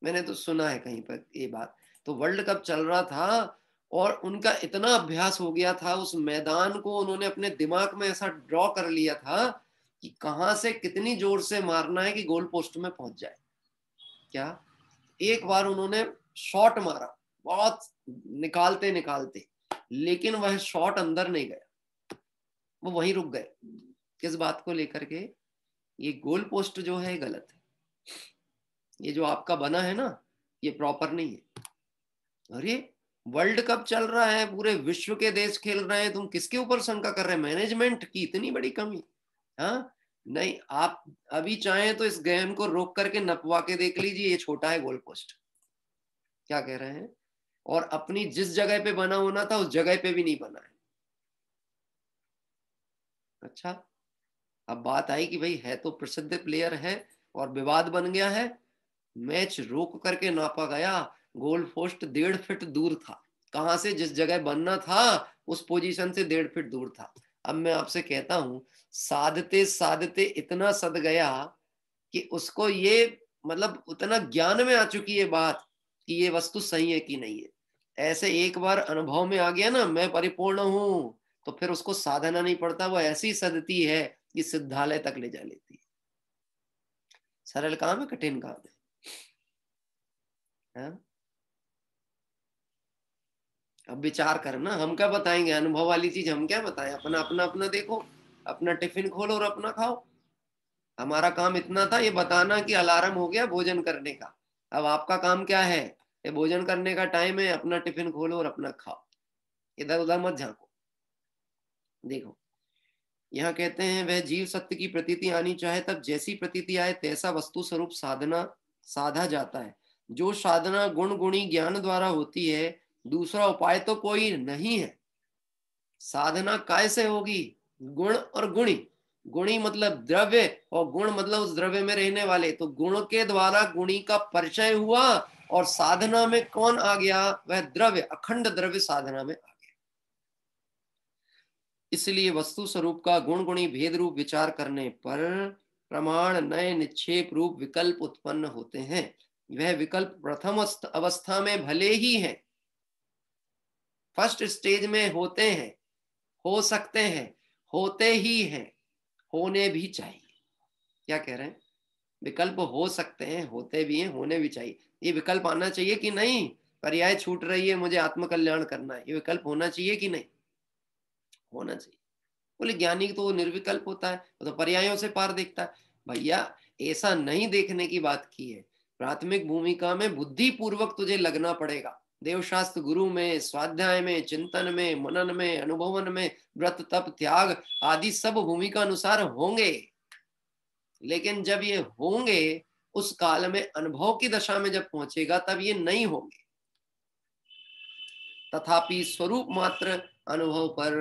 मैंने तो सुना है कहीं पर ये बात, तो वर्ल्ड कप चल रहा था और उनका इतना अभ्यास हो गया था, उस मैदान को उन्होंने अपने दिमाग में ऐसा ड्रॉ कर लिया था कि कहां से कितनी जोर से मारना है कि गोल पोस्ट में पहुंच जाए। क्या एक बार उन्होंने शॉट मारा, बहुत निकालते निकालते, लेकिन वह शॉट अंदर नहीं गया, वो वहीं रुक गए। किस बात को लेकर के? ये गोल पोस्ट जो है गलत है, ये जो आपका बना है ना ये प्रॉपर नहीं है। अरे वर्ल्ड कप चल रहा है, पूरे विश्व के देश खेल रहे हैं, तुम किसके ऊपर शंका कर रहे हैं? मैनेजमेंट की इतनी बड़ी कमी? हाँ नहीं, आप अभी चाहें तो इस गेम को रोक करके नपवा के देख लीजिए, ये छोटा है गोल पोस्ट, क्या कह रहे हैं, और अपनी जिस जगह पे बना होना था उस जगह पे भी नहीं बना है। अच्छा, अब बात आई कि भाई है तो प्रसिद्ध प्लेयर है और विवाद बन गया है, मैच रोक करके नापा गया, गोल पोस्ट 1.5 फीट दूर था, कहां से? जिस जगह बनना था उस पोजीशन से 1.5 फीट दूर था। अब मैं आपसे कहता हूं, साधते साधते इतना सद गया कि उसको ये, मतलब उतना ज्ञान में आ चुकी है बात कि ये वस्तु सही है कि नहीं है। ऐसे एक बार अनुभव में आ गया ना मैं परिपूर्ण हूं, तो फिर उसको साधना नहीं पड़ता, वो ऐसी सदती है कि सिद्धालय तक ले जा लेती है। सरल काम है, कठिन काम है? अब विचार करना, हम क्या बताएंगे, अनुभव वाली चीज हम क्या बताएं, अपना अपना अपना देखो, अपना टिफिन खोलो और अपना खाओ। हमारा काम इतना था ये बताना कि अलार्म हो गया भोजन करने का। अब आपका काम क्या है, ये भोजन करने का टाइम है, अपना टिफिन खोलो और अपना खाओ, इधर उधर मत झांको। देखो यहाँ कहते हैं, वह जीव सत्य की प्रतीति आनी चाहे तब जैसी प्रतीति आए तैसा वस्तु स्वरूप साधना साधा जाता है। जो साधना गुण गुणी ज्ञान द्वारा होती है, दूसरा उपाय तो कोई नहीं है। साधना कैसे होगी? गुण और गुणी, गुणी मतलब द्रव्य और गुण मतलब उस द्रव्य में रहने वाले, तो गुण के द्वारा गुणी का परिचय हुआ और साधना में कौन आ गया? वह द्रव्य, अखंड द्रव्य साधना में आ गया। इसलिए वस्तु स्वरूप का गुण गुणी भेद रूप विचार करने पर प्रमाण नए निक्षेप रूप विकल्प उत्पन्न होते हैं। वह विकल्प प्रथम अवस्था में भले ही है, फर्स्ट स्टेज में होते हैं, हो सकते हैं, होते ही हैं, होने भी चाहिए। क्या कह रहे हैं? विकल्प हो सकते हैं, होते भी हैं, होने भी चाहिए। ये विकल्प आना चाहिए कि नहीं? पर्याय छूट रही है, मुझे आत्मकल्याण करना है, ये विकल्प होना चाहिए कि नहीं? होना चाहिए। बोले ज्ञानी तो निर्विकल्प होता है, वो तो पर्यायों से पार देखता है। भैया ऐसा नहीं देखने की बात की है, प्राथमिक भूमिका में बुद्धि पूर्वक तुझे लगना पड़ेगा। देवशास्त्र गुरु में, स्वाध्याय में, चिंतन में, मनन में, अनुभवन में, व्रत तप त्याग आदि सब भूमिका अनुसार होंगे, लेकिन जब ये होंगे उस काल में अनुभव की दशा में जब पहुंचेगा तब ये नहीं होंगे। तथापि स्वरूप मात्र अनुभव पर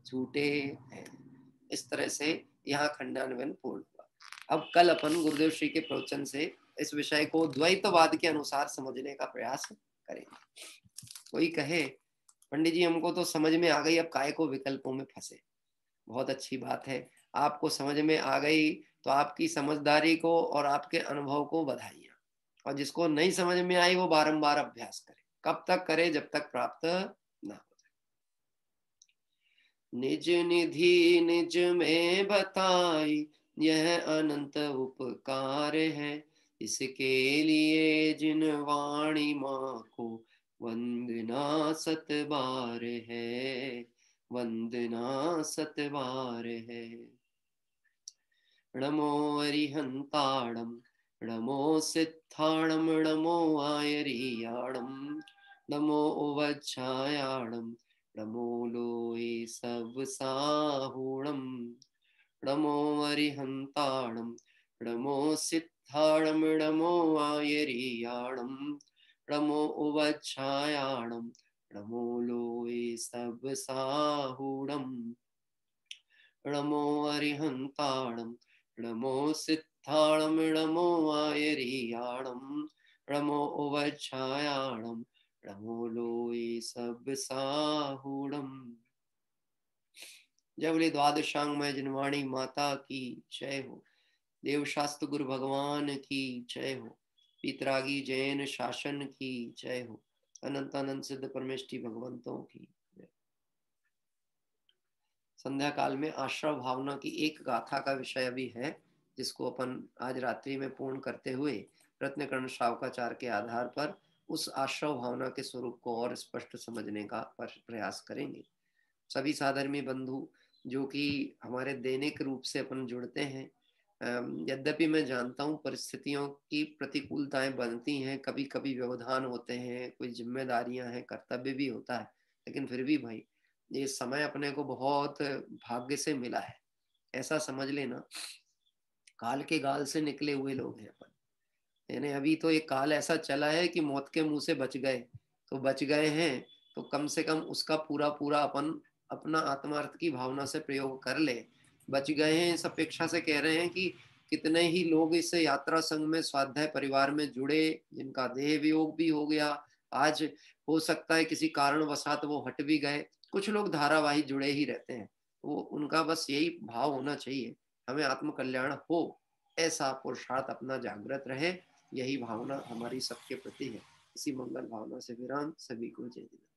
झूठे हैं। इस तरह से यहाँ खंडान्वयन पूर्ण हुआ। अब कल अपन गुरुदेव श्री के प्रवचन से इस विषय को द्वैतवाद के अनुसार समझने का प्रयास करेंगे। कोई कहे पंडित जी हमको तो समझ में आ गई, अब काय को विकल्पों में फंसे। बहुत अच्छी बात है, आपको समझ में आ गई तो आपकी समझदारी को और आपके अनुभव को बधाइयां। और जिसको नहीं समझ में आई वो बारंबार अभ्यास करे। कब तक करे? जब तक प्राप्त ना हो जाए। निज निधि निज में बताई यह अनंत उपकार है, इसके लिए जिन वाणी माँ को वंदना सत बार है, वंदना सत बार है। नमो अरिहंताणम नमो सिद्धाणम नमो आयरियाणम नमो उवच्छायाणम नमो लोए सब साहुणम नमो अरिहंताणम नमो सिद्धाणम नमो आयरियाणम नमो उवच्छायाणम नमो लोए सब साहुणम नमो अरिहंताणम नमो सिद्धाणम नमो आयरियाणम नमो उवच्छायाणम नमो लोए सब साहुणम। जय बोले द्वादशांगमय जिनवाणी माता की जय हो। देवशास्त्र गुरु भगवान की जय हो। पीतरागी जैन शासन की जय हो। अनंत अनंत सिद्ध परमेष्टि भगवंतों की जय। संध्या काल में आश्रव भावना की एक गाथा का विषय अभी है, जिसको अपन आज रात्रि में पूर्ण करते हुए रत्नकर्ण श्रावकाचार्य के आधार पर उस आश्रव भावना के स्वरूप को और स्पष्ट समझने का प्रयास करेंगे। सभी साधर्मी बंधु जो कि हमारे दैनिक रूप से अपन जुड़ते हैं, यद्यपि मैं जानता हूँ परिस्थितियों की प्रतिकूलताएं बनती हैं, कभी कभी व्यवधान होते हैं, कोई जिम्मेदारियां हैं, कर्तव्य भी होता है, लेकिन फिर भी भाई ये समय अपने को बहुत भाग्य से मिला है। ऐसा समझ लेना काल के गाल से निकले हुए लोग हैं अपन। यानी अभी तो एक काल ऐसा चला है कि मौत के मुंह से बच गए तो बच गए हैं, तो कम से कम उसका पूरा पूरा अपन अपना आत्मार्थ की भावना से प्रयोग कर ले। बच गए हैं इस अपेक्षा से कह रहे हैं कि कितने ही लोग इस यात्रा संघ में स्वाध्याय परिवार में जुड़े, जिनका देह वियोग भी हो गया, आज हो सकता है किसी कारणवशात वो हट भी गए, कुछ लोग धारावाही जुड़े ही रहते हैं। वो उनका बस यही भाव होना चाहिए, हमें आत्म कल्याण हो, ऐसा पुरुषार्थ अपना जागृत रहे। यही भावना हमारी सबके प्रति है। इसी मंगल भावना से विराम। सभी को जय जिनेंद्र।